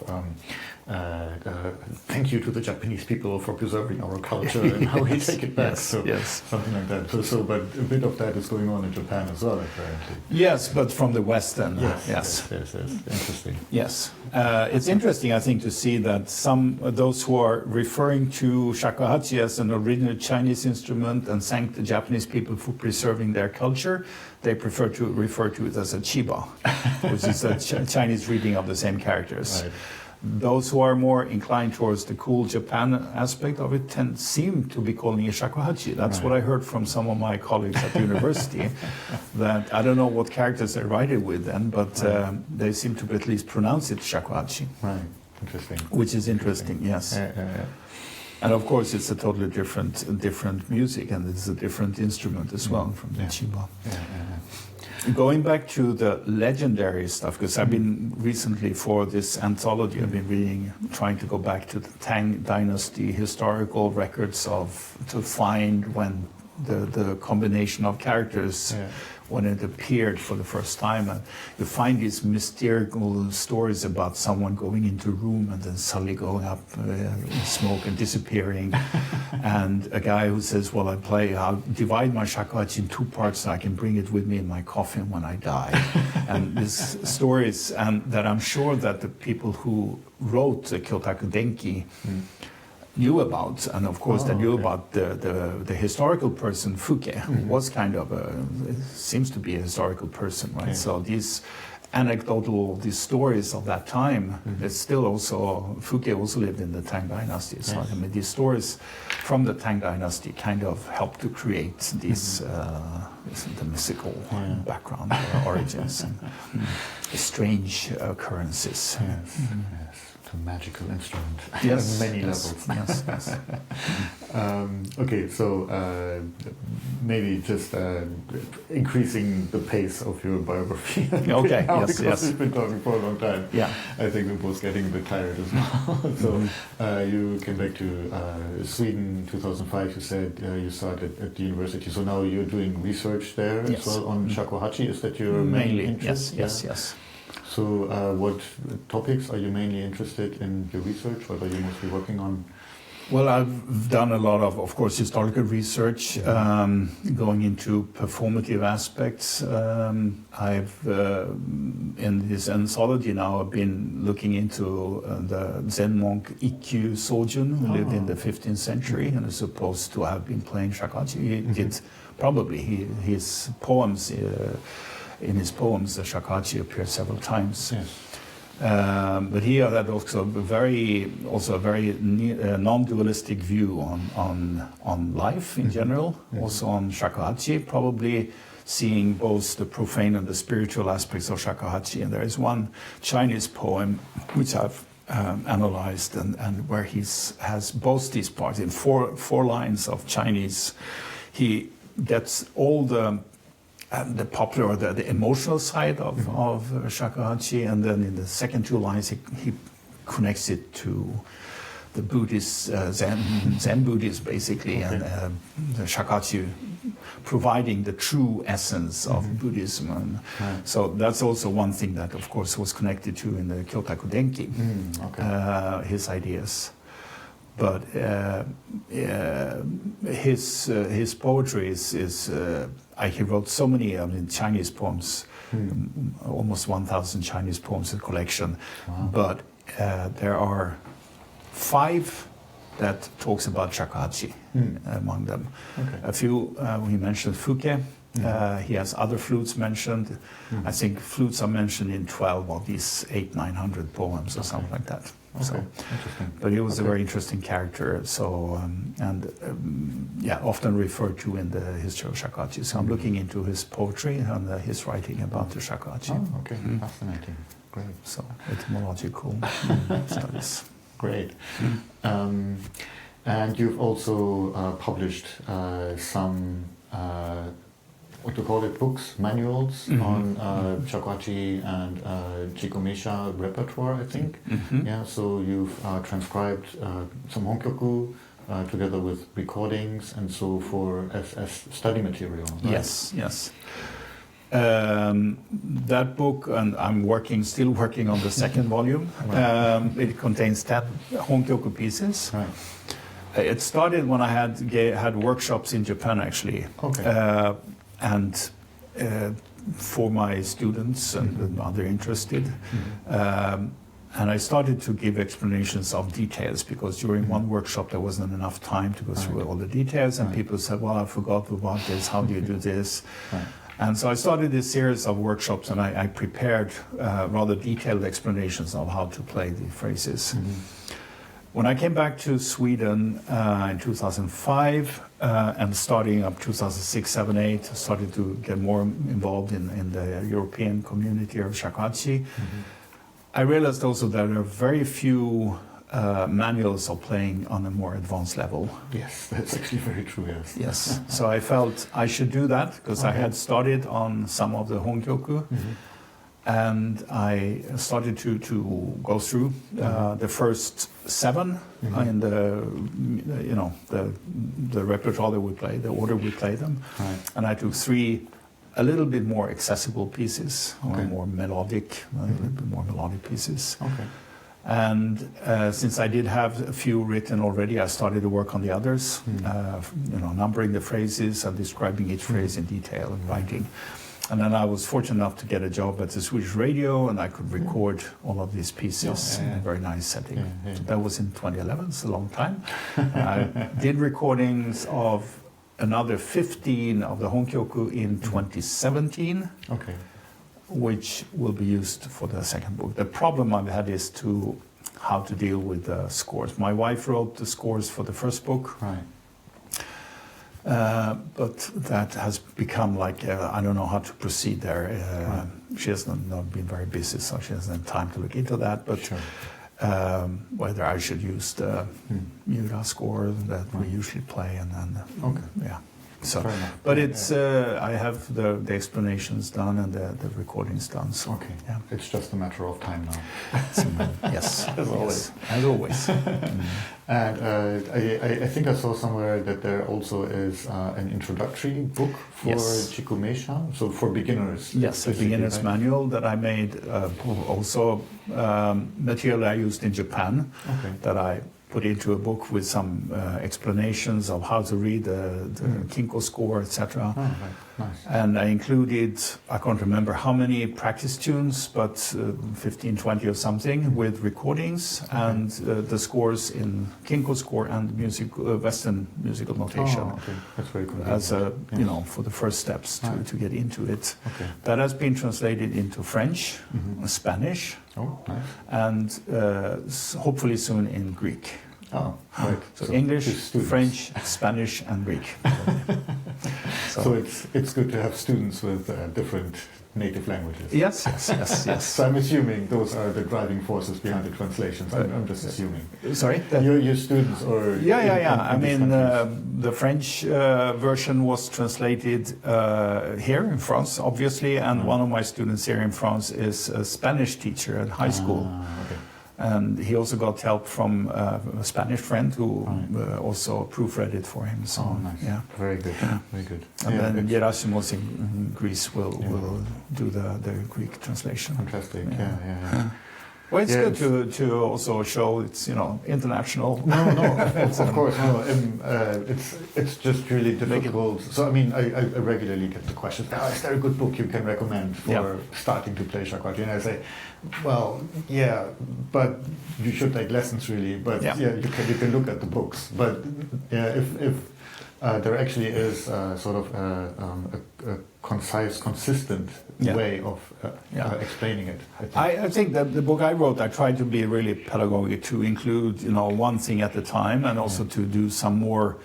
thank you to the Japanese people for preserving our culture and how we take it back. Something like that. So, but a bit of that is going on in Japan as well, apparently. Yes, but from the West then. Yes. Interesting. Yes. It's interesting, I think, to see that those who are referring to shakuhachi as an original Chinese instrument and thank the Japanese people for preserving their culture, they prefer to refer to it as a chiba, which is a Chinese reading of the same characters. Right. Those who are more inclined towards the cool Japan aspect of it seem to be calling it shakuhachi. That's what I heard from some of my colleagues at the university. That I don't know what characters they write it with then, but they seem to at least pronounce it shakuhachi. Right. Interesting. Which is interesting, yes. And of course, it's a totally different music, and it's a different instrument as well from the chiba. Going back to the legendary stuff, because I've been recently for this anthology, I've been trying to go back to the Tang Dynasty historical records to find when the combination of characters, when it appeared for the first time. And you find these mystical stories about someone going into a room and then suddenly going up in smoke and disappearing. And a guy who says, well, I'll divide my shakuhachi in 2 parts so I can bring it with me in my coffin when I die. And these stories, and that I'm sure that the people who wrote the Kyotaku Denki knew about, and of course they knew about the historical person Fuke, who was kind of seems to be a historical person, right? So these, anecdotal, these stories of that time. It's still also, Fuke also lived in the Tang Dynasty. So I mean, these stories from the Tang Dynasty kind of helped to create these the mystical background origins and strange occurrences. Yes, it's a magical instrument. Yes, on many levels. Yes. Okay, so maybe just increasing the pace of your biography. Okay, now, yes. Because we've been talking for a long time. Yeah. I think we're both getting a bit tired as well. So you came back to Sweden in 2005. You said you started at the university. So now you're doing research there as well on Shakuhachi. Is that your main interest? Yes. So what topics are you mainly interested in your research? What are you mostly working on? Well, I've done a lot of course, historical research going into performative aspects. I've in this anthology now, I've been looking into the Zen monk Ikkyu Sojun, who lived in the 15th century and is supposed to have been playing shakuhachi. He did probably his poems. In his poems, the shakuhachi appeared several times. Yes. But he had also a very non-dualistic view on life in general, also on shakuhachi, probably seeing both the profane and the spiritual aspects of shakuhachi. And there is one Chinese poem which I've analyzed and where he has both these parts in four lines of Chinese. He gets all the popular, the emotional side of shakuhachi, and then in the second two lines he connects it to the Buddhist Zen Buddhist basically, and the shakuhachi providing the true essence of Buddhism. And so that's also one thing that, of course, was connected to in the Kyotaku Denki, his ideas. But his poetry is he wrote so many Chinese poems, almost 1,000 Chinese poems in collection. Wow. But there are 5 that talks about shakuhachi among them. Okay. A few, we mentioned Fuke. He has other flutes mentioned. I think flutes are mentioned in 12 of these 800-900 poems or something like that. Okay. So, interesting. But he was a very interesting character. So often referred to in the history of shakuhachi. So I'm looking into his poetry and his writing about the shakuhachi. Oh, okay, fascinating. Great. So etymological studies. Great. And you've also published some, what to call it, books, manuals on Shakuhachi and Chikumeisha Repertoire, I think. Yeah, so you've transcribed some honkyooku together with recordings and so as study material, right? Yes. That book, and I'm still working on the second volume. It contains 10 honkyooku pieces. Right. It started when I had workshops in Japan, actually, and for my students and other interested. And I started to give explanations of details because during one workshop there wasn't enough time to go through all the details, and people said, "Well, I forgot about this. How do you do this?" And so I started this series of workshops, and I prepared rather detailed explanations of how to play the phrases. When I came back to Sweden in 2005 and starting up 2006, 7, 8, started to get more involved in the European community of shakuhachi, I realized also that there are very few manuals of playing on a more advanced level. Yes, that's actually very true, Yes. So I felt I should do that because I had started on some of the honkyooku. And I started to go through the first 7 in the repertoire that we play, the order we play them. Right. And I took 3 a little bit more accessible pieces, or more melodic, a little bit more melodic pieces. Okay. And since I did have a few written already, I started to work on the others, numbering the phrases and describing each phrase in detail and writing. And then I was fortunate enough to get a job at the Swedish radio, and I could record all of these pieces in a very nice setting. So that was in 2011, it's a long time. I did recordings of another 15 of the honkyooku in 2017. Okay. which will be used for the second book. The problem I've had is how to deal with the scores. My wife wrote the scores for the first book. Right. But that has become like, I don't know how to proceed there. She has not been very busy, so she hasn't had time to look into that. But Sure. Whether I should use the Miura score that we usually play, and then, yeah. So, Fair enough. but it's I have the explanations done and the recordings done. So, Okay. yeah. It's just a matter of time now. Yes. As always. As always. And I think I saw somewhere that there also is an introductory book for Chikumeisha, so for beginners. Yes, a beginner's manual that I made, also material I used in Japan, that I put into a book with some explanations of how to read the Kinko score, etc. Oh, right. Nice. And I included, I can't remember how many practice tunes, but 15, 20 or something with recordings and the scores in Kinko score and Western musical notation. Oh, okay. That's very good. As a, for the first steps to get into it. Okay. That has been translated into French, Spanish, and hopefully soon in Greek. Oh, right. So English, French, Spanish, and Greek. So it's good to have students with different native languages. Yes. So I'm assuming those are the driving forces behind the translations. I'm just assuming. Sorry? Your students or... Yeah. I mean, the French version was translated here in France, obviously, and one of my students here in France is a Spanish teacher at high school. Okay. And he also got help from a Spanish friend who also proofread it for him. So, nice. Yeah. Very good. Yeah. Very good. And then Gerasimos in Greece will do the Greek translation. Fantastic. Yeah. Well, it's good to also show it's international. No, of course. No, it's just really difficult. So I mean, I regularly get the question: is there a good book you can recommend for starting to play shakuhachi? And I say, well, yeah, but you should take lessons really. But you can look at the books. But if there actually is sort of a concise, consistent way of explaining it. I think that the book I wrote, I tried to be really pedagogic, to include one thing at a time, and also to do some more.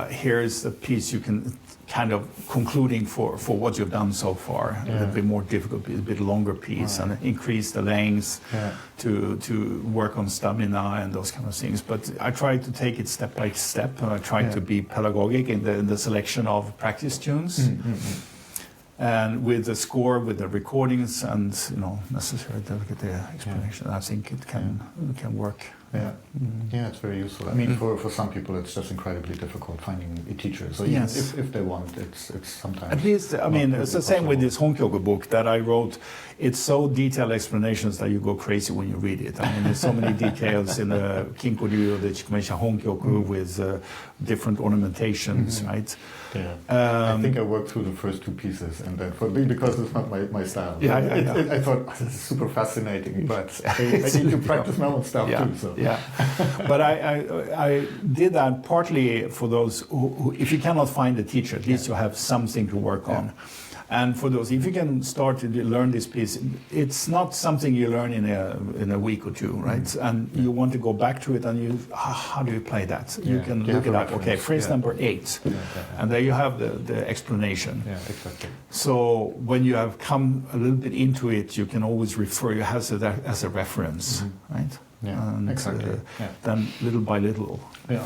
Here's the piece you can kind of concluding for what you've done so far. A little bit more difficult, a bit longer piece, and increase the lengths to work on stamina and those kind of things. But I tried to take it step by step. I tried to be pedagogic in the selection of practice tunes. And with the score, with the recordings, and necessary delicate explanation, I think it can work. Yeah, it's very useful. I mean, for some people, it's just incredibly difficult finding a teacher. So even if they want, it's sometimes. At least, I mean, it's the same with this Honkyoku book that I wrote. It's so detailed explanations that you go crazy when you read it. I mean, there's so many details in the Kinko-ryu, the Chikumeisha Honkyoku with different ornamentations, right? Yeah. I think I worked through the first two pieces, and then because it's not my style. I thought this is super fascinating, but I need to practice my own stuff too. So. Yeah, but I did that partly for those who, if you cannot find a teacher, at least you have something to work on. And for those, if you can start to learn this piece, it's not something you learn in a week or two, right? And you want to go back to it, and how do you play that? You can look it up. Okay, phrase number 8, and there you have the explanation. Yeah, exactly. So when you have come a little bit into it, you can always refer you as a reference, right? Yeah, and exactly. Then little by little. No,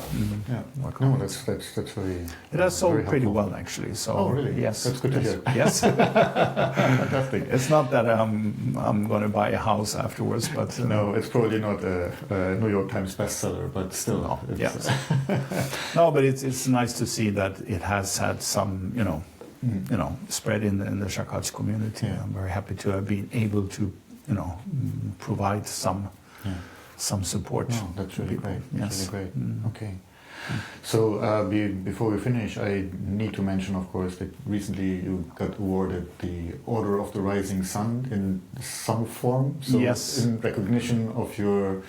that's very. It has sold very pretty helpful. well, actually. So oh, really? Yes, that's good to hear. Yes, Fantastic. It's not that I'm going to buy a house afterwards, but no, it's probably not a New York Times bestseller, but still. No, no, but it's nice to see that it has had some, spread in the Shakuhachi community. Yeah. I'm very happy to have been able to, provide some support. No, that's really people. great. Yes. That's really great. Okay. So before we finish, I need to mention, of course, that recently you got awarded the Order of the Rising Sun in some form. So yes. In recognition of your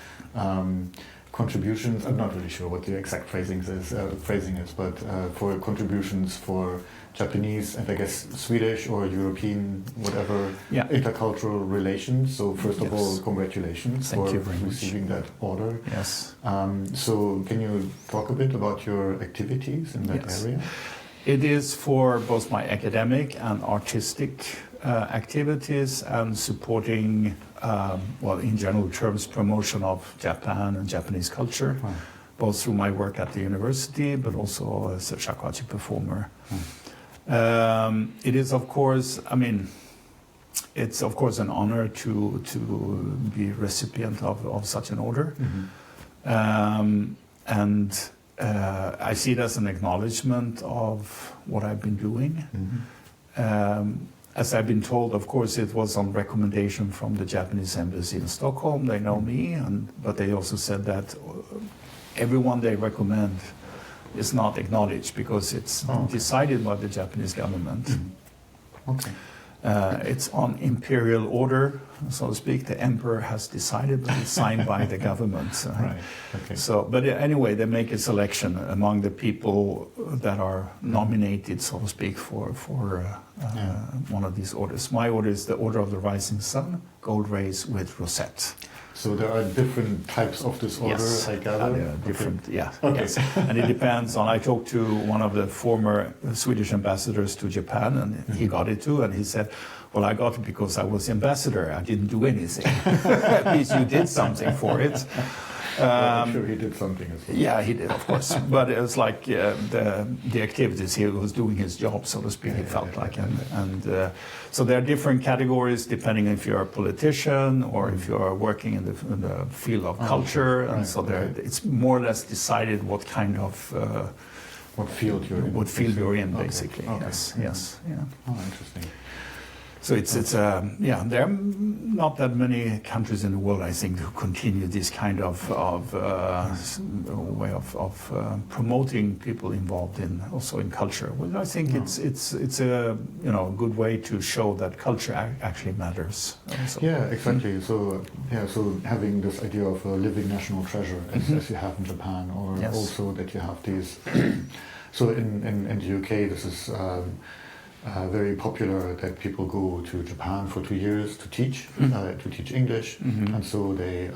contributions. I'm not really sure what the exact phrasing is, but for contributions for Japanese and I guess Swedish or European, whatever, intercultural relations. So first of all, congratulations for receiving that order. Yes. So can you talk a bit about your activities in that area? It is for both my academic and artistic activities and supporting, in general terms, promotion of Japan and Japanese culture, both through my work at the university, but also as a shakuhachi performer. It is, of course, it's of course an honor to be recipient of such an order. And I see it as an acknowledgement of what I've been doing. As I've been told, of course, it was on recommendation from the Japanese embassy in Stockholm. They know me, but they also said that everyone they recommend is not acknowledged because it's decided by the Japanese government. It's on imperial order, so to speak. The emperor has decided, but it's signed by the government. So, but anyway, they make a selection among the people that are nominated, so to speak, for one of these orders. My order is the Order of the Rising Sun, gold rays with rosette. So there are different types of this order, I gather? Different, yes. And it depends on, I talked to one of the former Swedish ambassadors to Japan, and he got it too, and he said, well, I got it because I was ambassador, I didn't do anything. At least you did something for it. I'm sure he did something as well. Yeah, he did, of course. But it was like the activities, he was doing his job, so to speak, it felt like. And so there are different categories depending if you're a politician or if you're working in the field of culture. And so it's more or less decided what kind of... what field you're in. What field you're in, basically. Yes. Oh, interesting. So there are not that many countries in the world, I think, who continue this kind of way of promoting people involved also in culture. Well, I think it's a good way to show that culture actually matters. Yeah, exactly. So having this idea of a living national treasure, as you have in Japan, or also that you have these. So in the UK, this is. Very popular that people go to Japan for 2 years to teach English, and so they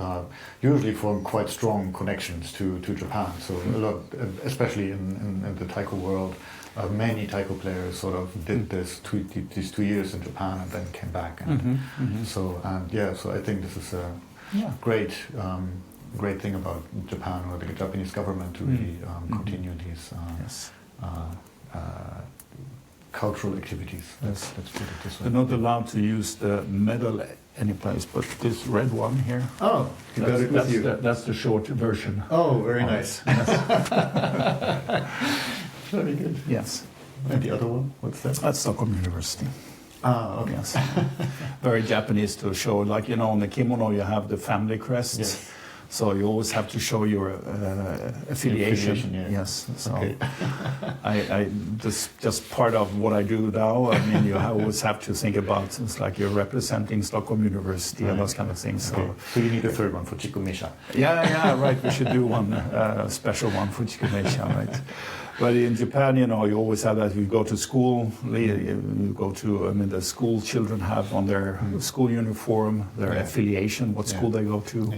usually form quite strong connections to Japan. So a lot, especially in the taiko world, many taiko players sort of did these 2 years in Japan and then came back. So I think this is a great thing about Japan or the Japanese government to really continue these. Cultural activities. Let's put it this way. They're not allowed to use the medal any place, but this red one here. Oh, you got it with you. That's the short version. Oh, very nice. Very good. Yes. And the other one, what's that? That's Stockholm University. Ah, okay. Yes. Very Japanese to show, like, on the kimono you have the family crests. Yes. So you always have to show your affiliation. Yes. So I just part of what I do now. I mean, you always have to think about it's like you're representing Stockholm University and those kind of things. Okay. So you need a third one for Chikumeisha. Yeah, right. We should do one special one for Chikumeisha, right? But in Japan, you always have that. You go to school, you go to, the school children have on their school uniform, their affiliation, what school they go to.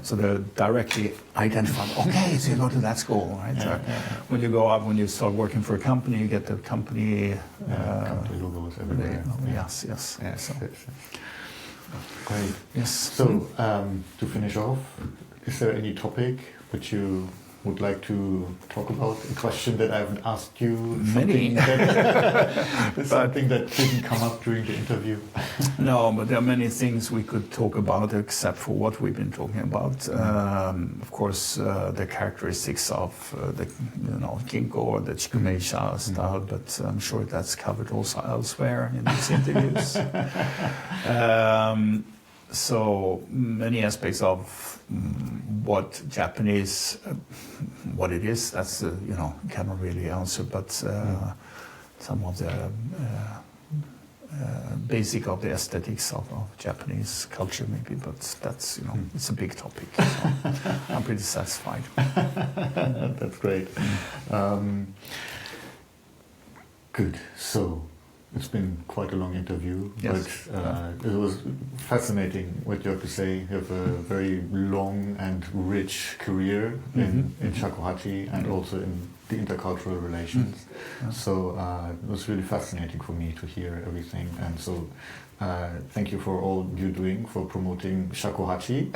So they're directly identified. Okay, so you go to that school, right? When you go up, when you start working for a company, you get the company... company logos everywhere. Yes. So. Great. Yes. So, to finish off, is there any topic which you would like to talk about? A question that I haven't asked you? Many. Something that didn't come up during the interview? No, but there are many things we could talk about except for what we've been talking about. Of course, the characteristics of the Kinko or the Chikumeisha style, but I'm sure that's covered also elsewhere in these interviews. So many aspects of what Japanese, what it is, that's, cannot really answer, but some of the basic of the aesthetics of Japanese culture, maybe. But that's, you know, it's a big topic. So I'm pretty satisfied. That's great. Good. So it's been quite a long interview, yes. But it was fascinating what you have to say. You have a very long and rich career in Shakuhachi and also in the intercultural relations. Yeah. So it was really fascinating for me to hear everything. And so thank you for all you're doing for promoting Shakuhachi.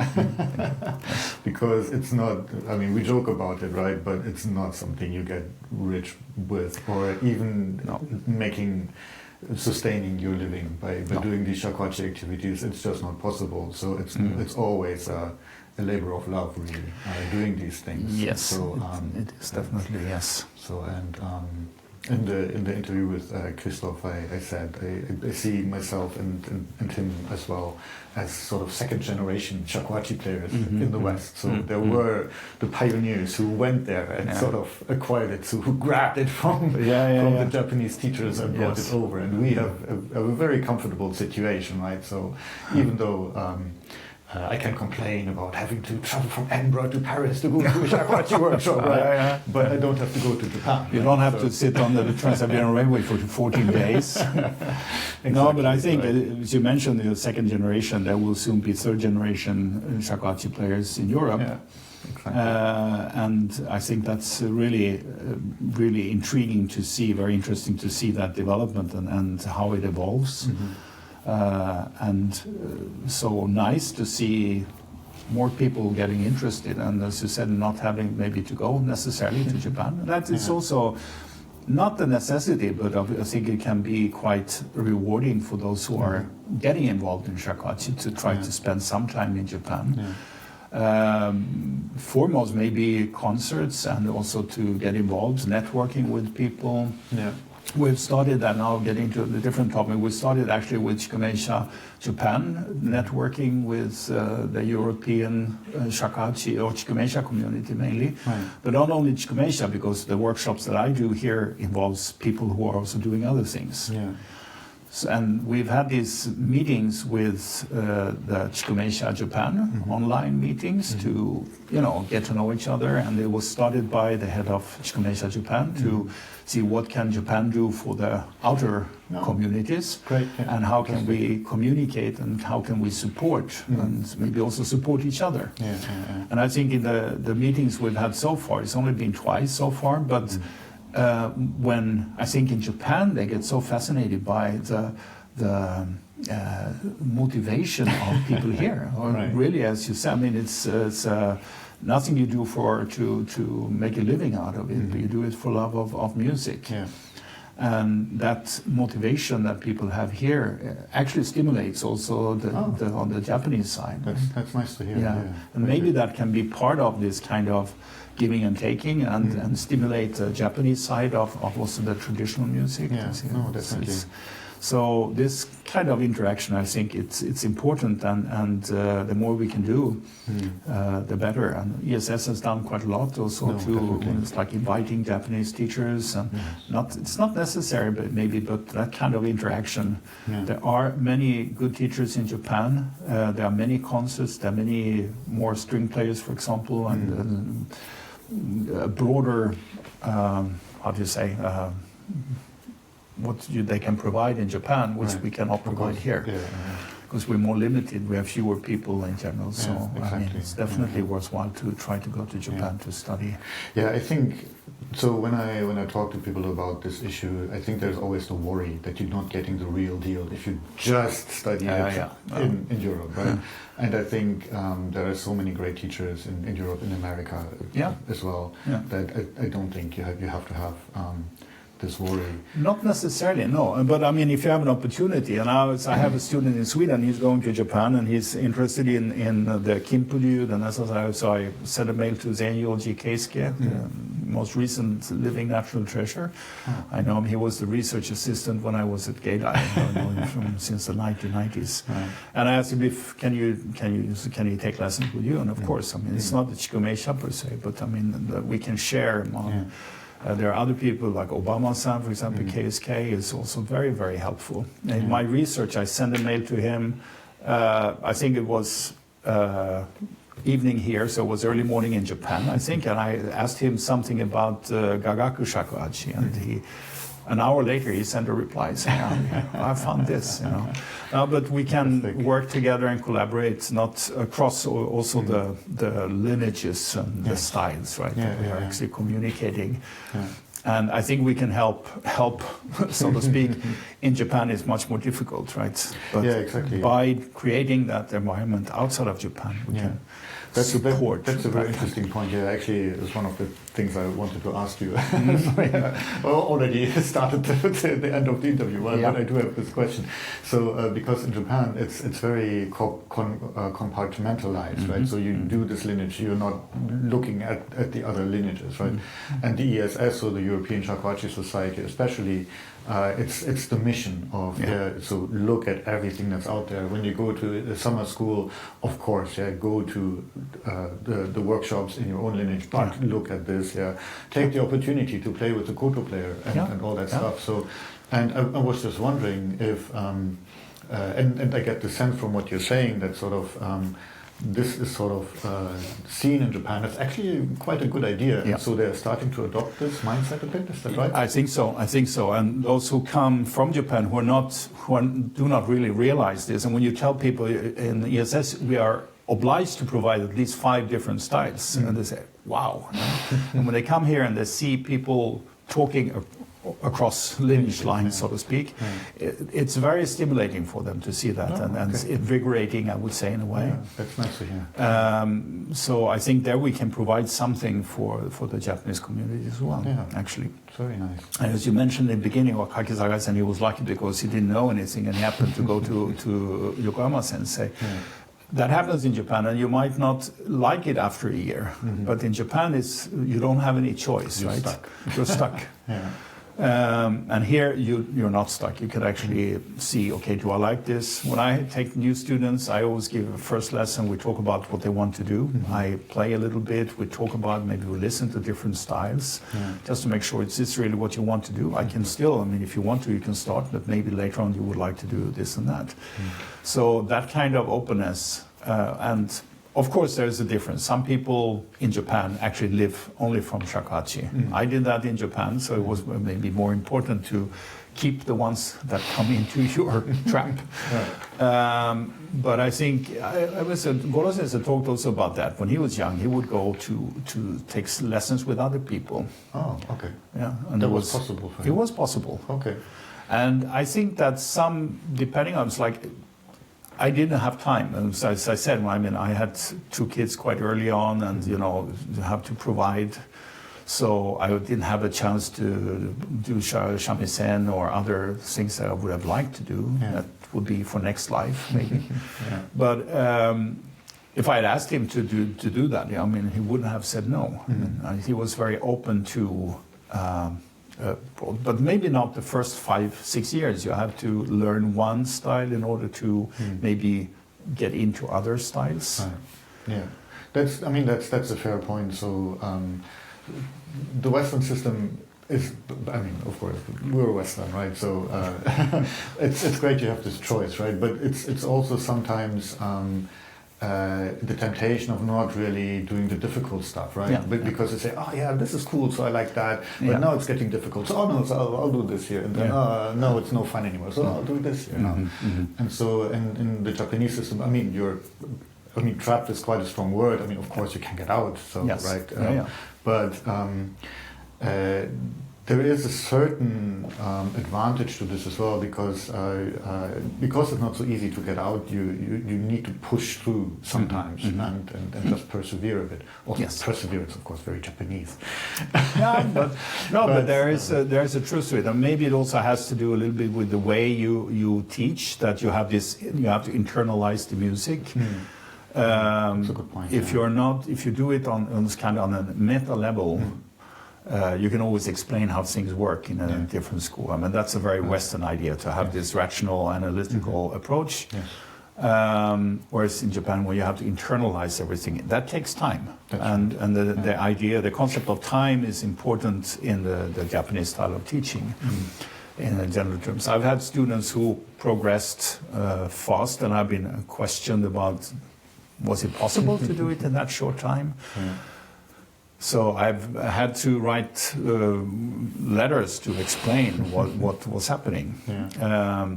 Because it's not, I mean, we joke about it, right? But it's not something you get rich with, or even sustaining your living by doing these Shakuhachi activities. It's just not possible. So it's always a labor of love, really, doing these things. Yes, so, it is definitely, yes. So, and in the interview with Christoph, I said I see myself and him as well as sort of second generation Shakuhachi players in the West. So there were the pioneers who went there and sort of acquired it, so who grabbed it from the Japanese teachers and brought it over. And we have a very comfortable situation, right? So even though I can complain about having to travel from Edinburgh to Paris to go to a Shakuhachi workshop, right? But I don't have to go to Japan. You don't have to sit on the Trans-Siberian Railway for 14 days. Exactly, no, but I think, as you mentioned, the second generation, there will soon be third generation Shakuhachi players in Europe. Yeah, exactly. And I think that's really, really intriguing to see, very interesting to see that development and how it evolves. So nice to see more people getting interested, and as you said, not having maybe to go necessarily to Japan. And that is also not the necessity, but I think it can be quite rewarding for those who are getting involved in Shakuhachi to try to spend some time in Japan. Foremost, maybe concerts, and also to get involved, networking with people. We've started that now, getting to the different topic. We started actually with Chikumeisha Japan, networking with the European Shakuhachi or Chikumeisha community mainly. But not only Chikumeisha, because the workshops that I do here involves people who are also doing other things. And we've had these meetings with the Chikumeisha Japan, online meetings to, get to know each other. And it was started by the head of Chikumeisha Japan to see what can Japan do for the outer communities, and how can we communicate and how can we support and maybe also support each other. And I think in the meetings we've had so far, it's only been twice so far, but when I think in Japan they get so fascinated by the motivation of people here. Or really, as you said, I mean, it's nothing you do to make a living out of it, but you do it for love of music. And that motivation that people have here actually stimulates also on the Japanese side. That's nice to hear. And maybe that can be part of this kind of giving and taking, and stimulate the Japanese side of also the traditional music. Definitely. So this kind of interaction, I think it's important, and the more we can do, the better. And ESS has done quite a lot also it's like inviting Japanese teachers, and it's not necessary, but that kind of interaction. There are many good teachers in Japan. There are many concerts. There are many more string players, for example, and a broader, they can provide in Japan, which we cannot provide here, because we're more limited. We have fewer people in general, so I mean, it's definitely worthwhile to try to go to Japan to study. I think so. When I talk to people about this issue, I think there's always the worry that you're not getting the real deal if you just study in Europe, right? And I think there are so many great teachers in Europe, in America as well, that I don't think you have to have this worry. Not necessarily, no. But I mean, if you have an opportunity, and I have a student in Sweden, he's going to Japan, and he's interested in the Kimpulyud, and so I sent a mail to Zenyoji Keisuke, the most recent living natural treasure. I know him. He was the research assistant when I was at Geidai. I know him since the 1990s. And I asked him can he take lessons with you? And of course, I mean, it's not the Chikumeisha per se, but I mean, we can share There are other people like Obama-san, for example, KSK is also very, very helpful. In my research, I sent a mail to him. I think it was evening here, so it was early morning in Japan, I think, and I asked him something about Gagaku Shakuhachi, and an hour later he sent a reply saying, I found this, you know. But we can work together and collaborate, not across also the lineages and the styles, right? We are actually communicating. And I think we can help, so to speak. In Japan, it's much more difficult, right? But exactly. By creating that environment outside of Japan, we can support. That's a very interesting point. Yeah, actually, it's one of the things I wanted to ask you. Well, already started the end of the interview, but I do have this question. So, because in Japan, it's very compartmentalized, right? So you do this lineage, you're not looking at the other lineages, right? And the ESS, or the European Shakuhachi Society, especially, it's the mission of so look at everything that's out there. When you go to a summer school, of course, go to the workshops in your own lineage, but look at this, take the opportunity to play with the koto player and all that stuff. So, and I was just wondering if, and I get the sense from what you're saying that sort of this is sort of seen in Japan. It's actually quite a good idea. And so they're starting to adopt this mindset a bit. Is that right? I think so. And those who come from Japan who do not really realize this. And when you tell people in ESS, we are obliged to provide at least 5 different styles, and they say, "Wow!" And when they come here and they see people talking across lineage lines, so to speak, it's very stimulating for them to see that, and invigorating, I would say, in a way. Yeah, that's nice to hear. So I think there we can provide something for the Japanese community as well, actually. Very nice. And as you mentioned in the beginning, Kakizaga-san, he was lucky because he didn't know anything and he happened to go to Yokohama Sensei. That happens in Japan, and you might not like it after a year, but in Japan, you don't have any choice, right? Stuck. You're stuck. And here you're not stuck. You can actually see, okay, do I like this? When I take new students, I always give a first lesson. We talk about what they want to do. I play a little bit. We talk about, maybe we listen to different styles, just to make sure is this really what you want to do. I can still, if you want to, you can start, but maybe later on you would like to do this and that. So that kind of openness, and of course, there's a difference. Some people in Japan actually live only from shakuhachi. I did that in Japan, so it was maybe more important to keep the ones that come into your trap. But I think Goro-sensei talked also about that. When he was young, he would go to take lessons with other people. Oh, okay. Yeah, and that was possible for him. It was possible. Okay. And I think that depending on, it's like, I didn't have time, and as I said, I had 2 kids quite early on, and you have to provide. So I didn't have a chance to do shamisen or other things that I would have liked to do. That would be for next life, maybe. But if I had asked him to do that, he wouldn't have said no. He was very open to. But maybe not the first 5-6 years. You have to learn one style in order to maybe get into other styles. Right. Yeah, that's a fair point. So the Western system is, of course, we're Western, right? So it's great you have this choice, right? But it's also sometimes. The temptation of not really doing the difficult stuff, right? But because they say, this is cool, so I like that. But now it's getting difficult. So, I'll do this here. And then, no, it's no fun anymore. So I'll do this here now. And so in the Japanese system, trapped is quite a strong word. Of course you can get out, so, right? But there is a certain advantage to this as well, because it's not so easy to get out. You need to push through sometimes and just persevere a bit. Also, perseverance, of course, very Japanese. But there is a truth to it, and maybe it also has to do a little bit with the way you teach. That you have to internalize the music. That's a good point. If you do it on a meta level. You can always explain how things work in a different school. That's a very Western idea, to have this rational, analytical approach. Whereas in Japan, where you have to internalize everything, that takes time. And the concept of time is important in the Japanese style of teaching. In general terms, I've had students who progressed fast, and I've been questioned about, was it possible to do it in that short time? So I've had to write letters to explain what was happening.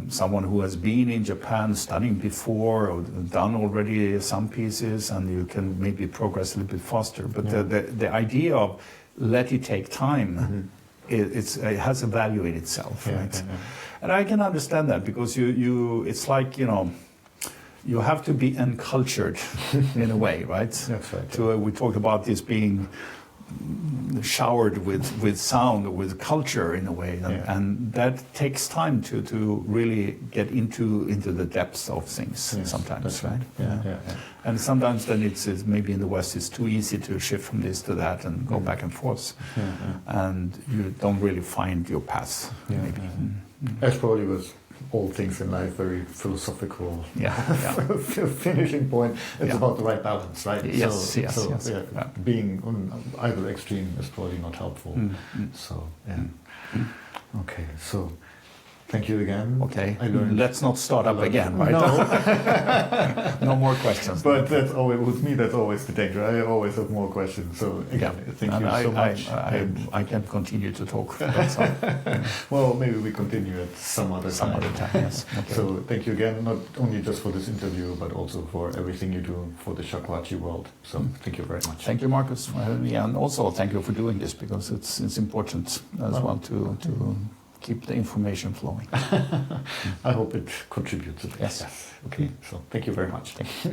Someone who has been in Japan studying before or done already some pieces, and you can maybe progress a little bit faster. But the idea of let it take time, it has a value in itself, right? And I can understand that, because it's like, you have to be uncultured in a way, right? That's right. So we talked about this being showered with sound or with culture in a way, and that takes time to really get into the depths of things sometimes, right? And sometimes then it's maybe in the West it's too easy to shift from this to that and go back and forth, and you don't really find your path. Maybe. That's probably with all things in life very philosophical. Finishing point. It's about the right balance, right? Yes. Being on either extreme is probably not helpful. So okay. So thank you again. Okay. Let's not start up again, right? No. No more questions. But that's always, with me, that's always the danger. I always have more questions. So again, thank you so much. I can continue to talk. Well, maybe we continue at some other time. Yes. Okay. So thank you again, not only just for this interview, but also for everything you do for the Shakuhachi world. So thank you very much. Thank you, Markus, for having me, and also thank you for doing this, because it's important as well to keep the information flowing. I hope it contributes. Yes. Okay. So thank you very much. Thank you.